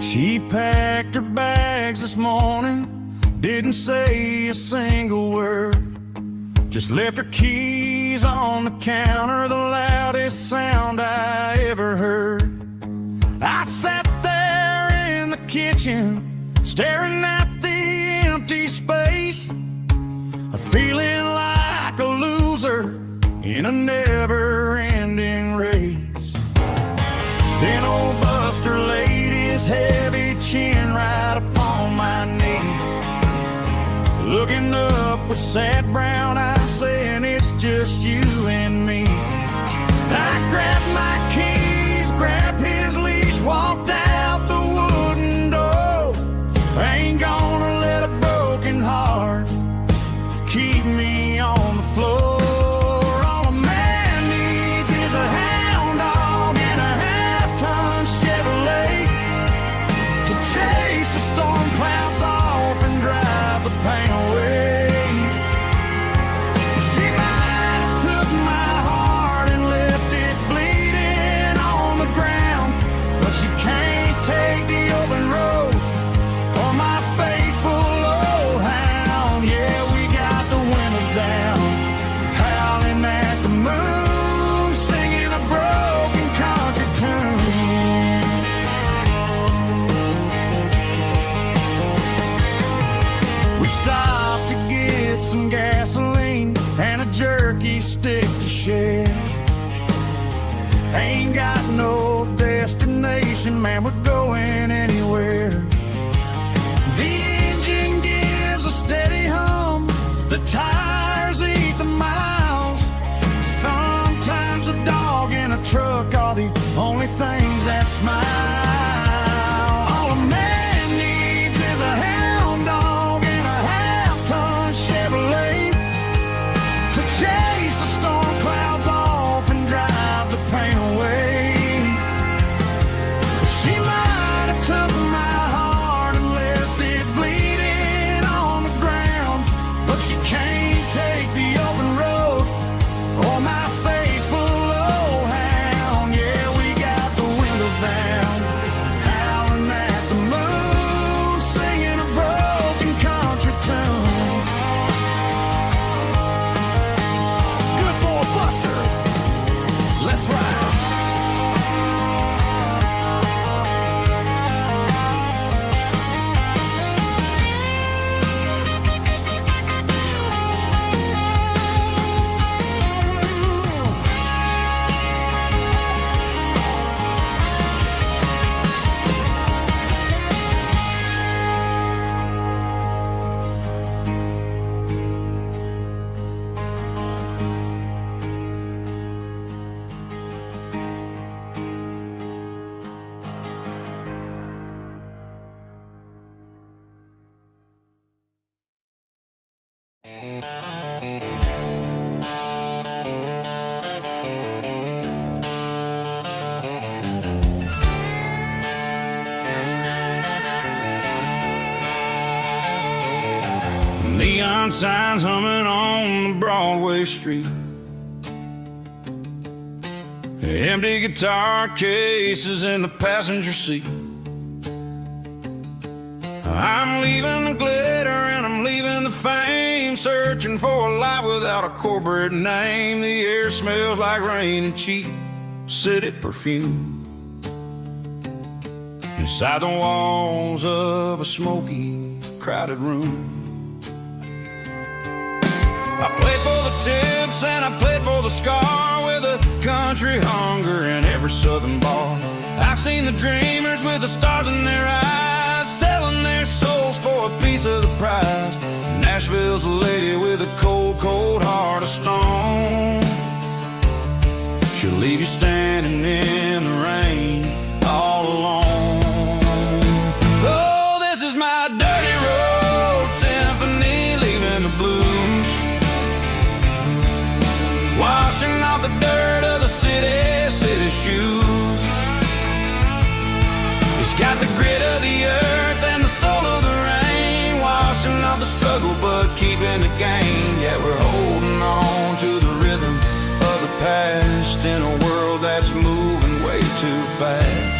She packed her bags this morning, didn't say a single word, just left her keys on the counter, the loudest sound I ever heard. I sat there in the kitchen, staring at the empty space, feeling like a loser in a never-ending race. Then old Buster laid his heavy chin right upon my knee, looking up with sad brown eyes, saying it's just you and me. I grabbed my keys, grabbed his leash, walked out the wooden door. I ain't gonna let a broken heart keep me on the floor. All a man needs is a hound dog and a half-ton Chevrolet to chase the storm clouds off and drive the pain away. She might have took my heart and left it bleeding stick to share. Ain't got no destination, man, we're going anywhere. The engine gives a steady hum, the tires eat the miles. Sometimes a dog in a truck are the only things that smile. All a man needs is a hound dog and a half-ton Chevrolet to chase the storm clouds off and drive the pain away. She might have took my heart and left it bleeding on the ground, but she can't take the open road or my faithful old hound. Yeah, we got the windows down, howling at the moon, singing a broken country tune. Good boy Buster, let's ride. Neon signs humming on the Broadway street, empty guitar cases in the passenger seat. I'm leaving the glitter and I'm leaving the fame, searching for a life without a corporate name. The air smells like rain and cheap city perfume inside the walls of a smoky, crowded room. I played for the tips and I played for the scar, with a country hunger in every southern bar. I've seen the dreamers with the stars in their eyes, selling their souls for a piece of the prize. Nashville's a lady with a cold, cold heart of stone. She'll leave you standing in the rain all alone. Oh, this is my dirty road symphony, leaving the blues, washing off the dirt of the city shoes. It's got the grit of the earth and the soul of the rain, washing off the struggle but keeping the gain. Yeah, we're holding on to the rhythm of the past in a world that's moving way too fast.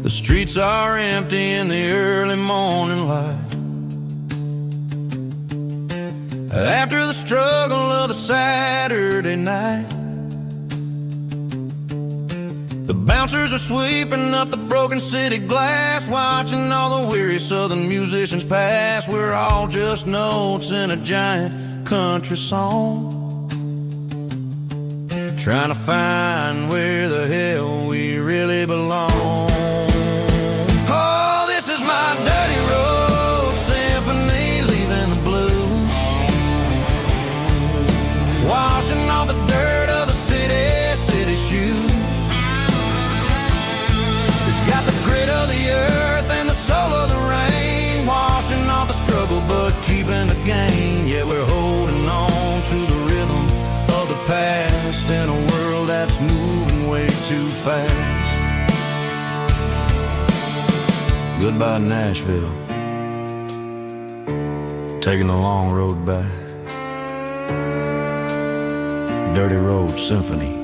The streets are empty in the early morning light, after the struggle of the Saturday night. The bouncers are sweeping up the broken city glass, watching all the weary southern musicians pass. We're all just notes in a giant country song, trying to find where the hell we really belong. Washing off the dirt of the city shoes. It's got the grit of the earth and the soul of the rain, washing off the struggle but keeping the gain. Yeah, we're holding on to the rhythm of the past in a world that's moving way too fast. Goodbye Nashville, taking the long road back. Dirty Road Symphony.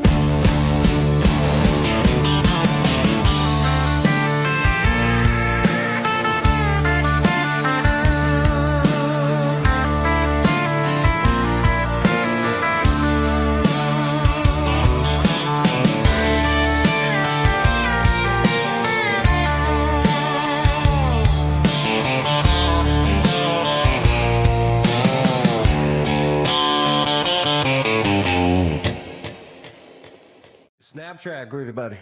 Snap track, groovy buddy.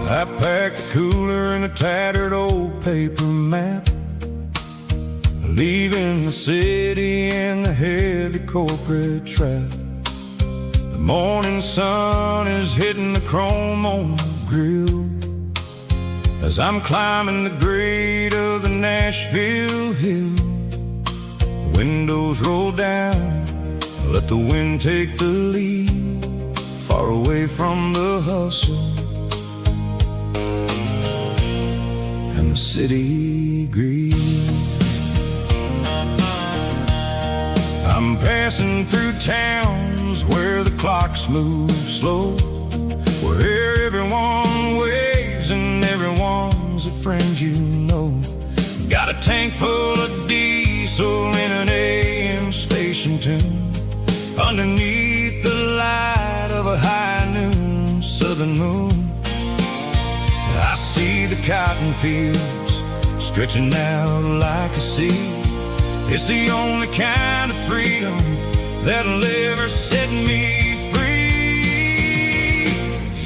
I packed a cooler and a tattered old paper map, leaving the city in the heavy corporate trap. The morning sun is hitting the chrome on the grill as I'm climbing the grade of the Nashville hill. Windows roll down, let the wind take the lead, far away from the hustle and the city greed. I'm passing through towns where the clocks move slow, where everyone waves and everyone's a friend you know. Got a tank full of diesel in an AM station tune, underneath the light of a high noon southern moon. I see the cotton fields stretching out like a sea. It's the only kind of freedom that'll ever set me free.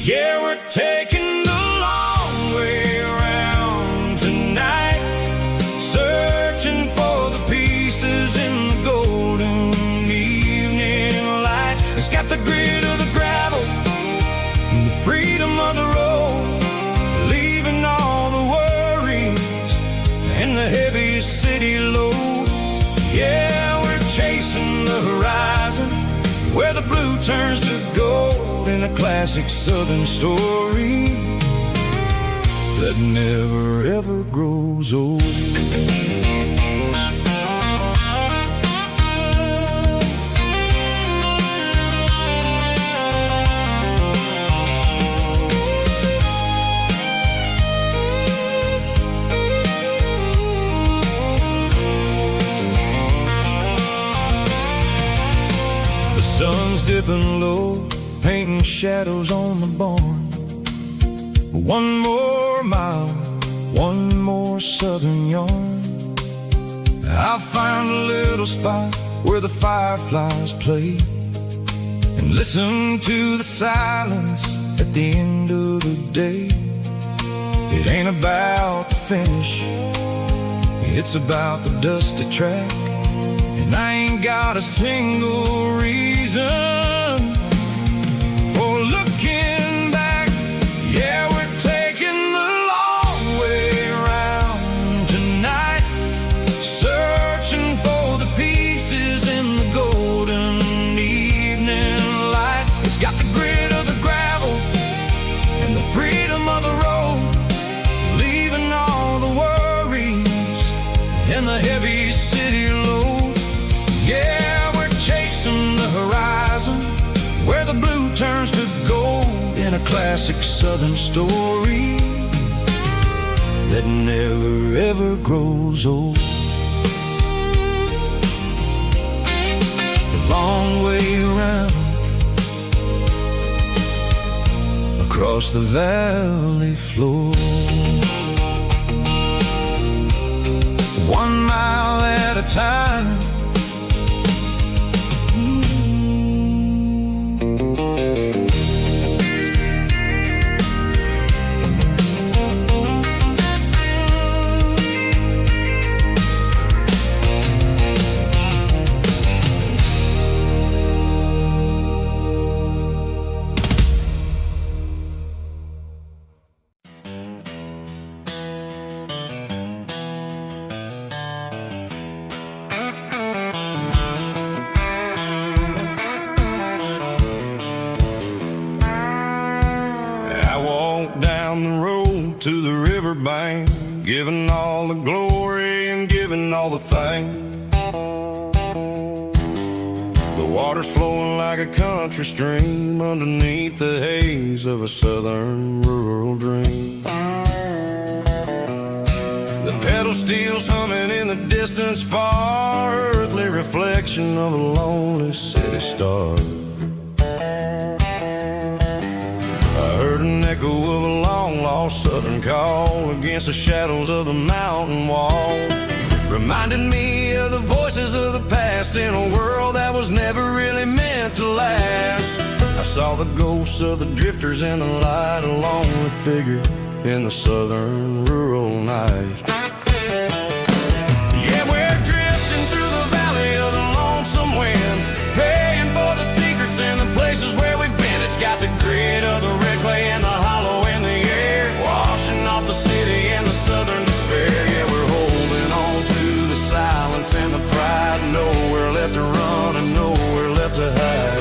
Yeah, we're taking the long way around tonight, searching for the pieces in the golden evening light. It's got the grit of the gravel and the freedom of the road, leaving all the worries and the heavy city load. Yeah, we're chasing the horizon, where the blue turns to gold, in a classic southern story that never ever grows old. Sun's dipping low, painting shadows on the barn. One more mile, one more southern yarn. I'll find a little spot where the fireflies play, and listen to the silence at the end of the day. It ain't about the finish, it's about the dusty track. And I ain't got a single reason for looking back. Yeah, we're taking the long way around tonight, searching for the pieces in the golden evening light. It's got the grit of the gravel and the freedom of the road, leaving all the worries and the heavy city load. Yeah, we're chasing the horizon, where the blue turns to gold, in a classic southern story that never ever grows old. The long way around, across the valley floor, 1 mile at a time. to the riverbank, giving all the glory and giving all the thanks. The water's flowing like a country stream underneath the haze of a southern rural dream. The pedal steel's humming in the distance far, earthly reflection of a lonely city star. I heard an echo of a long-lost southern call against the shadows of the mountain wall, reminding me of the voices of the past in a world that was never really meant to last. I saw the ghosts of the drifters in the light, a lonely figure in the southern rural night. Yeah, we're drifting through the valley of the lonesome wind, paying for the secrets and the places where we've been. It's got the grit of the red clay and the hollow in the air, washing off the city and the southern despair. Yeah, we're holding on to the silence and the pride, nowhere left to run and nowhere left to hide.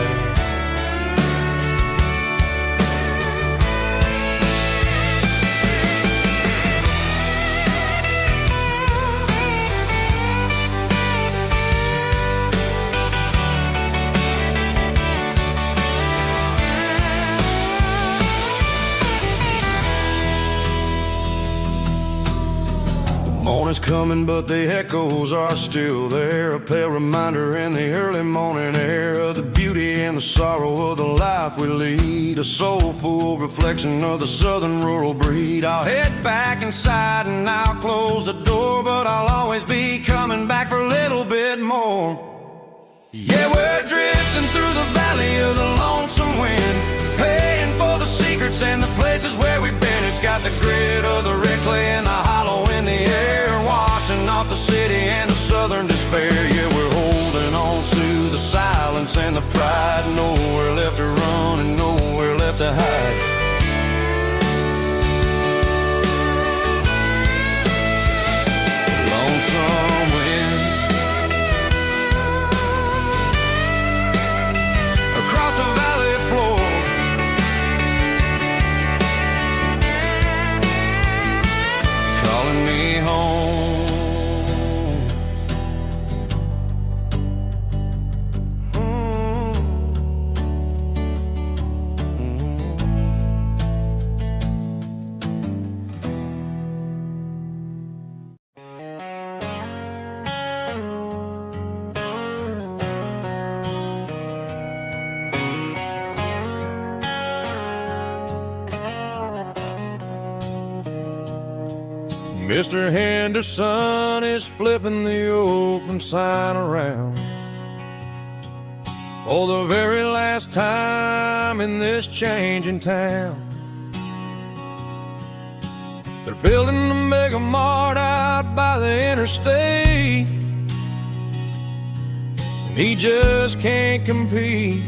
Morning's coming, but the echoes are still there, a pale reminder in the early morning air of the beauty and the sorrow of the life we lead, a soulful reflection of the southern rural breed. I'll head back inside and I'll close the door, but I'll always be coming back for a little bit more. Yeah, we're drifting through the valley of the lonesome wind, paying for the secrets and the places where we've been. It's got the grit of the red clay and the hollow in the air, washing off the city and the southern despair. Yeah, we're holding on to the silence and the pride, nowhere left to run and nowhere left to hide. Lonesome wind across the valley floor, calling me home. Mr. Henderson is flipping the open sign around for the very last time in this changing town. They're building a mega mart out by the interstate, and he just can't compete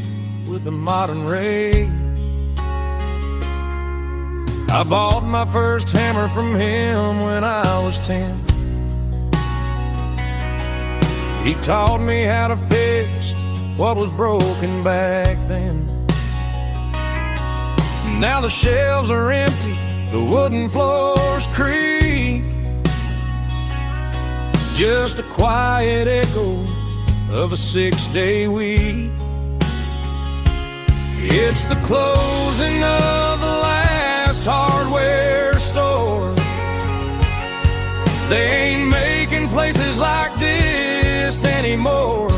with the modern rate. I bought my first hammer from him when I was 10. He taught me how to fix what was broken back then. Now the shelves are empty, the wooden floors creak, just a quiet echo of a 6-day week. It's the closing of the last hardware store. They ain't making places like this anymore,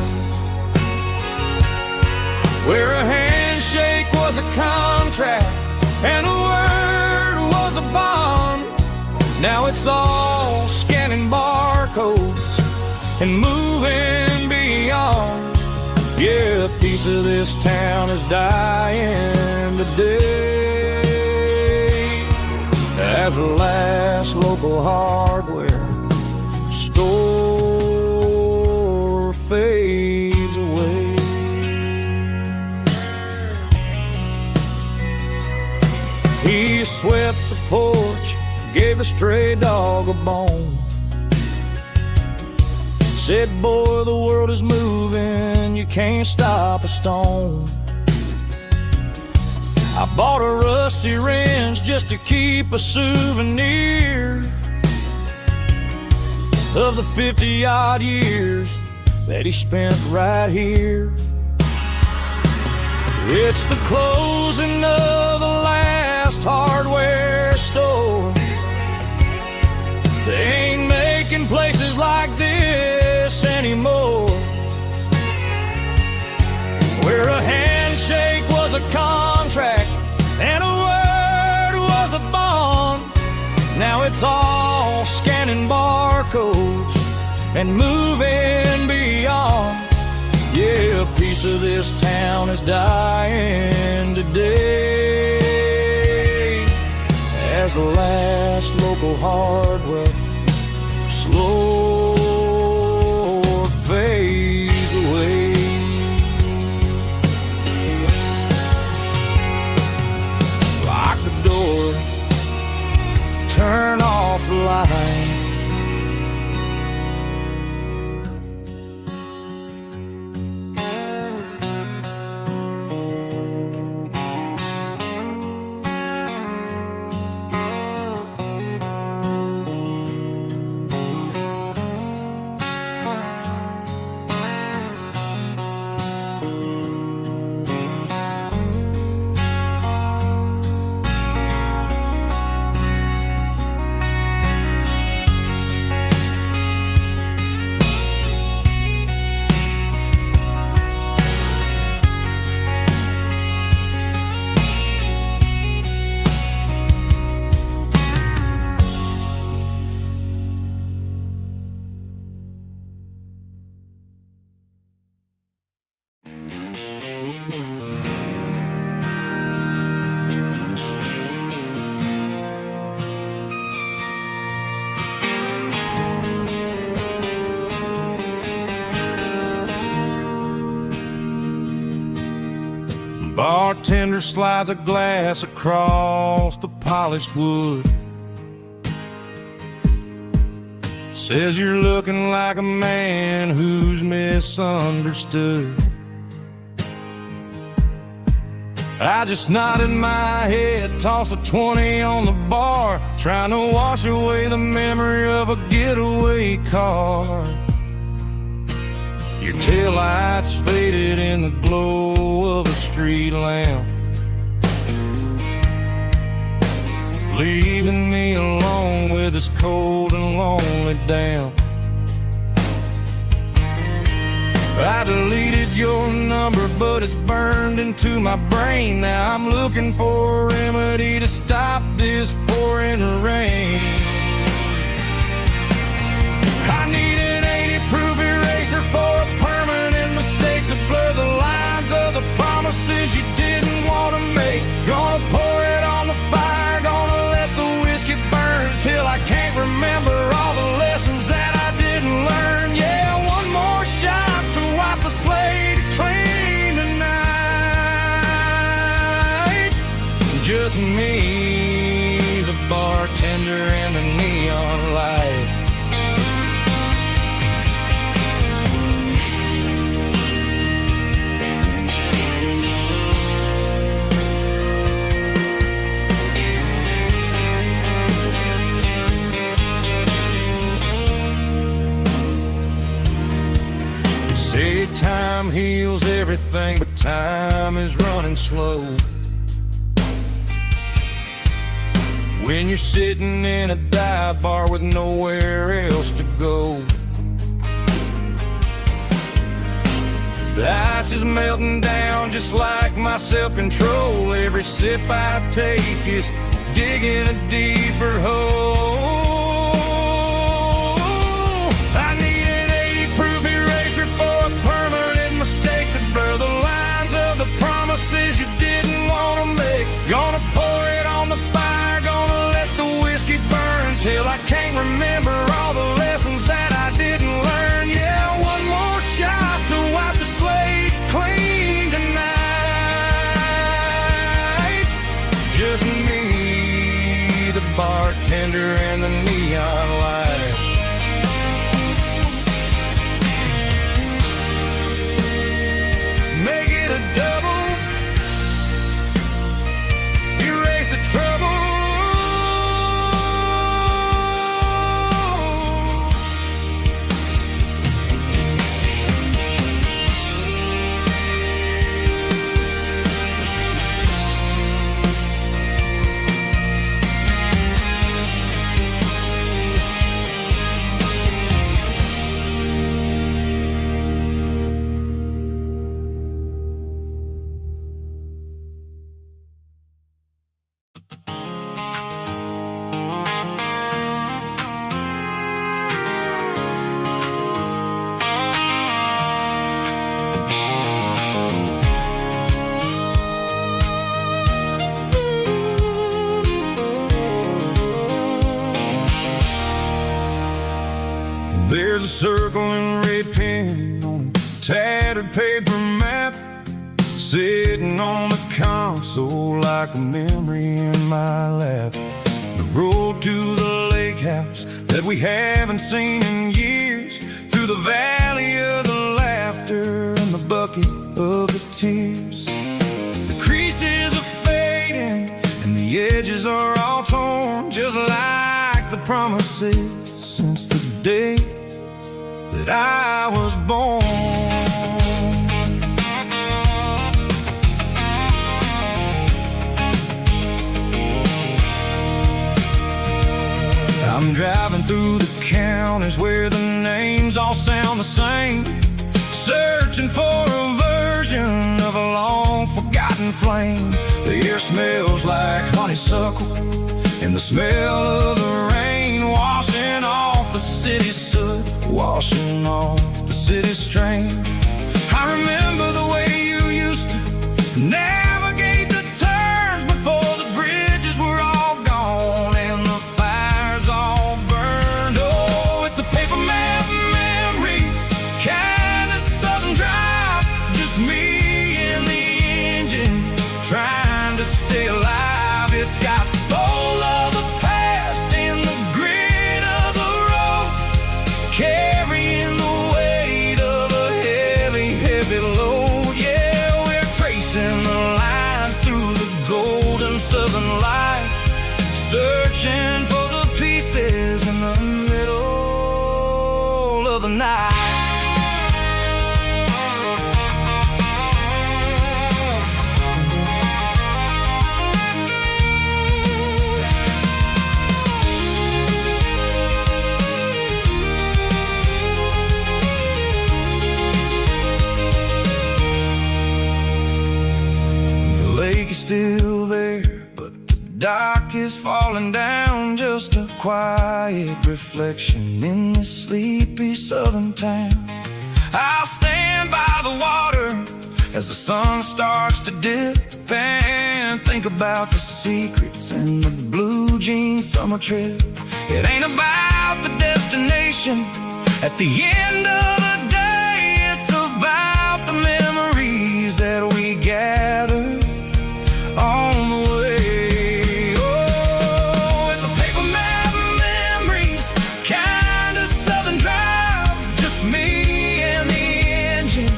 where a handshake was a contract and a word was a bond. Now it's all scanning barcodes and moving beyond. Yeah, a piece of this town is dying today as the last local hardware store fades away. He swept the porch, gave a stray dog a bone, said, boy, the world is moving, you can't stop a stone. I bought a rusty wrench just to keep a souvenir of the 50-odd years that he spent right here. It's the closing of the last hardware store. They ain't making places like this anymore, where a handshake was a contract and a word was a bond. Now it's all scanning barcodes and moving beyond. Yeah, a piece of this town is dying today as the last local hardware slow fades away. Lock the door, turn off the light. Bartender slides a glass across the polished wood. Says you're looking like a man who's misunderstood. I just nodded my head, tossed a 20 on the bar, trying to wash away the memory of a getaway car. Your taillights faded in the glow of a street lamp, leaving me alone with this cold and lonely damp. I deleted your number, but it's burned into my brain. Now I'm looking for a remedy to stop this pouring rain. I need an 80-proof eraser for a permanent mistake to blur the lines of the promises you didn't want to make. Gonna pour it on the fire, gonna let the whiskey burn till I can't remember all the lessons that I didn't learn. Yeah, one more shot to wipe the slate clean tonight. Just me, the bartender, and the neon light. Say time heals everything, but time is running slow. When you're sitting in a dive bar with nowhere else to go, the ice is melting down just like my self-control. Every sip I take is digging a deeper hole. I need an 80-proof eraser for a permanent mistake to blur the lines of the promises you didn't want to make. Gonna pour it on the fire, gonna let the whiskey burn till I can't remember all the lessons that I didn't learn. Yeah, one more shot to wipe the slate clean tonight. Just me, the bartender, sitting on the console like a memory in my lap. The road to the lake house that we haven't seen in years, through the valley of the laughter and the bucket of the tears. The creases are fading and the edges are all torn, just like the promises since the day that I was born. I'm driving through the counties where the names all sound the same, searching for a version of a long forgotten flame. The air smells like honeysuckle and the smell of the rain washing off the city's soot, washing off the city's strain. I remember the way you used to navigate the turns before the bridges were all gone and the fires all burned. Oh, it's a paper map memories, kind of southern drive, just me and the engine trying to stay alive. It's got the soul of the past and the grit of the road, carrying the weight of a heavy, heavy load. Yeah, we're tracing the lines through the golden southern light, searching for the pieces in the middle of the night. The lake is still there, but the dock is falling down, just a quiet reflection in this sleepy southern town. I'll stand by the water as the sun starts to dip and think about the secrets and the blue jean summer trip. It ain't about the destination at the end of the day, it's about the memories that we gather on the way. Oh, it's a paper map memories, kind of southern drive, just me and the engine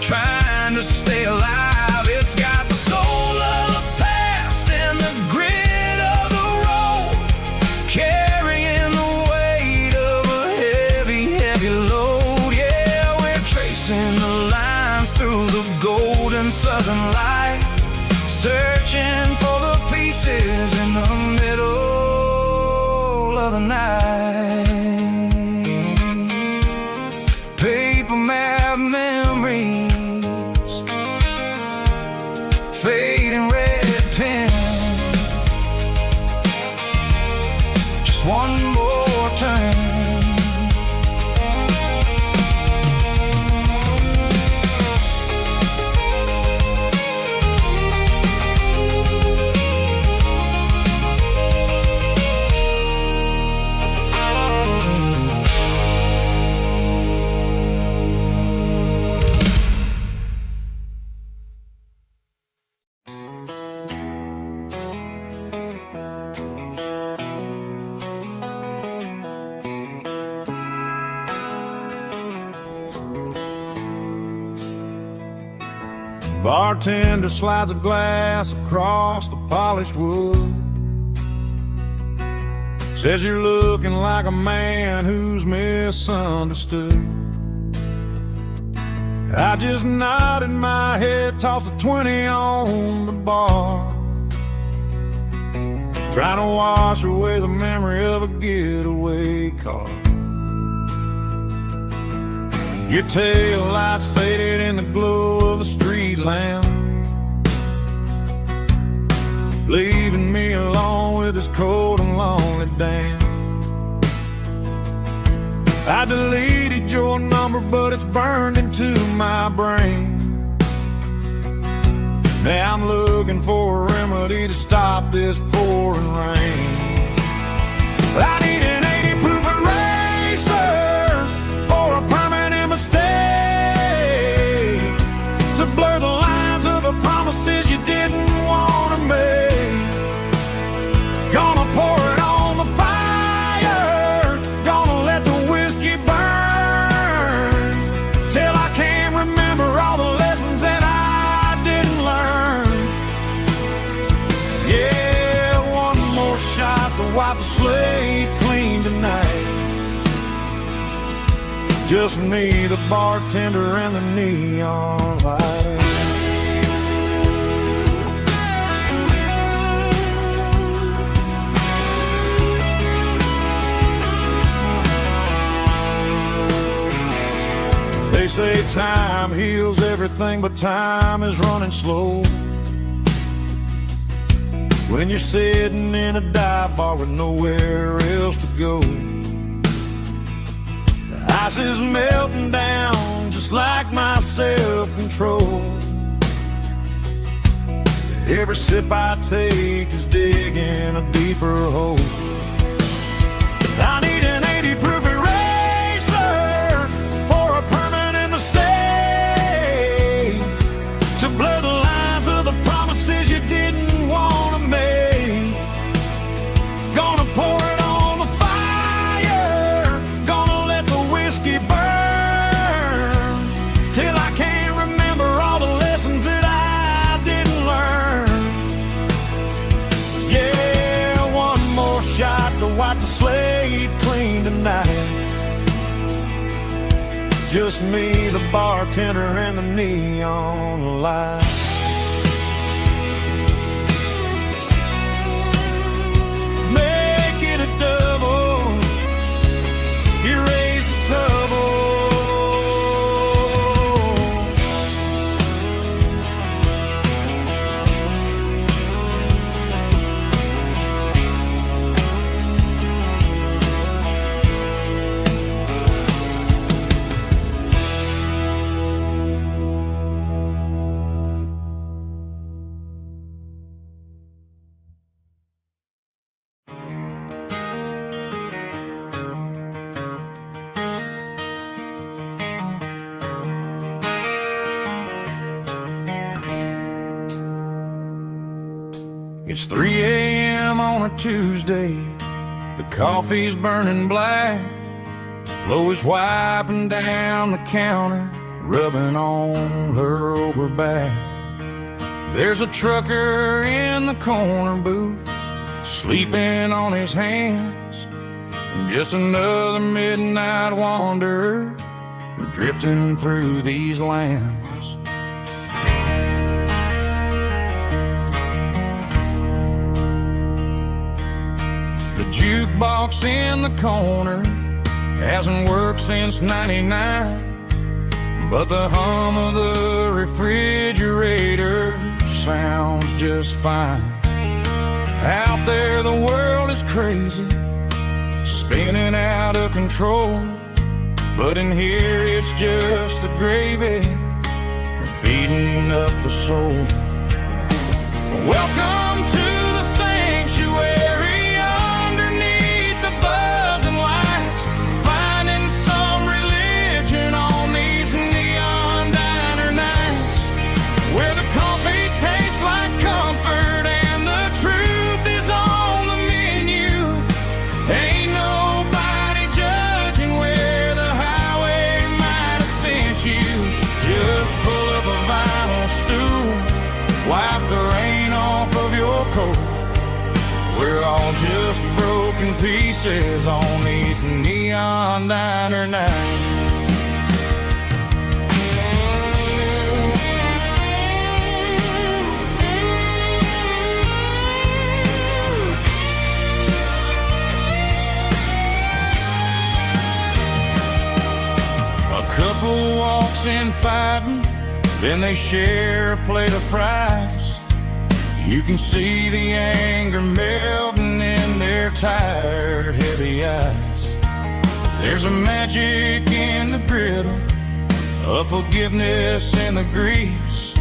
trying to stay alive. It's got the soul of the past and the grit of the road, carrying the weight of a heavy, heavy load. Yeah, we're tracing the lines through the golden southern light, searching for the pieces in the middle of the night. Paper map memories, fading red pen, just one more turn. Bartender slides a glass across the polished wood, says you're looking like a man who's misunderstood. I just nodded my head, tossed a 20 on the bar, trying to wash away the memory of a getaway car. Your tail lights faded in the glow of a street lamp, leaving me alone with this cold and lonely damn. I deleted your number, but it's burned into my brain. Now I'm looking for a remedy to stop this pouring rain. I need an 80-proof eraser for a permanent mistake, to blur the lines of the wipe the slate clean tonight. Just me, the bartender, and the neon light. They say time heals everything, but time is running slow. When you're sitting in a dive bar with nowhere else to go, the ice is melting down just like my self-control. Every sip I take is digging a deeper hole. I need an 80 proof eraser for a permanent mistake, to blur the lines of the promises you didn't want to make. Gonna pour it on the fire, gonna let the whiskey burn, till I can't remember all the lessons that I didn't learn. Yeah, one more shot to wipe the slate clean tonight. Just me, the bartender, and the neon light. Make it a double, erase the trouble. It's 3 a.m. on a Tuesday. The coffee's burning black. Flo is wiping down the counter, rubbing on her over back. There's a trucker in the corner booth, sleeping on his hands. Just another midnight wanderer, drifting through these lands. The jukebox in the corner hasn't worked since '99, but the hum of the refrigerator sounds just fine. Out there the world is crazy, spinning out of control, but in here it's just the gravy feeding up the soul. Welcome to the sanctuary, underneath the buzzing lights, finding some religion on these neon diner nights, where the coffee tastes like comfort and the truth is on the menu. Ain't nobody judging where the highway might have sent you. Just pull up a vinyl stool, wipe the rain off of your coat. We're all just broken pieces on these neon diner nights. A couple walks in fighting, then they share a plate of fries. You can see the anger melting in their tired, heavy eyes. There's a magic in the griddle, a forgiveness in the grease,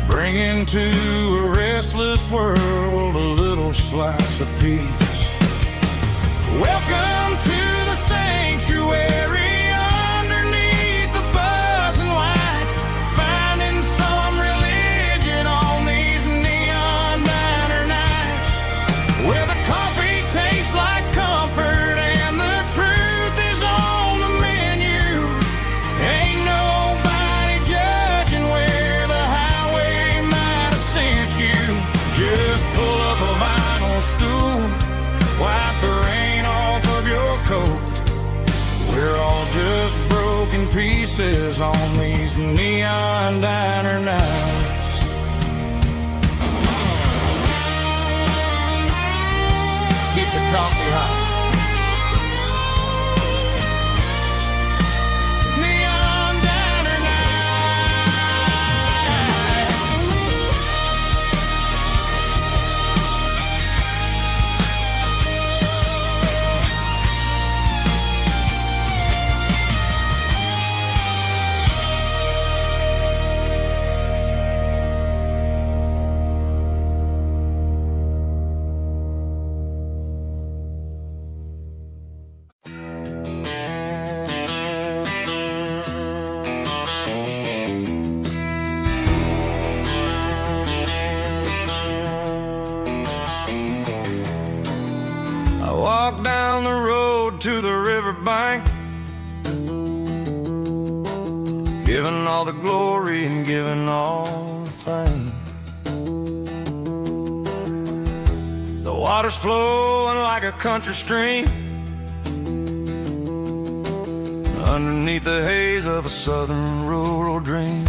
bringing to a restless world a little slice of peace. Welcome to the sanctuary, underneath the buzzing lights, finding some religion on these neon diner nights, where the coffee tastes like comfort and the truth is on the menu. Ain't nobody judging where the highway might have sent you. Just pull up a vinyl stool, on these neon diner nights. Keep the coffee hot. Neon diner night. I walk down the road to the riverbank, giving all the glory and giving all the thanks. The water's flowing like a country stream underneath the haze of a southern rural dream.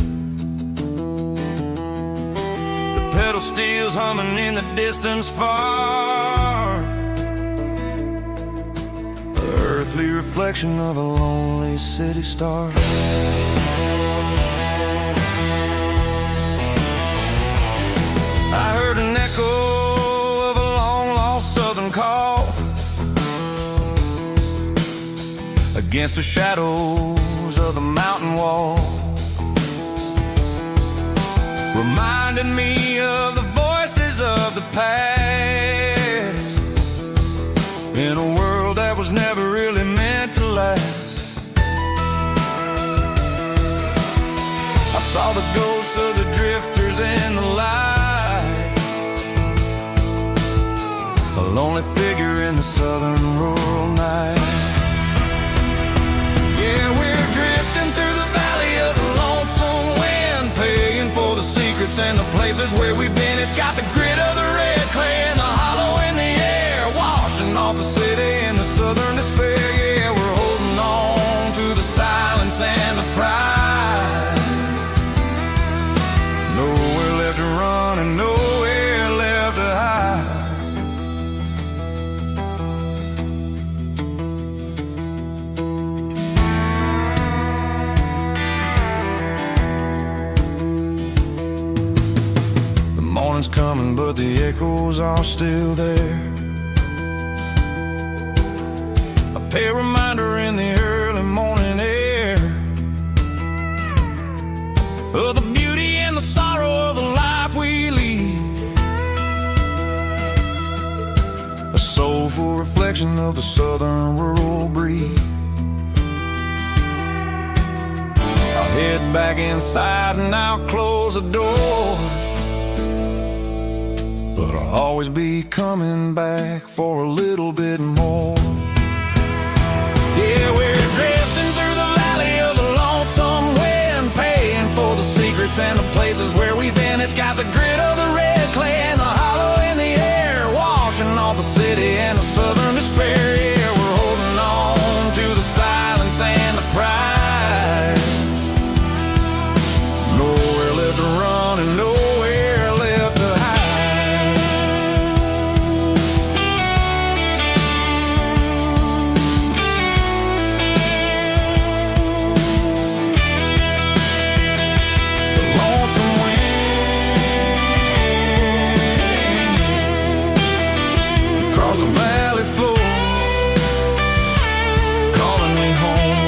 The pedal steel's humming in the distance far, earthly reflection of a lonely city star. I heard an echo of a long-lost southern call against the shadows of the mountain wall, reminding me of the voices of the past in a world that was never really meant to last. I saw the ghosts of the drifters in the light, a lonely figure in the southern rural night. Yeah, we're drifting through the valley of the lonesome wind, paying for the secrets and the places where we've been. It's got the grit of the red clay and the hollow in the air, washing off the city in the southern despair. Yeah, we're holding on to the silence and the pride. Nowhere left to run and nowhere left to hide. The morning's coming, but the echoes are still there. A pale reminder in the early morning air of the beauty and the sorrow of the life we lead, a soulful reflection of the southern rural breed. I'll head back inside and I'll close the door, but I'll always be coming back for a little bit more. Yeah, we're drifting through the valley of the lonesome wind, paying for the secrets and the places where we've been. It's got the grit of the red clay and the hollow in the air, washing off the city and the southern despair. Yeah, we're holding on to the silence and the pride. Nowhere left to run and nowhere left to hide. The valley floor, calling me home.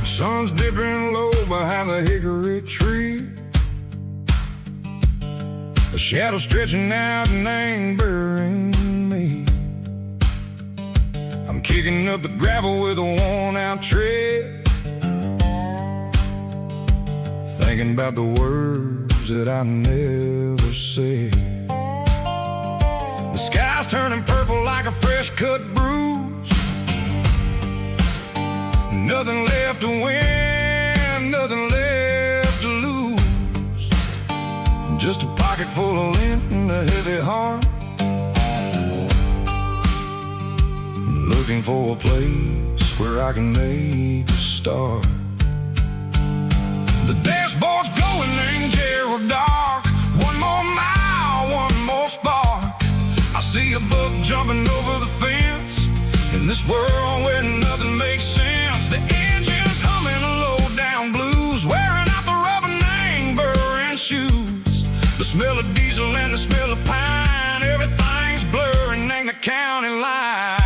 Sun's dipping low behind the hickory tree. The shadow stretching out and angering me. I'm kicking up the gravel with a worn-out tread, thinking about the words that I never said. The sky's turning purple like a fresh-cut bruise. Nothing left to win, nothing left to lose. Just a pocket full of lint and a heavy heart, looking for a place where I can make a start. The dashboard's glowing in Gerald dark. One more mile, one more spark. I see a buck jumping over the fence in this world where nothing makes sense. The engine's humming a low-down blues, wearing out the rubber-name burring shoes. The smell of diesel and the smell of pine, everything's blurring in the county line.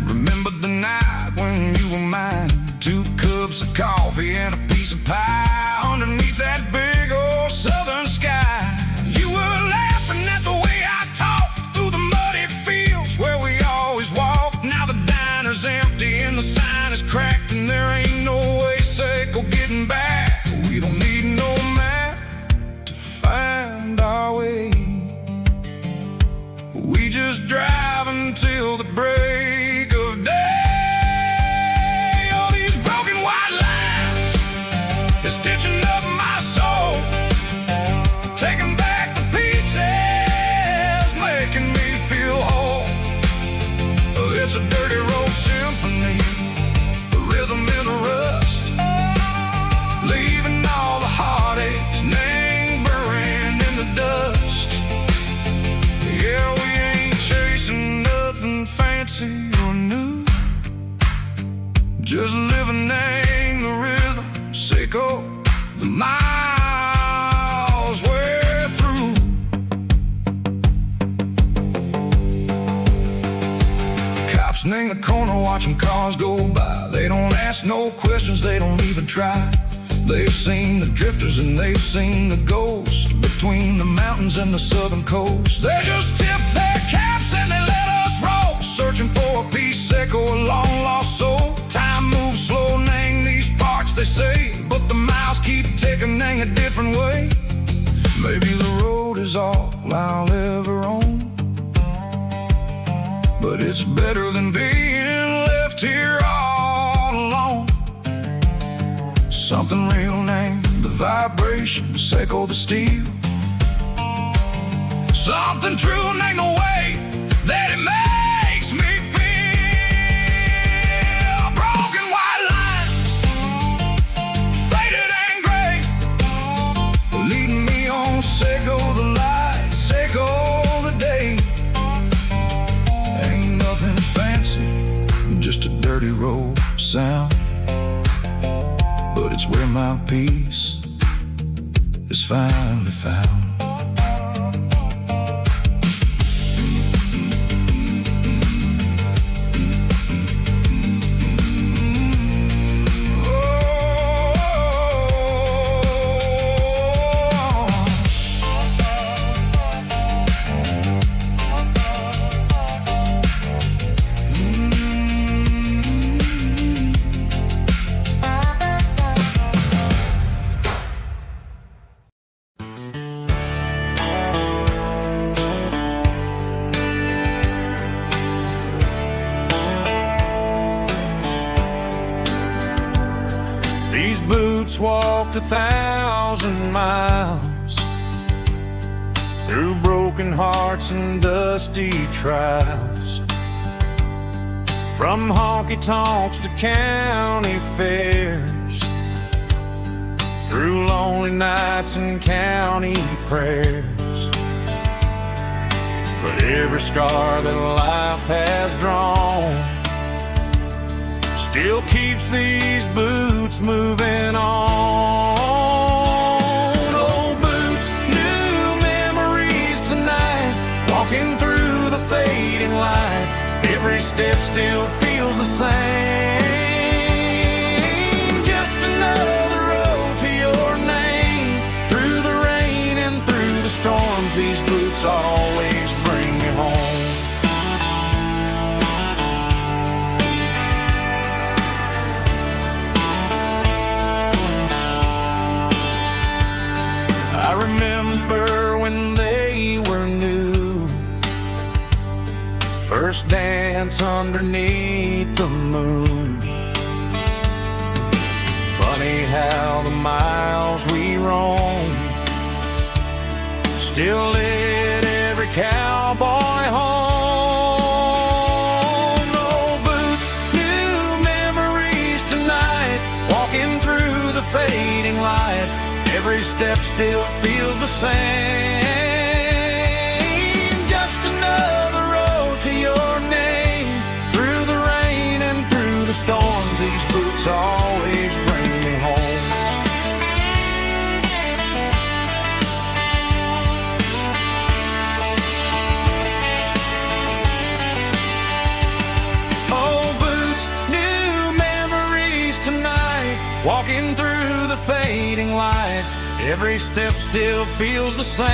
Remembered the night when you were mine. 2 cups of coffee and a piece of pie underneath that big old southern sky. You were laughing at the way I talked through the muddy fields where we always walked. Now the diner's empty and the sign is cracked, and there ain't no way Seco getting back. We don't need no map to find our way. We just drive until the break of day. All these broken white lines is stitching up my soul, taking back the pieces, making me feel whole. It's a dirty road symphony, a rhythm in a rust, leaving all the heartaches, name burning in the dust. Yeah, we ain't chasing nothing fancy or new, just living in the rhythm, Seco, the miles we're through. Cops in the corner watching cars go by. They don't ask no questions, they don't even try. They've seen the drifters and they've seen the ghosts between the mountains and the southern coast. They just tip their caps and they let us roll, searching for a piece, Seco, a long lost soul. Time moves slow, nang these parts, they say, but the miles keep ticking, nang a different way. Maybe the road is all I'll ever own, but it's better than being left here all alone. Something real, name the vibration, Seco the steel. Something true, name the way that it makes me feel. Broken white lines, faded and gray, leading me on, Seco the light, Seco the day. Ain't nothing fancy, just a dirty road sound, but it's where my peace is finally found. These boots walked 1,000 miles through broken hearts and dusty trials, from honky-tonks to county fairs, through lonely nights and county prayers. But every scar that life has drawn still keeps these boots moving on. Old boots, new memories tonight. every step still feels the same. Just another road to your name. Through the rain and through the storms, these boots always bring me home. I remember when they were new, first dance underneath the moon. Funny how the miles we roam still lit every cowboy home. No boots, new memories tonight, walking through the fading light. Every step still feels the same. Just another road to your name. Through the rain and through the storms, these boots always bring me home. Oh, boots, new memories tonight, walking through the fading light. Every step still feels the same.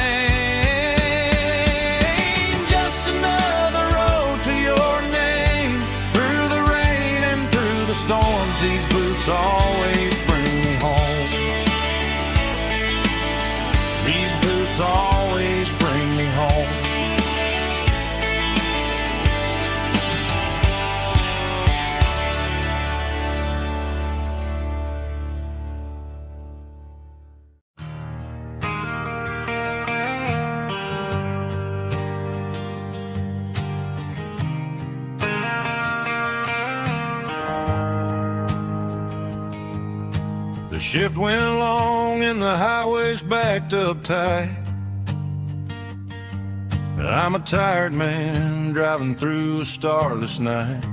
Just another road to your name. Through the rain and through the storms, these boots always bring me home. These boots always bring me home. The shift went long and the highway's backed up tight. I'm a tired man driving through a starless night.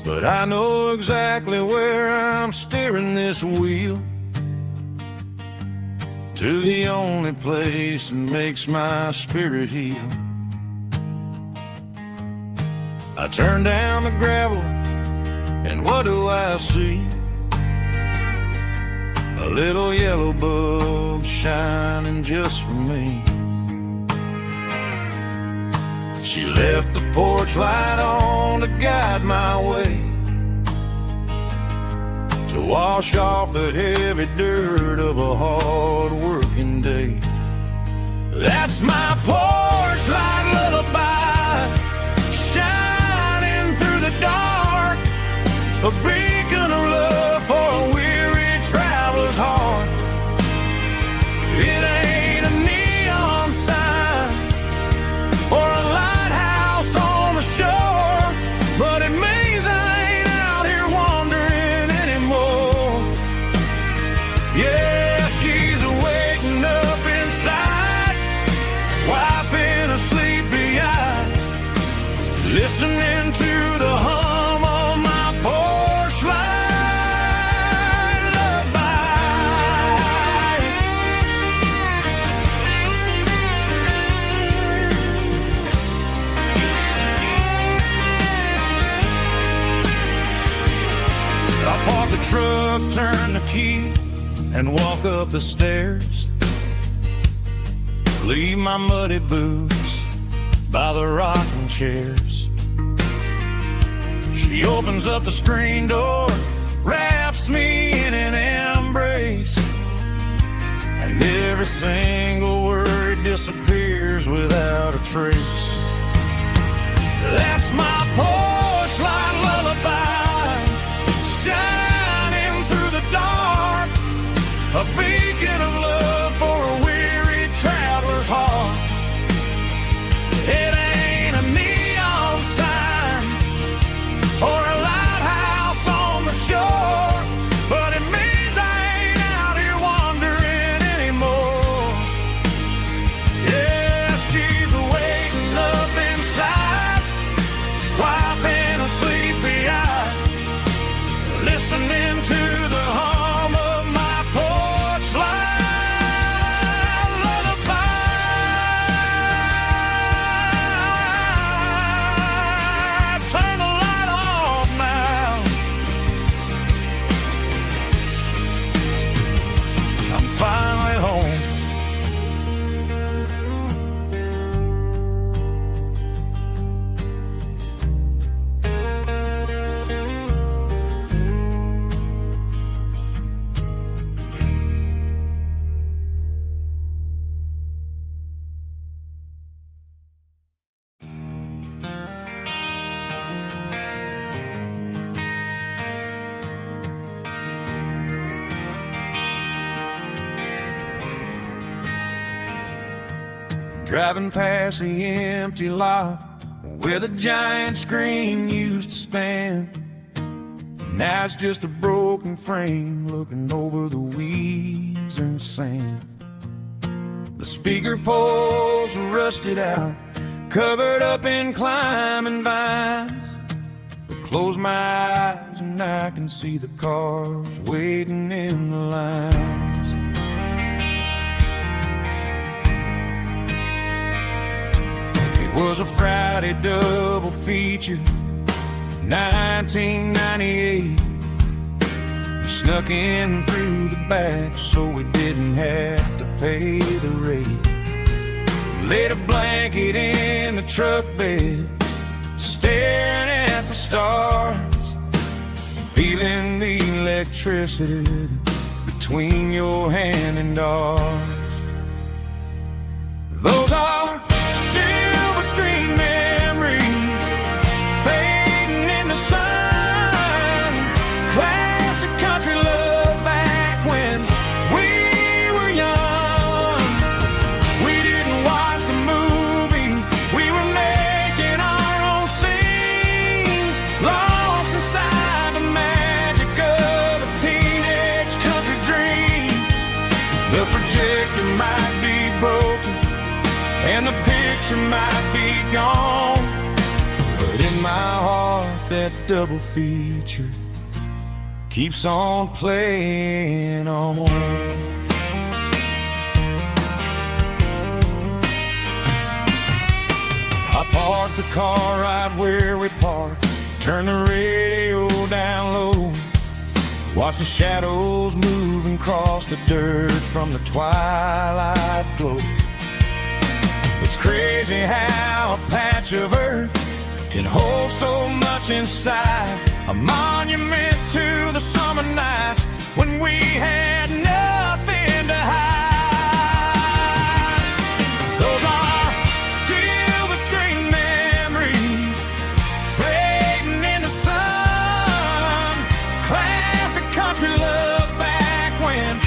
But I know exactly where I'm steering this wheel, to the only place that makes my spirit heal. I turn down the gravel, and what do I see? A little yellow bulb shining just for me. She left the porch light on to guide my way, to wash off the heavy dirt of a hard working day. That's my porch light lullaby, shining through the dark, a beacon of love for a weary traveler's heart. It ain't a neon sign or a lighthouse on the shore, but it means I ain't out here wandering anymore. Yeah, she's waking up inside, wiping a sleepy eye, listening to the hum of my porch light lullaby. I park the truck, turn the key, and walk up the stairs. Leave my muddy boots by the rocking chairs. She opens up the screen door, wraps me in an embrace, and every single word disappears without a trace. That's my porch light lullaby, shining through the dark, a beacon of love for a weary traveler's heart. It ain't a neon sign or a lighthouse on the shore, but it means I ain't out here wandering anymore. Yeah, she's waking up driving past the empty lot where the giant screen used to stand. Now it's just a broken frame looking over the weeds and sand. The speaker poles are rusted out, covered up in climbing vines. But close my eyes and I can see the cars waiting in the lines. It was a Friday double feature, 1998. We snuck in through the back so we didn't have to pay the rate. Laid a blanket in the truck bed, staring at the stars, feeling the electricity between your hand and ours. Those are silver screen memories fading in the sun. Classic country love back when we were young. We didn't watch the movie, we were making our own scenes, lost inside the magic of a teenage country dream. The projector might be broken and the picture might be gone, but in my heart that double feature keeps on playing on. I parked the car right where we parked, turned the radio down low, watch the shadows moving across the dirt from the twilight glow. It's crazy how a patch of earth can hold so much inside, a monument to the summer nights when we had nothing to hide. Those are silver screen memories fading in the sun. Classic country love back when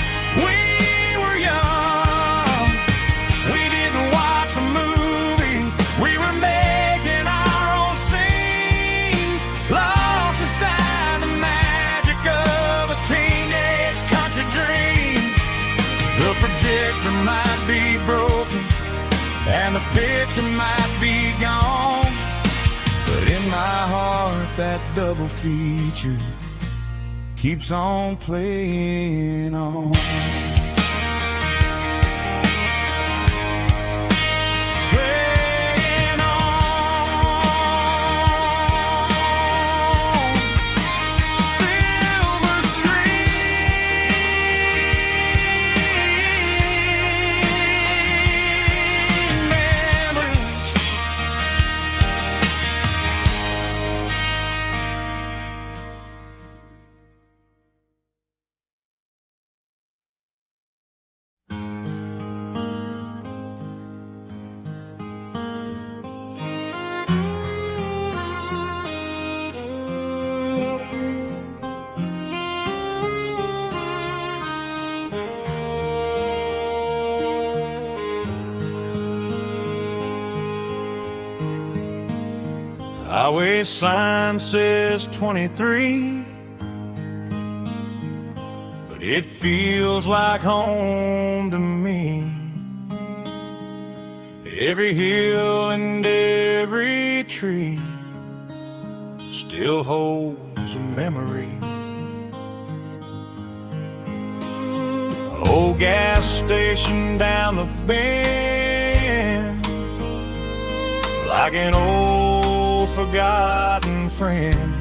we were young. We didn't watch a movie, we were making our own scenes, lost inside the magic of a teenage country dream. The projector might be broken and the picture might be gone, but in my heart that double feature keeps on playing on. Playing on. Silver screen memories. Highway sign says 23, but it feels like home to me. Every hill and every tree still holds a memory. Old gas station down the bend, like an old forgotten friend.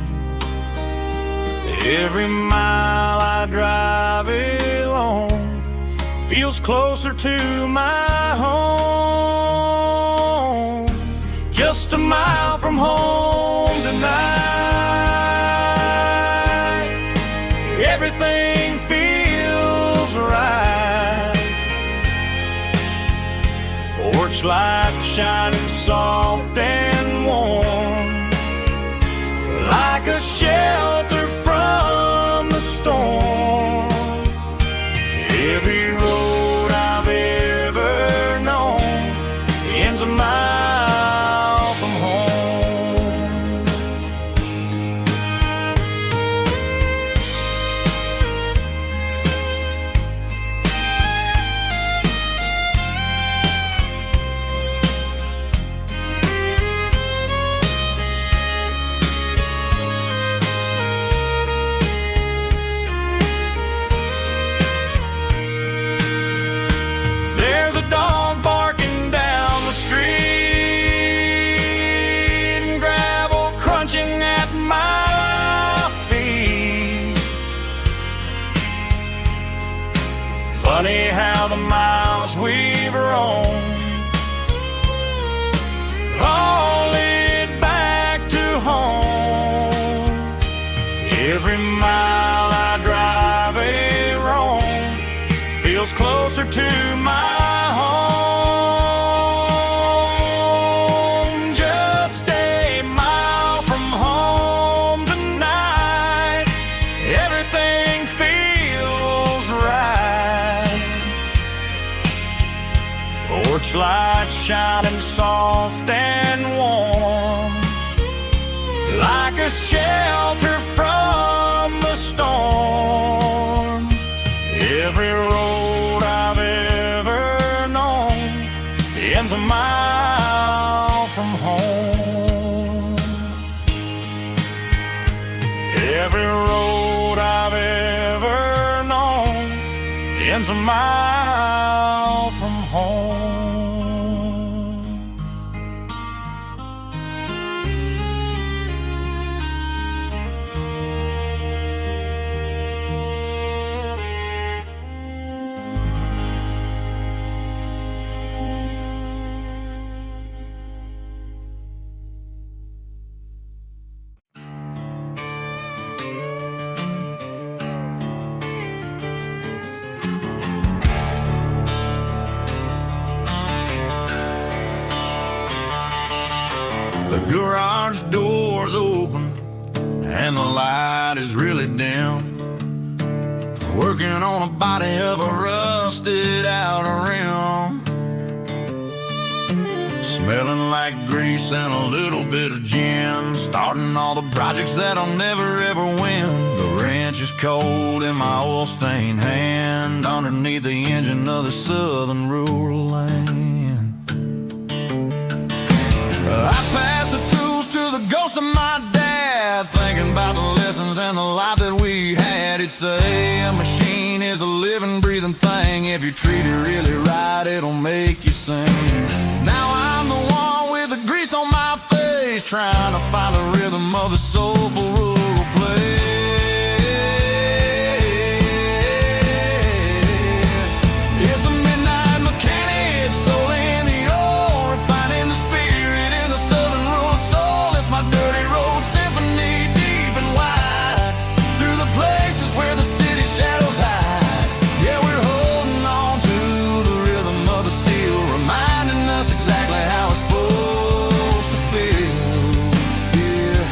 Every mile I drive it along feels closer to my home. Just a mile from home tonight, everything feels right. Porch light shining soft and warm, like a shelter from the storm. Every road I've ever known Every mile I drive a roam feels closer to my home. Just a mile from home tonight, everything feels right. Porch light shining soft and warm, like a shelter from the storm. Every road I've ever known ends a mile from home. Every road I've ever known ends a mile from home. The garage door's open and the light is really dim. Working on a body of a rusted out rim, smelling like grease and a little bit of gin. Starting all the projects that I'll never ever win. The wrench is cold in my oil-stained hand, underneath the engine of the southern rural land. I pass the tools to the ghost of my dad, thinking about the lessons and the life that we had. He'd say a machine is a living, breathing thing. If you treat it really right, it'll make you sing. Now I'm the one with the grease on my face, trying to find the rhythm of the soulful rural place. It's a midnight mechanic, soul in the ore, refining the spirit in the southern rural soul. It's my dirty road symphony, deep and wide, through the places where the city shadows hide. Yeah, we're holding on to the rhythm of the steel, reminding us exactly how it's supposed to feel. Yeah.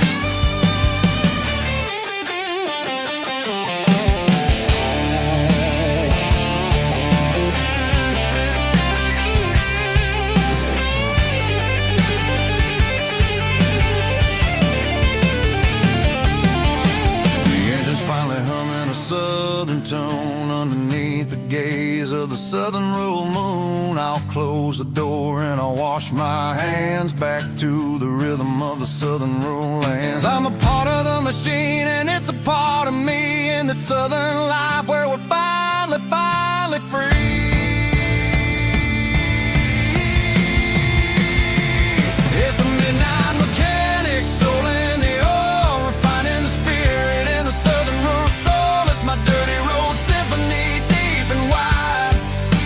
The engine's finally humming a southern tone underneath the gaze of the southern rural moon. I'll close the door and I'll wash my hands back to the rhythm of the southern rural lands. I'm a part of the machine and it's a part of me in the southern life where we're finally free. It's a midnight mechanic, soul in the ore, refining the spirit in the southern rural soul. It's my dirty road symphony, deep and wide,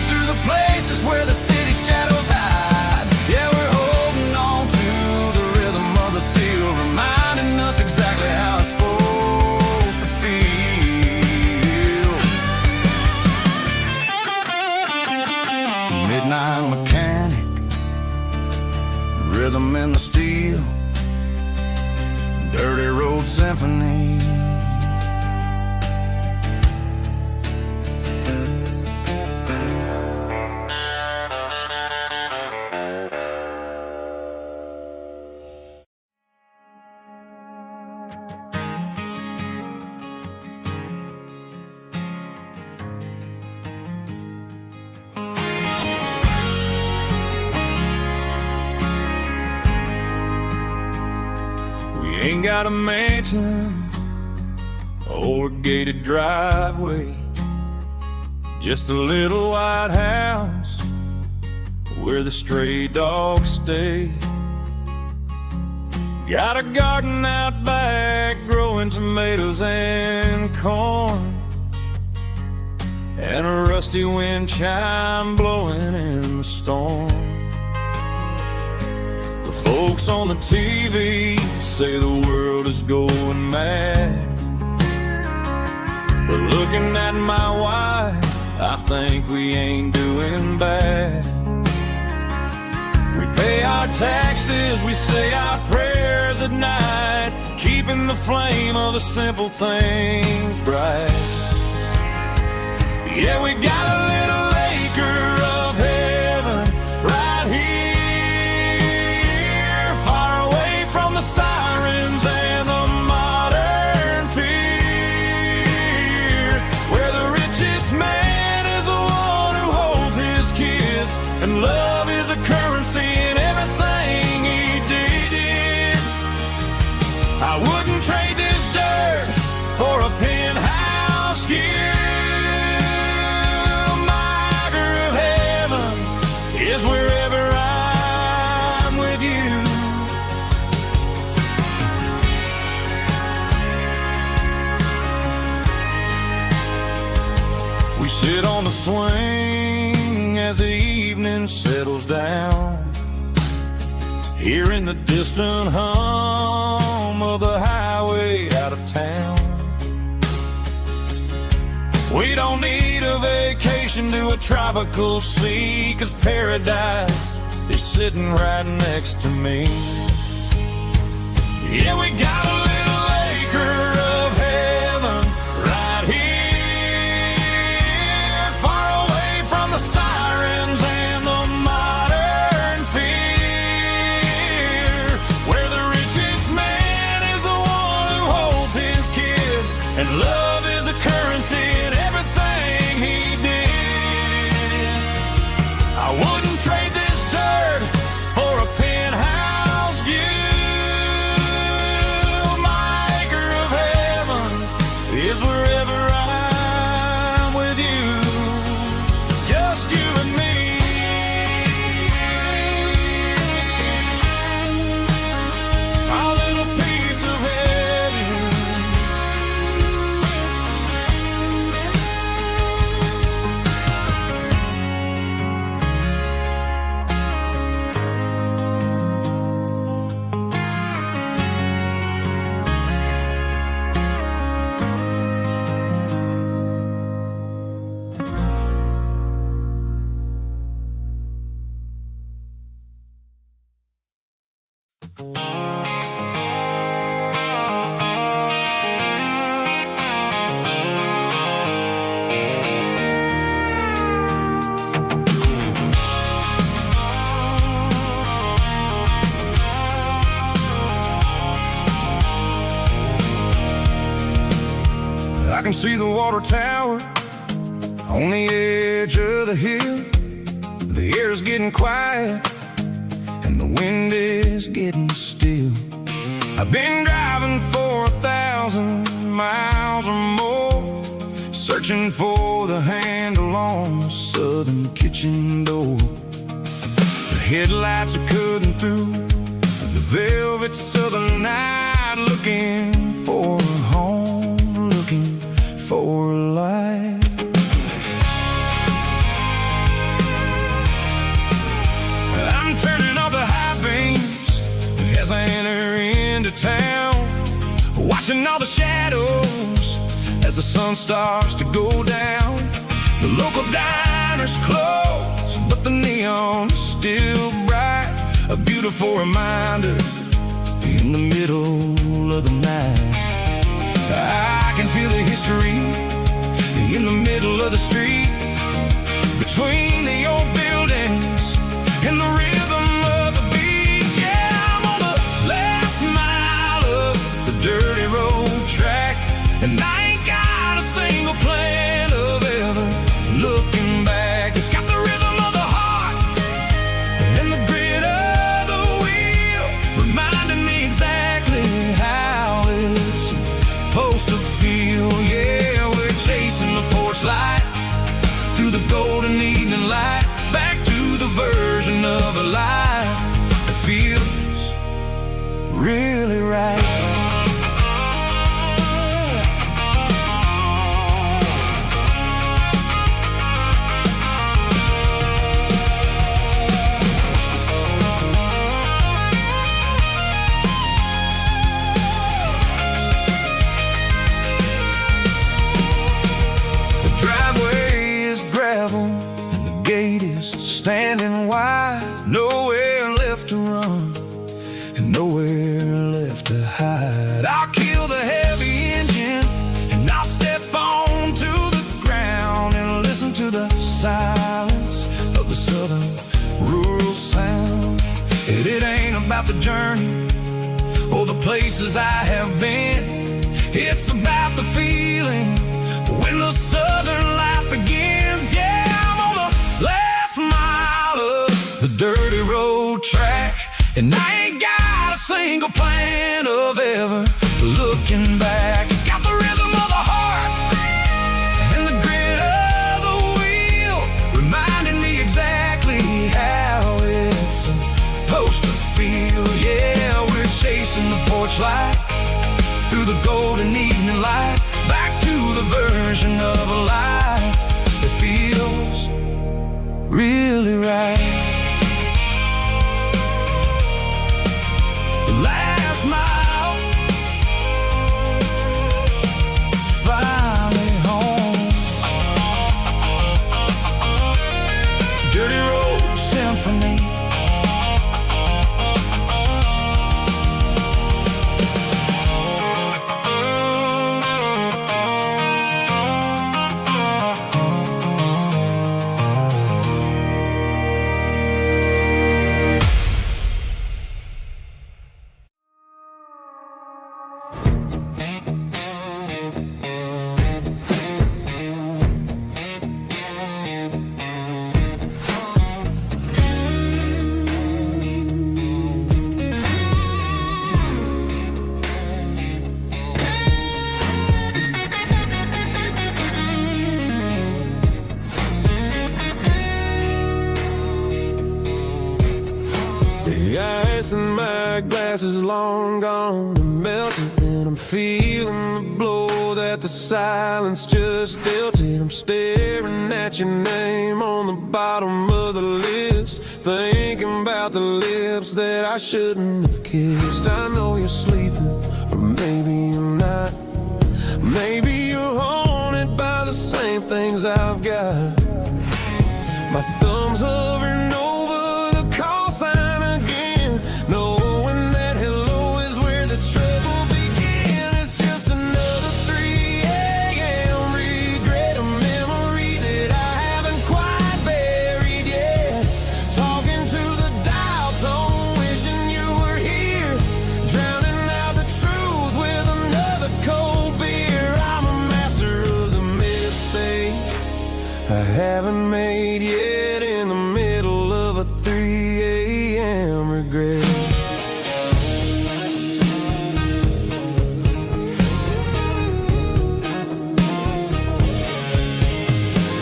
through the places where the city shadows hide. Yeah, we're holding on to the rhythm of the steel, reminding us exactly how it's supposed to feel. Midnight mechanic, rhythm in the steel, dirty road symphony. Ain't got a mansion or a gated driveway, just a little white house where the stray dogs stay. Got a garden out back growing tomatoes and corn, and a rusty wind chime blowing in the storm. The folks on the TV say the world is going mad, Looking at my wife, I think we ain't doing bad. We pay our taxes, we say our prayers at night, keeping the flame of the simple things bright. Yeah, we got a little acre of heaven right here, far away from the sirens and the modern fear, where the richest man is the one who holds his kids, and love is a currency in everything he did. I wouldn't trade this dirt for a penthouse here. Is wherever I'm with you. We sit on the swing as the evening settles down, hearing the distant hum of the highway out of town. We don't need a vacation to a tropical sea, 'cause paradise is sitting right next to me. Yeah, we got a little acre of heaven right here, far away from the sirens and the modern fear, where the richest man is the one who holds his kids, and love is the currency in everything he did. I wouldn't trade this dirt for a penthouse view. My acre of heaven is wherever I'm with you, just you and me. Our little piece of heaven. I can see the water tower on the edge of the hill. The air's getting quiet and the wind is getting still. I've been driving for 1,000 miles or more, searching for the handle on the southern kitchen door. The headlights are cutting through the velvet southern night, looking for a home, looking for life. I'm turning off the high beams as I enter into town, watching all the shadows as the sun starts to go down. The local diner's closed, but the neon is still bright, a beautiful reminder in the middle of the night. I can feel the history in the middle of the street, between the old buildings and the rhythm of the beat. Yeah, I'm on the last mile of the dirty road track, and I ain't got a single plan of ever looking back. It's got the rhythm of the heart and the grit of the wheel, reminding me exactly how it's supposed to feel. Yeah, we're chasing the porch light through the golden evening light, back to the version of a life that feels really right. standing wide, nowhere left to run, and nowhere left to hide. I'll kill the heavy engine, and I'll step onto the ground and listen to the silence of the southern rural sound. It ain't about the journey or the places I have been. It's about the feeling when the southern life begins. Yeah, I'm on the last mile of the dirty road track, and I ain't got a single plan of ever looking back. It's got the rhythm of the heart and the grit of the wheel, reminding me exactly how it's supposed to feel. Yeah, we're chasing the porch light through the golden evening light, back to the version of a life that feels really right. Last mile, finally home. Dirty Road Symphony. The ice in my glass is long gone and melted, and I'm feeling the blow that the silence just dealt it. I'm staring at your name on the bottom of the list, thinking about the lips that I shouldn't have kissed. I know you're sleeping, or maybe you're not. Maybe you're haunted by the same things I've got. My thumb's hovering over the call sign again, knowing that hello is where the trouble began. It's just another 3 a.m. regret, a memory that I haven't quite buried yet. Talking to the dial tone, wishing you were here, drowning out the truth with another cold beer. I'm a master of the mistakes I haven't made yet, in the middle of a 3 a.m. regret.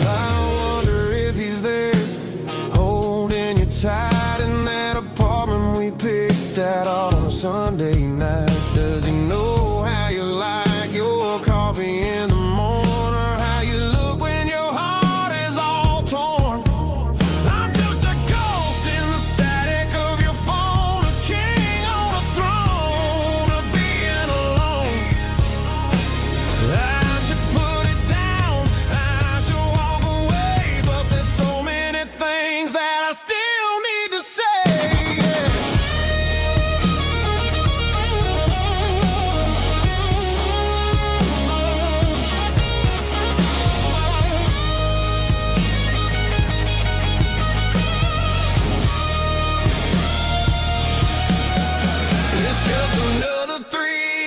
I wonder if he's there, holding you tight in that apartment we picked out on a Sunday night. Does he know how you like your coffee in the morning, or how you look when your heart is all torn? I'm just a ghost in the static of your phone, a king on a throne of being alone. I should put it down, I should walk away, but there's so many things that I still need to say. It's just another 3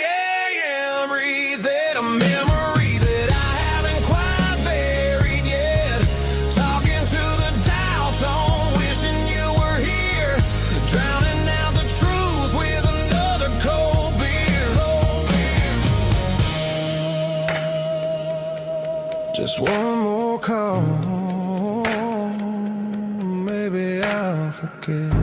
a.m. reset, a memory that I haven't quite buried yet. Talking to the dial tone, wishing you were here, drowning out the truth with another cold beer. Just one more call, maybe I'll forget.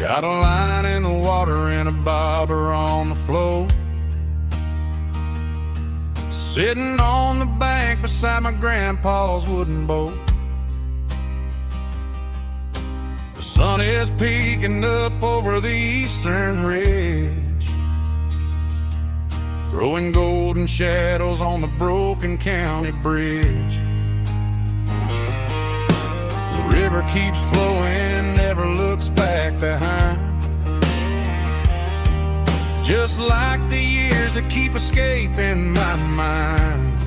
Got a line in the water and a bobber on the floor. Sitting on the bank beside my grandpa's wooden boat. The sun is peeking up over the eastern ridge, throwing golden shadows on the broken county bridge. The river keeps flowing, never looks back behind, just like the years that keep escaping my mind.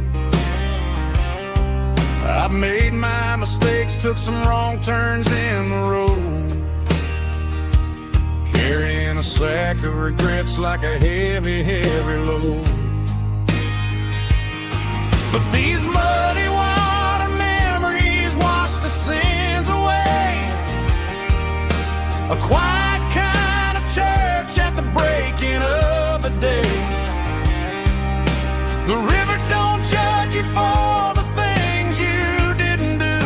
I've made my mistakes, took some wrong turns in the road, carrying a sack of regrets like a heavy, heavy load. But these muddy water memories wash the sins away. A quiet kind of church at the breaking of the day. The river don't judge you for the things you didn't do.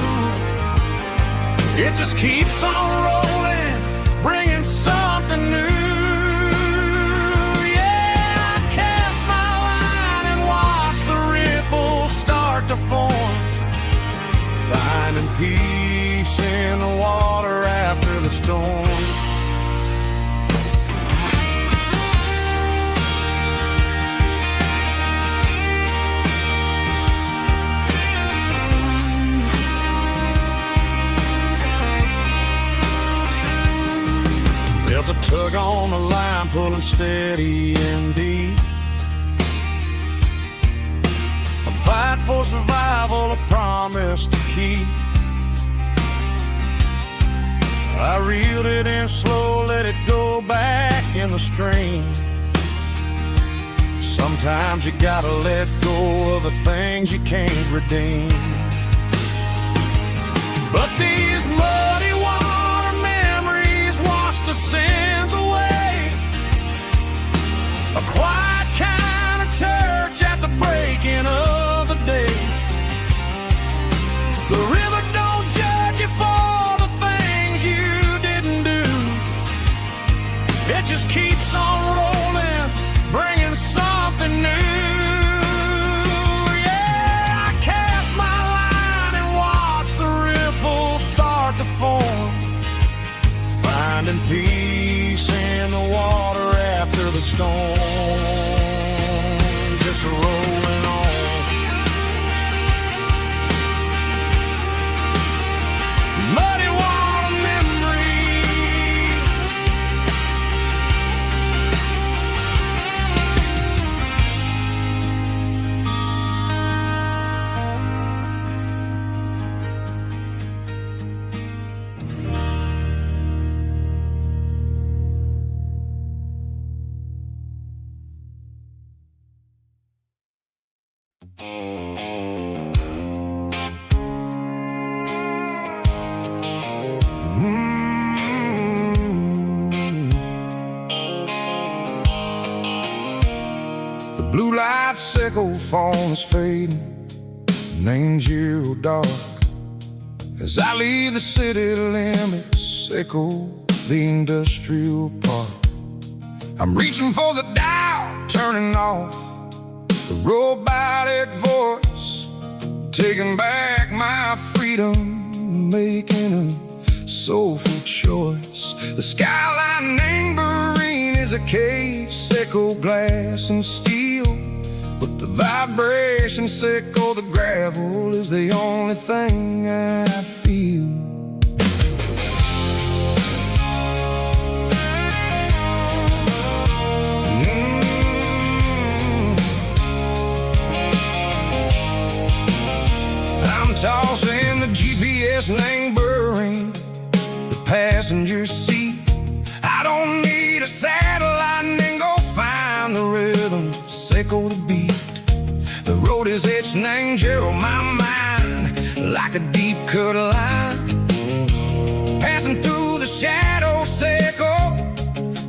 It just keeps on rolling, bringing something new. Yeah, I cast my line and watch the ripples start to form, finding peace in the water after the storm. Felt a tug on the line, pulling steady and deep. A fight for survival, a promise to keep. I reeled it in slow, let it go back in the stream. Sometimes you gotta let go of the things you can't redeem. But these muddy water memories wash the sins away. A quiet kind of church at the breaking of the day. The river don't judge you for the things you didn't do. It just keeps on rolling, bringing something new. Yeah, I cast my line and watch the ripples start to form, finding peace in the water after the storm. Just rolling on. Muddy water memory. The blue light sickle phone is fading, named you dark. As I leave the city limits, sickle the industrial park. I'm reaching for the dial, turning off the robotic voice, taking back my freedom, making a soulful choice. The skyline named Barine is a cage, sickle glass and steel, but the vibration sickle the gravel is the only thing I feel. I'm tossing the GPS named Barine, the passenger seat. I don't need a satellite and go find the rhythm, sickle the beat. The road is etched named Gerald, my mind, like a deep cut line. Passing through the shadow sickle,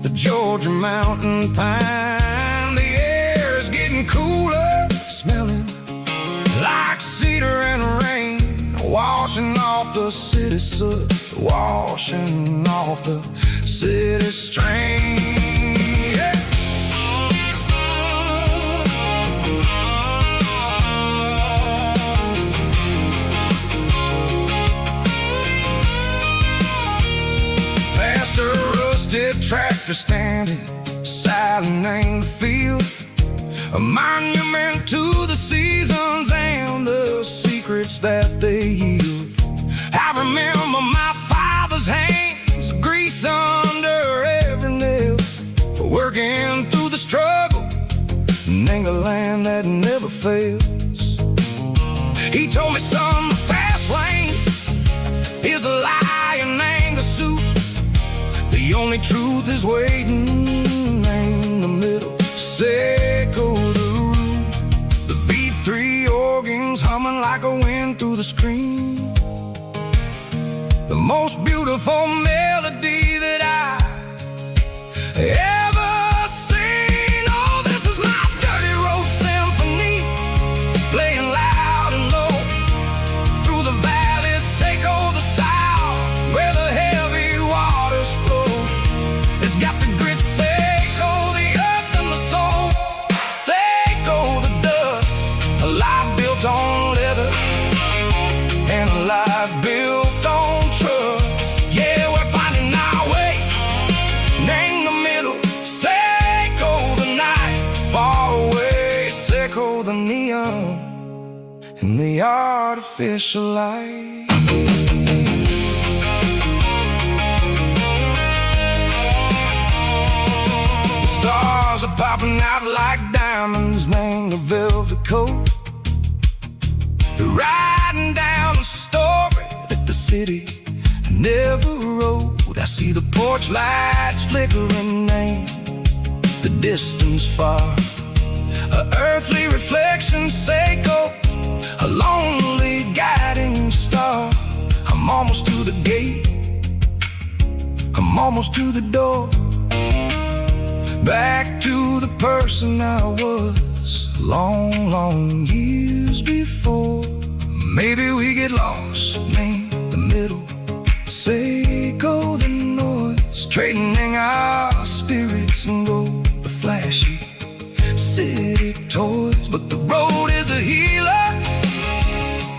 the Georgia mountain pine. The air is getting cooler, smelling like cedar and rain, washing off the city soot, washing off the city strain. Yeah. Past a rusted tractor standing silent in the field, a monument to the seasons and the secrets that they yield. I remember my father's hands, grease under every nail, working through the struggle, ain't a land that never fails. He told me, son, the fast lane is a lie and ain't the suit. The only truth is waiting in the middle. Seco the root, the B3 organs humming like a wind through the screen. The most beautiful melody that I ever seen. Oh, this is my dirty road symphony, playing loud and low through the valleys, Seco the south, where the heavy waters flow. It's got the grit, Seco the earth and the soul, Seco the dust, a life built on leather and a life built on trust. Yeah, we're finding our way in the middle. Seco the night, far away. Seco the neon and the artificial light. The stars are popping out like diamonds, named the velvet coat. They're riding down the story that the city never wrote. I see the porch lights flickering in the distance far, a earthly reflection, Seco, a lonely guiding star. I'm almost to the gate, I'm almost to the door, back to the person I was long, long years before. Maybe we get lost in the middle, Seco the noise, trading our spirits and go the flashy city toys. But the road is a healer,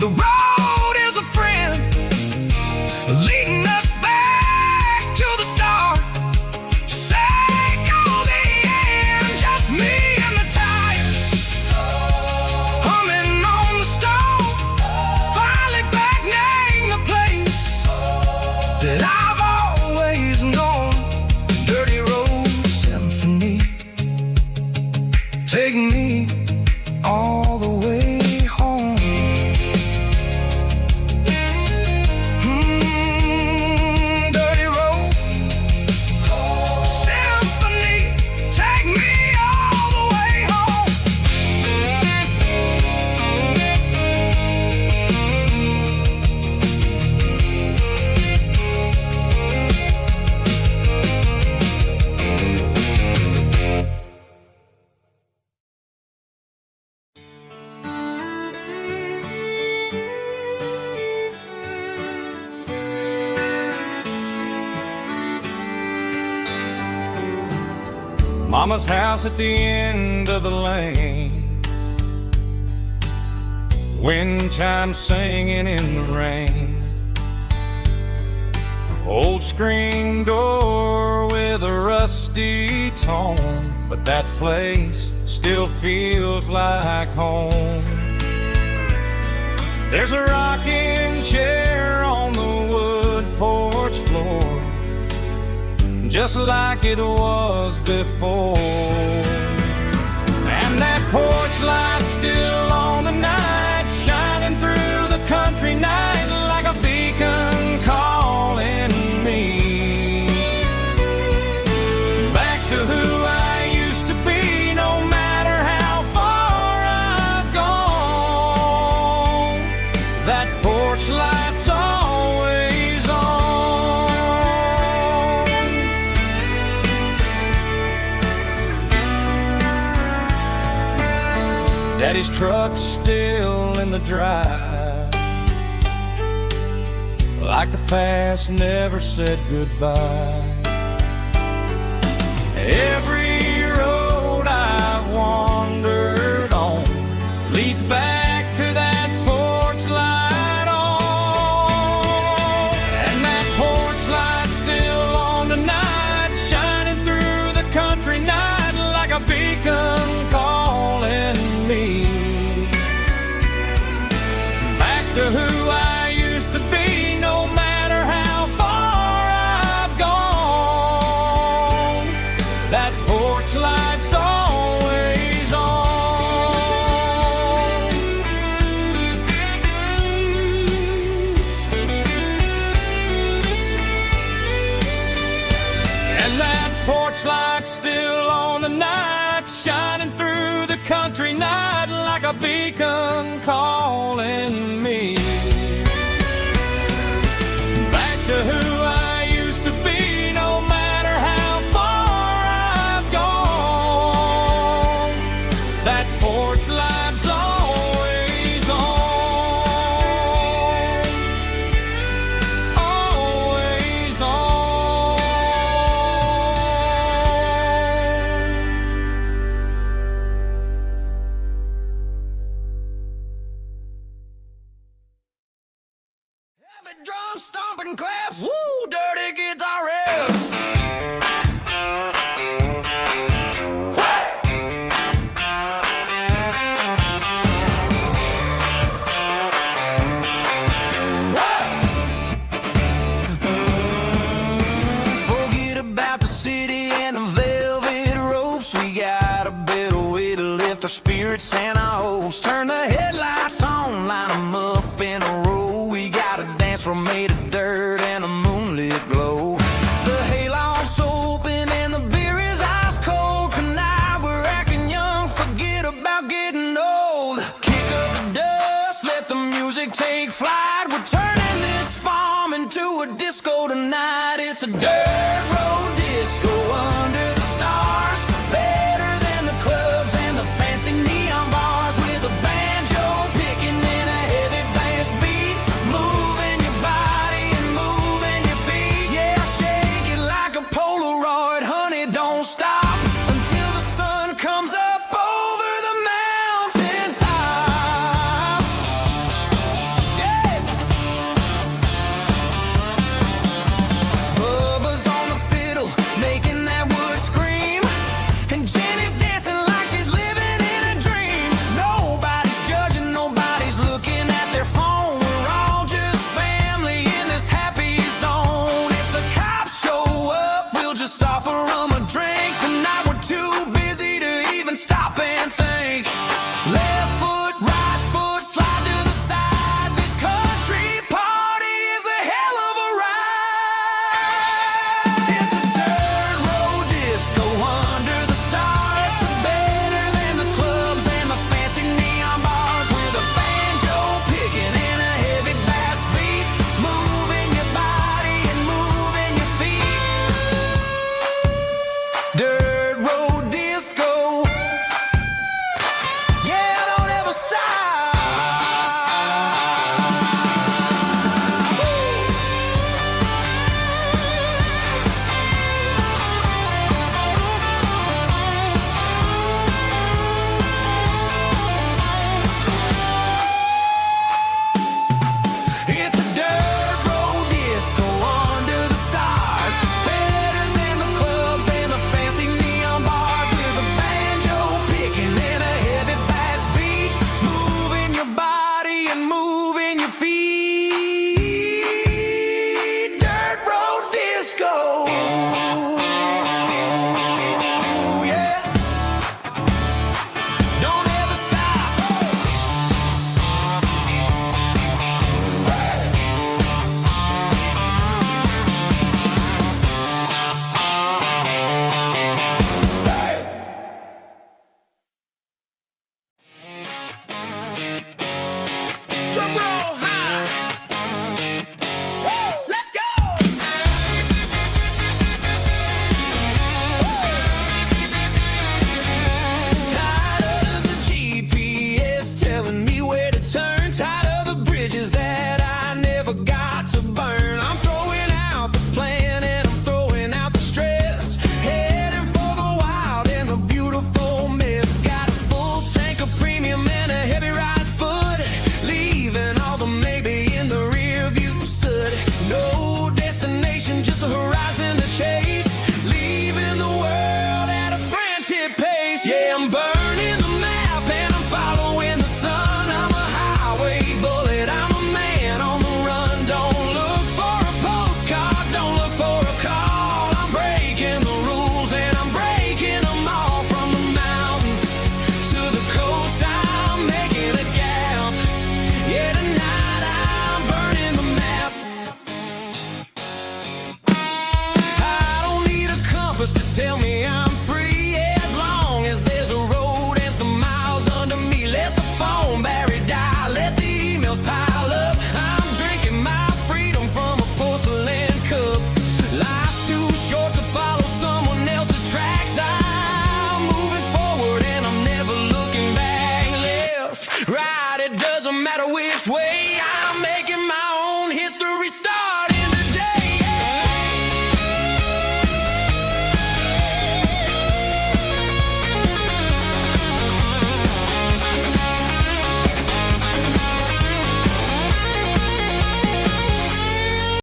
the road is a friend, leading us back to the start. Seco the end, just me and the tires, humming on the stove, finally back name the place that I've always known. Dirty road symphony, take me all the way home. Dirty road symphony, take me all the way home. Mama's house at the end of the lane, wind chimes singing in the rain. Old screen door with a rusty tone, but that place still feels like home. There's a rocking chair on the wood porch floor, just like it was before. And that porch light still on tonight, shining through the country night like a beacon calling me back to who I used to be. No matter how far I've gone, that porch light's always on. Daddy's truck's still in the drive, like the past never said goodbye. Every road I've wandered on leads back to that porch light on. And that porch light's still on tonight, shining through the country night like a beacon calling me back to who I used to be, no matter how far I've gone. That porch light's always on. And that porch light's still on tonight, shining through the country night like a beacon calling me.